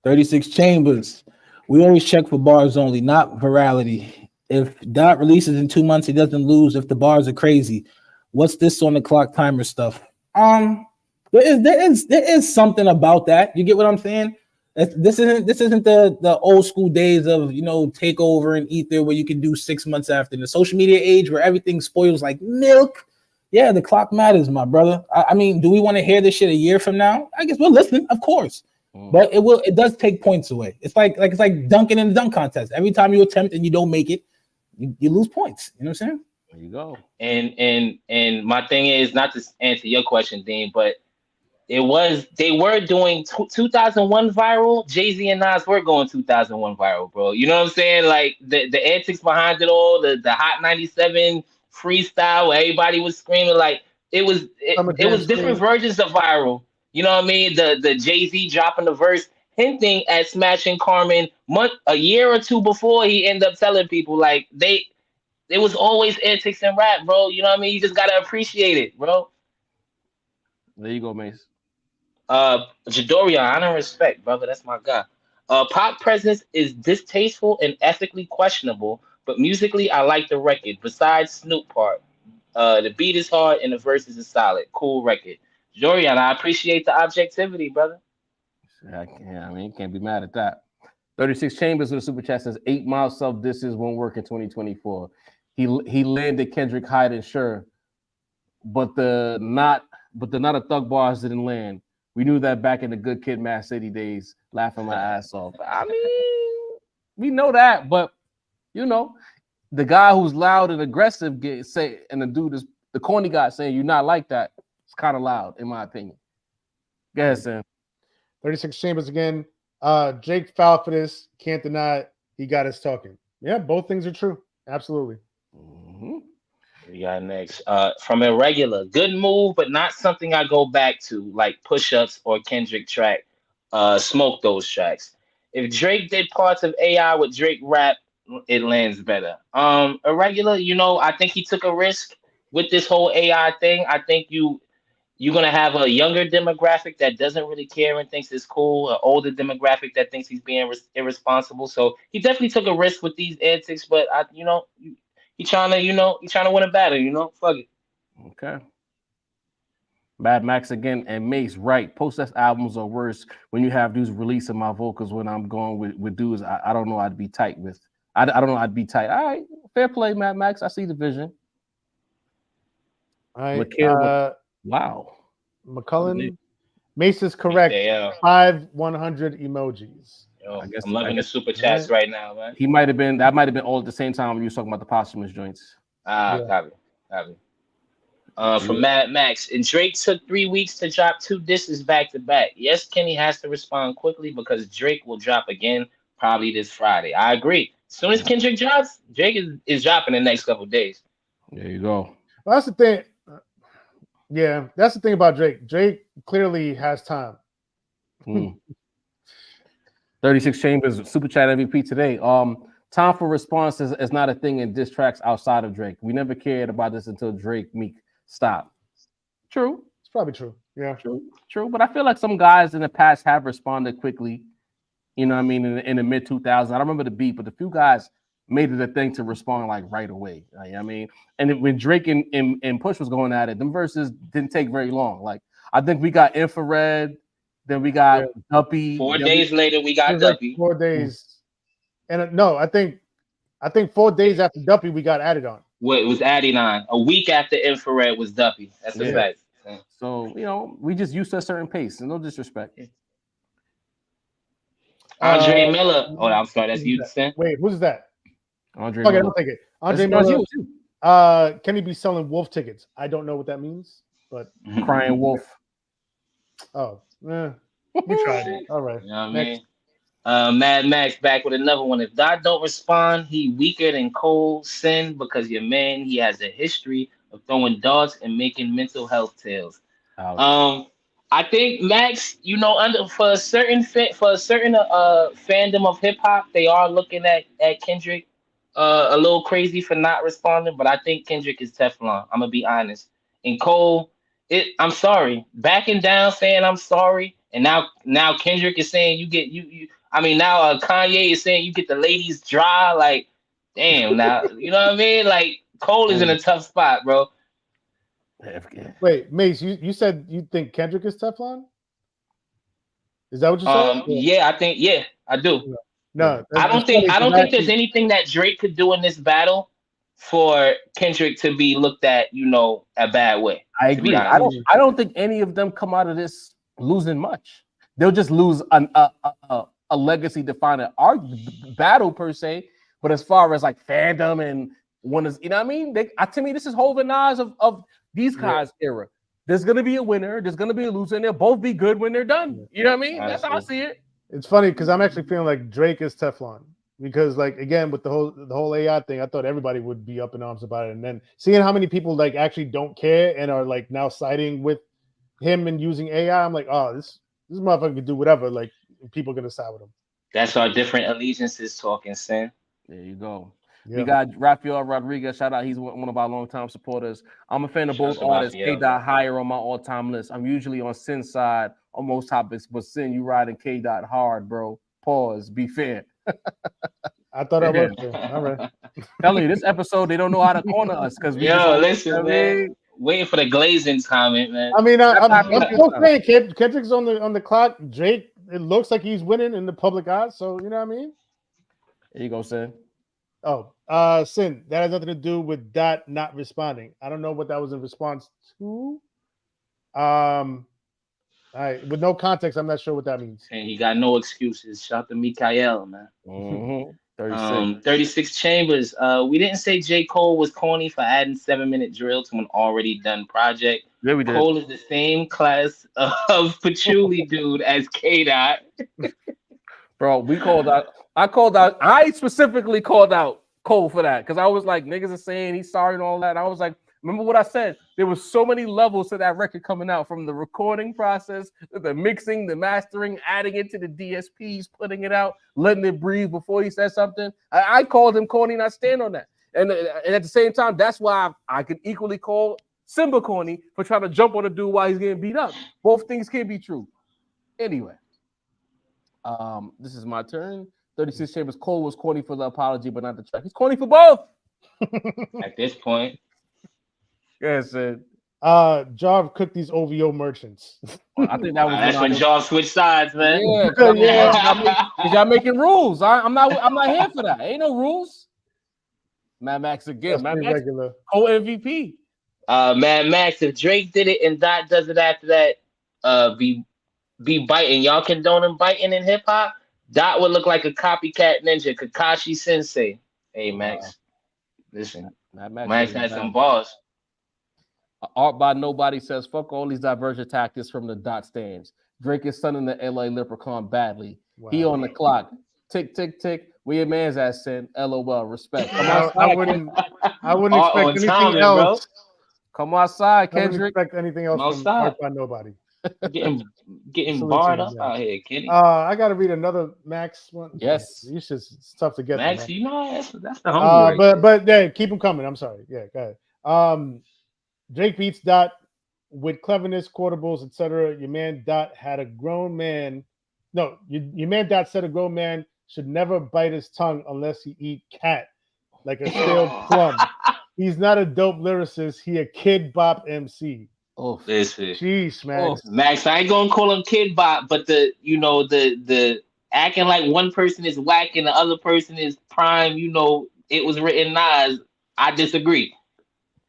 36 chambers. We always check for bars only, not virality. If Dot releases in 2 months, he doesn't lose if the bars are crazy. What's this on the clock timer stuff? There is something about that. You get what I'm saying? This isn't the old school days of takeover and ether where you can do 6 months after. In the social media age where everything spoils like milk. Yeah, the clock matters, my brother. I mean, do we want to hear this shit a year from now? I guess we're listening, of course. But it does take points away. It's like dunking in the dunk contest. Every time you attempt and you don't make it, you lose points. You know what I'm saying? There you go. And my thing is not to answer your question, Dean, but they were doing 2001 viral. Jay-Z and Nas were going 2001 viral, bro. You know what I'm saying? Like the antics behind it all, the Hot 97 freestyle where everybody was screaming, like it was different versions of viral. You know what I mean? The Jay-Z dropping the verse, hinting at smashing Carmen a year or two before he ended up telling people like it was always antics and rap, bro. You know what I mean? You just gotta appreciate it, bro. There you go, Mace. Jadoria, honor and respect, brother. That's my guy. Pop presence is distasteful and ethically questionable, but musically, I like the record. Besides Snoop part, the beat is hard and the verses is solid. Cool record. Jorian, I appreciate the objectivity, brother. I mean, can't be mad at that. 36 Chambers with a super chat says 8 Mile self disses won't work in 2024. He landed Kendrick Hyde and sure, but the not a thug bars didn't land. We knew that back in the Good Kid, Mad City days, laughing my ass off. I mean, we know that, but the guy who's loud and aggressive and the dude is the corny guy saying you're not like that. It's kind of loud, in my opinion. Go ahead, Sam. 36 Chambers again. Jake fouled for this. Can't deny it. He got us talking. Yeah, both things are true. Absolutely. Mm-hmm. We got next. From Irregular. Good move, but not something I go back to, like Push-Ups or Kendrick track. Smoke those tracks. If Drake did parts of AI with Drake rap, it lands better. Irregular, I think he took a risk with this whole AI thing. I think you're gonna have a younger demographic that doesn't really care and thinks it's cool, an older demographic that thinks he's being irresponsible. So he definitely took a risk with these antics, but he trying to win a battle, fuck it. Okay. Mad Max again and Mace, right. Post-test albums are worse when you have dudes releasing my vocals when I'm going with dudes I don't know I'd be tight with. I don't know I'd be tight. All right, fair play, Mad Max. I see the vision. All right. Wow. McCullen. Mace is correct. 5 100 emojis. Yo, I'm loving the super chats right now, man. That might have been all at the same time when you were talking about the posthumous joints. Copy. From Mad Max. And Drake took 3 weeks to drop 2 disses back to back. Yes, Kenny has to respond quickly because Drake will drop again probably this Friday. I agree. As soon as Kendrick drops, Drake is dropping the next couple of days. There you go. Well, that's the thing. Yeah, that's the thing about Drake. Drake clearly has time. 36 Chambers, Super Chat MVP today. Time for responses is not a thing in diss tracks outside of Drake. We never cared about this until Drake Meek stopped. True. It's probably true. Yeah. True. But I feel like some guys in the past have responded quickly. You know what I mean? In the mid 2000s. I don't remember the beat, but the few guys made it a thing to respond like right away. Like, I mean, and when Drake and Push was going at it, them verses didn't take very long. Like I think we got Infrared, then we got Duppy. 4 days later, we got It was like Duppy. 4 days, and no, I think 4 days after Duppy, we got added on. What it was added on a week after Infrared was Duppy. That's a fact. So we just used to a certain pace, and no disrespect. Andre Miller. Oh, I'm sorry, that's you, Sin. Wait, who's that? Andre Okay, Miller. don't take it. Andre That's Miller. you, Can he be selling wolf tickets? I don't know what that means, but Crying Wolf. we tried it. All right. You know what I mean? Mad Max back with another one. If Dot don't respond, he weaker than Cole Sin because your man, he has a history of throwing darts and making mental health tales. Ouch. I think Max, for a certain fandom of hip hop, they are looking at Kendrick a little crazy for not responding, but I think Kendrick is Teflon. I'm gonna be honest. And Cole, I'm sorry, backing down, saying I'm sorry, and now Kendrick is saying you get you. I mean, now Kanye is saying you get the ladies dry. Like, damn, now you know what I mean? Like, Cole is in a tough spot, bro. Wait, Mace, you said you think Kendrick is Teflon? Is that what you said? Yeah, I do. No, I don't think there's anything that Drake could do in this battle for Kendrick to be looked at, a bad way. I agree. I don't think any of them come out of this losing much. They'll just lose a legacy defining battle per se. But as far as like fandom and one is, you know what I mean? To me, this is Hov and Nas of these guys' era. There's gonna be a winner, there's gonna be a loser, and they'll both be good when they're done. You know what I mean? That's how I see it. It's funny because I'm actually feeling like Drake is Teflon. Because like again with the whole AI thing, I thought everybody would be up in arms about it. And then seeing how many people like actually don't care and are like now siding with him and using AI, I'm like, oh, this motherfucker can do whatever. Like people are gonna side with him. That's our different allegiances talking, Sin. There you go. Yeah. We got Rafael Rodriguez. Shout out. He's one of our longtime supporters. I'm a fan of both artists. K. Dot higher on my all-time list. I'm usually on Sin's side on most topics, but Sin, you riding K. Dot hard, bro. Pause. Be fair. I thought I was. All right. Telling you, this episode, they don't know how to corner us because we listen, man. Waiting for the Glazing comment, man. I mean, I'm still saying Kendrick's on the clock. Drake, it looks like he's winning in the public eye. So you know what I mean? There you go, Sin. Oh, Sin, that has nothing to do with Dot not responding. I don't know what that was in response to. All right, with no context, I'm not sure what that means. And he got no excuses. Shout to Mikael, man. 36 Chambers. We didn't say J. Cole was corny for adding 7-minute drill to an already done project. Yeah, we did. Cole is the same class of patchouli dude as K. Dot. Bro, we called out. I specifically called out Cole for that because I was like, niggas are saying he's sorry and all that. I was like, remember what I said? There was so many levels to that record coming out, from the recording process, the mixing, the mastering, adding it to the DSPs, putting it out, letting it breathe before he said something. I called him corny, and I stand on that. And at the same time, that's why I could equally call Simba corny for trying to jump on a dude while he's getting beat up. Both things can be true. Anyway, this is my turn. 36 Chambers. Cole was corny for the apology, but not the track. He's corny for both. At this point. Yes, Ed. Jarv cooked these OVO merchants. I think that was that's when Jarv switched sides, man. Yeah, y'all making rules. I'm not here for that. Ain't no rules. Mad Max again. Mad Max, regular. co-MVP. Mad Max, if Drake did it and Dot does it after that, be biting. Y'all condone him biting in hip hop? Dot would look like a copycat ninja, Kakashi Sensei. Hey, Max. Listen, Max had some balls. Art by Nobody says, fuck all these diversion tactics from the Dot stands. Drake is sunning the LA Leprechaun badly. Wow. He on the clock. Tick, tick, tick. Where your man's at, Sin? LOL. Respect. I wouldn't expect anything else. Bro. Come outside, Kendrick. I wouldn't expect anything else from Art by Nobody. Getting barred up out here, Kenny. I got to read another Max one. Yes, it's tough to get. Max, you know that's the hungry. But yeah, keep them coming. I'm sorry. Yeah, go ahead. Drake beats Dot with cleverness, quotables, etc. Your man Dot had a grown man. No, your man Dot said a grown man should never bite his tongue unless he eat cat. like a stale plum. He's not a dope lyricist. He a kid bop MC. Oh, Listen, Jeez, man. Max, I ain't gonna call him kid bop, but the acting like one person is whack and the other person is prime. It was written Nas. I disagree.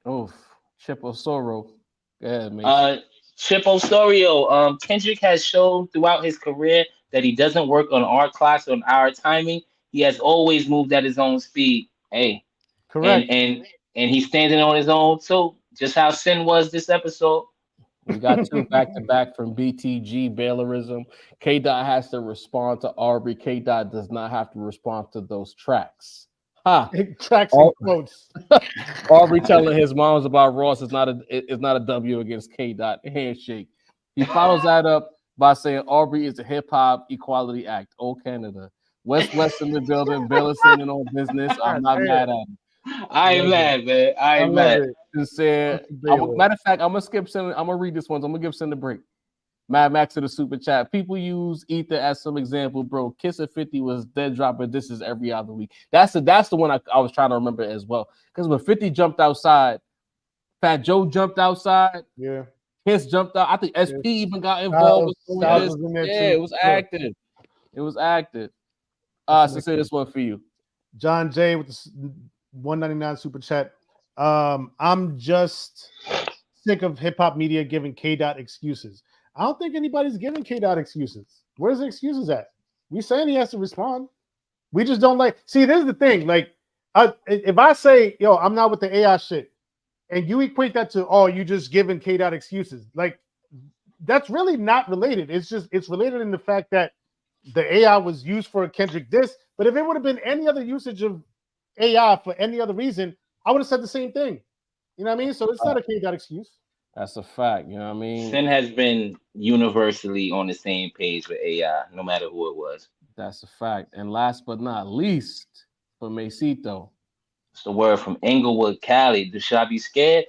oh, Chip Osoro. Yeah, man. Chip Osorio. Kendrick has shown throughout his career that he doesn't work on our clocks, on our timing. He has always moved at his own speed. Hey, Correct. and he's standing on his own too. Just how Sin was this episode. We got 2 back-to-back from BTG Bailerism. K Dot has to respond to Aubrey. K Dot does not have to respond to those tracks. Ha! Tracks and quotes. Aubrey telling his moms about Ross is not a W against K Dot. Handshake. He follows that up by saying Aubrey is a hip hop equality act. Oh Canada. West in the building. Baylor standing on business. I'm not mad at him. I ain't mad, man. I ain't mad. Said, matter of fact, I'm gonna skip Sin. I'm gonna read this one. I'm gonna give Sin a break. Mad Max to the super chat. People use Ether as some example, bro. Kiss at 50 was dead drop, but this is every other week. That's the one I was trying to remember as well. Because when 50 jumped outside, Fat Joe jumped outside. Yeah. Kiss jumped out. I think SP even got involved with this. Yeah, it was acted. It was acted. So say this one for you. John J with the 199 super chat. I'm just sick of hip hop media giving K Dot excuses. I don't think anybody's giving K Dot excuses. Where's the excuses at? We saying he has to respond. We just don't like. See, this is the thing. Like, if I say, yo, I'm not with the AI shit, and you equate that to, oh, you just giving K Dot excuses, like, that's really not related. It's related in the fact that the AI was used for a Kendrick diss. But if it would have been any other usage of AI for any other reason, I would have said the same thing. You know what I mean? So it's not a K Dot excuse. That's a fact. You know what I mean? Sin has been universally on the same page with AI, no matter who it was. That's a fact. And last but not least, for Macito. It's the word from Inglewood, Cali. Should I be scared?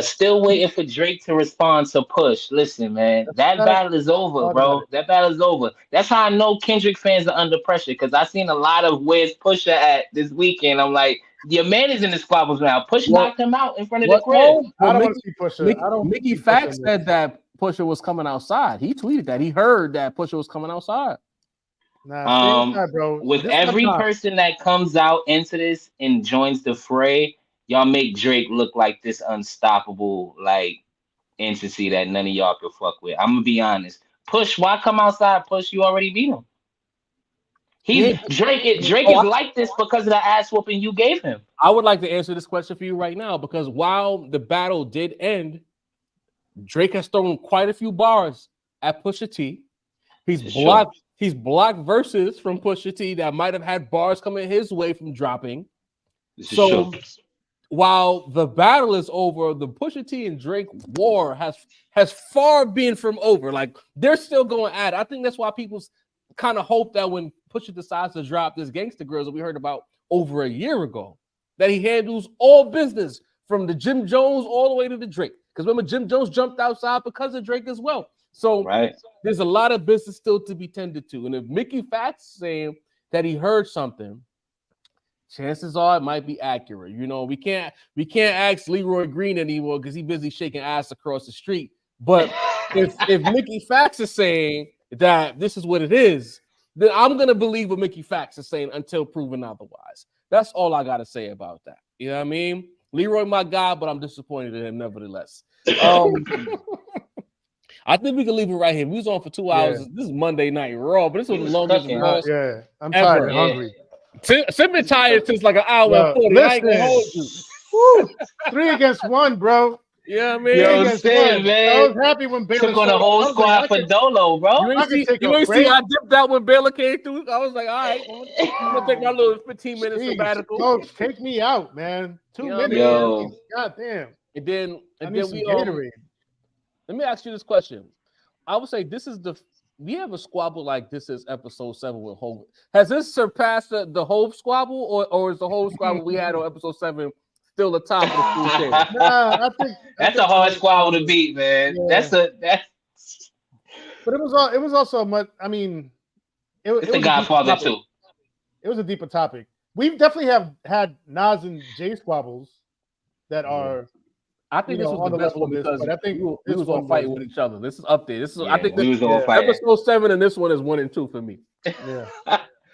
Still waiting for Drake to respond to Push. Listen, man, that battle is over, bro. That battle is over. That's how I know Kendrick fans are under pressure, because I seen a lot of where's Pusha at this weekend. I'm like, your man is in the squabbles now. Push knocked him out in front of the crib. I don't want to see Pusha. Mickey Fax said that Pusha was coming outside. He tweeted that. He heard that Pusha was coming outside. Nah, bro. With every person that comes out into this and joins the fray, y'all make Drake look like this unstoppable entity that none of y'all can fuck with. I'm gonna be honest. Push, why come outside? Push, you already beat him. Drake is like this because of the ass whooping you gave him. I would like to answer this question for you right now, because while the battle did end, Drake has thrown quite a few bars at Pusha T. He's blocked verses from Pusha T that might have had bars coming his way from dropping. So while the battle is over, the Pusha T and Drake war has far been from over. Like, they're still going at it. I think that's why people kind of hope that when Pusha decides to drop this Gangsta Girls that we heard about over a year ago, that he handles all business from the Jim Jones all the way to the Drake. Because remember, Jim Jones jumped outside because of Drake as well. So there's a lot of business still to be tended to. And if Mickey Fax is saying that he heard something, chances are it might be accurate. You know, we can't ask Leroy Green anymore because he's busy shaking ass across the street. But if Mickey Fax is saying that this is what it is, then I'm gonna believe what Mickey Fax is saying until proven otherwise. That's all I gotta say about that. You know what I mean? Leroy, my guy, but I'm disappointed in him nevertheless. I think we can leave it right here. We was on for 2 hours. This is Monday Night Raw, but this was the longest Raw. Yeah, I'm tired and hungry. I've been tired since like an hour and 40. Listen. I ain't gonna hold you. Woo, 3 against 1, bro. Yeah, I mean, Yo, Sam, man. I was happy when Baylor took on a whole squad for Dolo, bro. You ain't see I dipped out when Baylor came through. I was like, all right, I'm gonna take my little 15 minutes sabbatical. Coach, take me out, man. 2 minutes. Yo. God damn. And then we let me ask you this question. I would say we have a squabble like this is episode 7 with Hov. Has this surpassed the Hov squabble, or is the Hov squabble we had on episode 7 still the top of the food chain? Nah, I think that's a hard squabble to beat, man. Yeah. But it was also much. I mean, it's the Godfather too. It was a deeper topic. we've definitely have had Nas and Jay squabbles that are. I think You this know, was on the the best level one of this, because but I think we this was all one fighting was- with each other. This is up there. This is I think we was all fighting. episode 7 and this one is 1 and 2 for me. Yeah.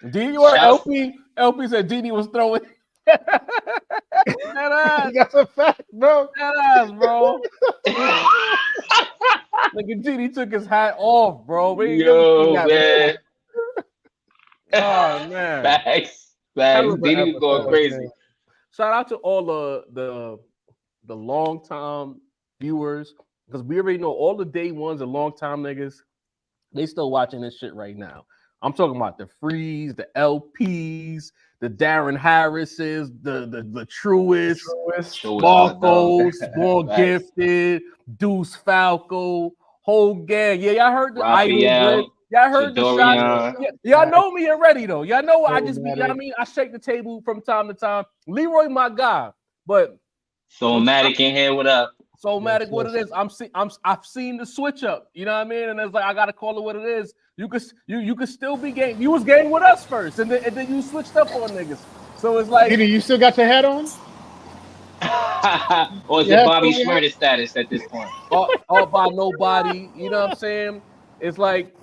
Dini or Shout- LP said Dini was throwing that ass, That's a fact, bro. that ass, bro. Nigga Dini took his hat off, bro. We ain't never seen Yo, that man. Oh man. Facts. Hell of an Diddy was going episode, crazy. man. Shout out to all the long time viewers because we already know all the day ones and long time niggas. They still watching this shit right now. I'm talking about the Freeze, the LPs, the Darren Harrises, the Truest, Marcos, Born Facts. Gifted, Deuce Falco, whole gang. Yeah, y'all heard the Idol Bread. Raphael, Y'all heard the shot. Shadorian. Y'all know me already though. Y'all know I just be. You know what I Soulmatic. mean, I shake the table from time to time. Leroy, my guy, but Soulmatic in here, what up? Soulmatic, Yes, what yes. it is. I've seen the switch up. You know what I mean? And it's like I gotta call it what it is. You could still be game. You was game with us first, and then you switched up on niggas. So it's like Diddy, you still got your hat on? Or is Yeah, it Bobby yeah. Schmurda status at this point? all by nobody. You know what I'm saying? It's like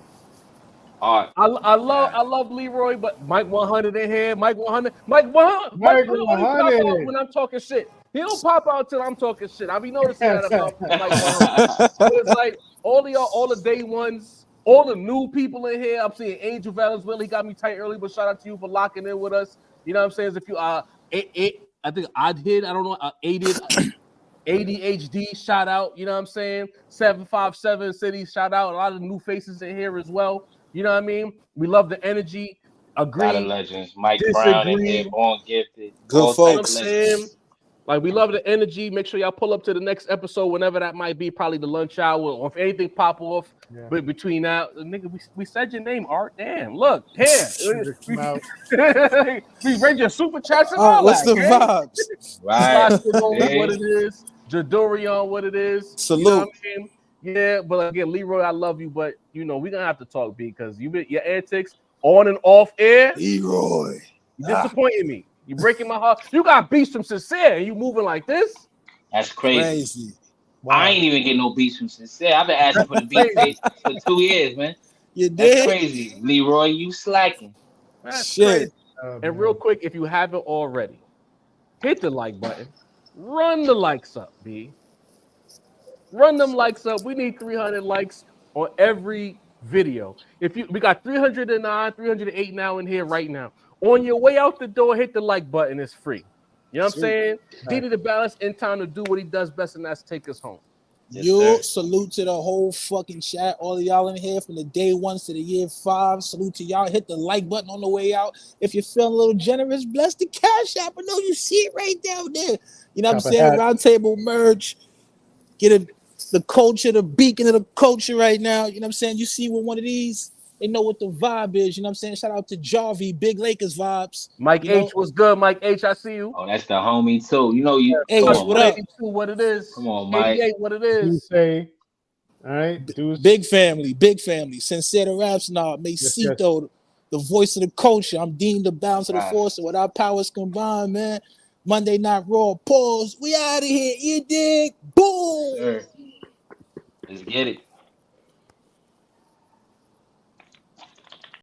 All right. I love Leroy, but Mike 100 in here. Mike 100 only pops out when I'm talking shit. He don't pop out till I'm talking shit. I be noticing that about Mike 100. But it's like all of y'all, all the day ones, all the new people in here. I'm seeing Angel Valenzuela. He got me tight early, but shout out to you for locking in with us. You know what I'm saying? If you I think I did. I don't know. Aided. ADHD, shout out. You know what I'm saying? 757 City, shout out. A lot of new faces in here as well. You know what I mean? We love the energy. Lot of Agree. legends. Mike Brown in Disagree. here, Born Gifted. Good all folks. You know what types I'm of saying? legends. Like, we love the energy. Make sure y'all pull up to the next episode, whenever that might be, probably the lunch hour, or if anything pop off. Yeah. But between now, nigga, we said your name, Art. Damn, look, here. Come out. We read your super chats and All right, all what's that. the gang. vibes? Right. Slashdon, what it is. Jadorian, what it is. Salute. You know what I mean? Yeah, but again, Leroy, I love you, but you know, we're gonna have to talk, B, because your antics on and off air, Leroy. you disappointing me. You breaking my heart. You got beats from Sincere and you moving like this. That's crazy. Crazy. Wow. I ain't even getting no beats from Sincere. I've been asking for the beat tape for 2 years, man. You That's did? crazy. Leroy, you slacking. That's Shit. crazy. Oh, And man. real quick, if you haven't already, hit the like button. Run the likes up, B. Run them likes up. We need 300 likes on every video. We got 309, 308 now in here right now. On your way out the door, hit the like button. It's free. You know what I'm Sweet. saying? Diddy the balance in time to do what he does best, and that's take us home. Yes, You sir. salute to the whole fucking chat, all of y'all in here from the day 1 to the year 5. Salute to y'all. Hit the like button on the way out. If you're feeling a little generous, bless the cash app. I know you see it right down there. You know what I'm Top of saying? hat. Round table merch. Get the culture, the beacon of the culture right now. You know what I'm saying? You see with one of these, they know what the vibe is. You know what I'm saying? Shout out to Jarvie, big Lakers vibes. Mike You know? H, what's good? Mike H, I see you. Oh, that's the homie too. You know you. Hey, come what's on, what Mike. up? 82, what it is. Come on, Mike. 88, what it is. Tuesday. All right. Deuce. Big family, big family. Sincere the rap snob, Macito, the voice of the culture. I'm Dean the balance of the Right. force. And with our powers combined, man. Monday Night Raw, pause. We out of here. You dig? Boom. Sir. Let's get it.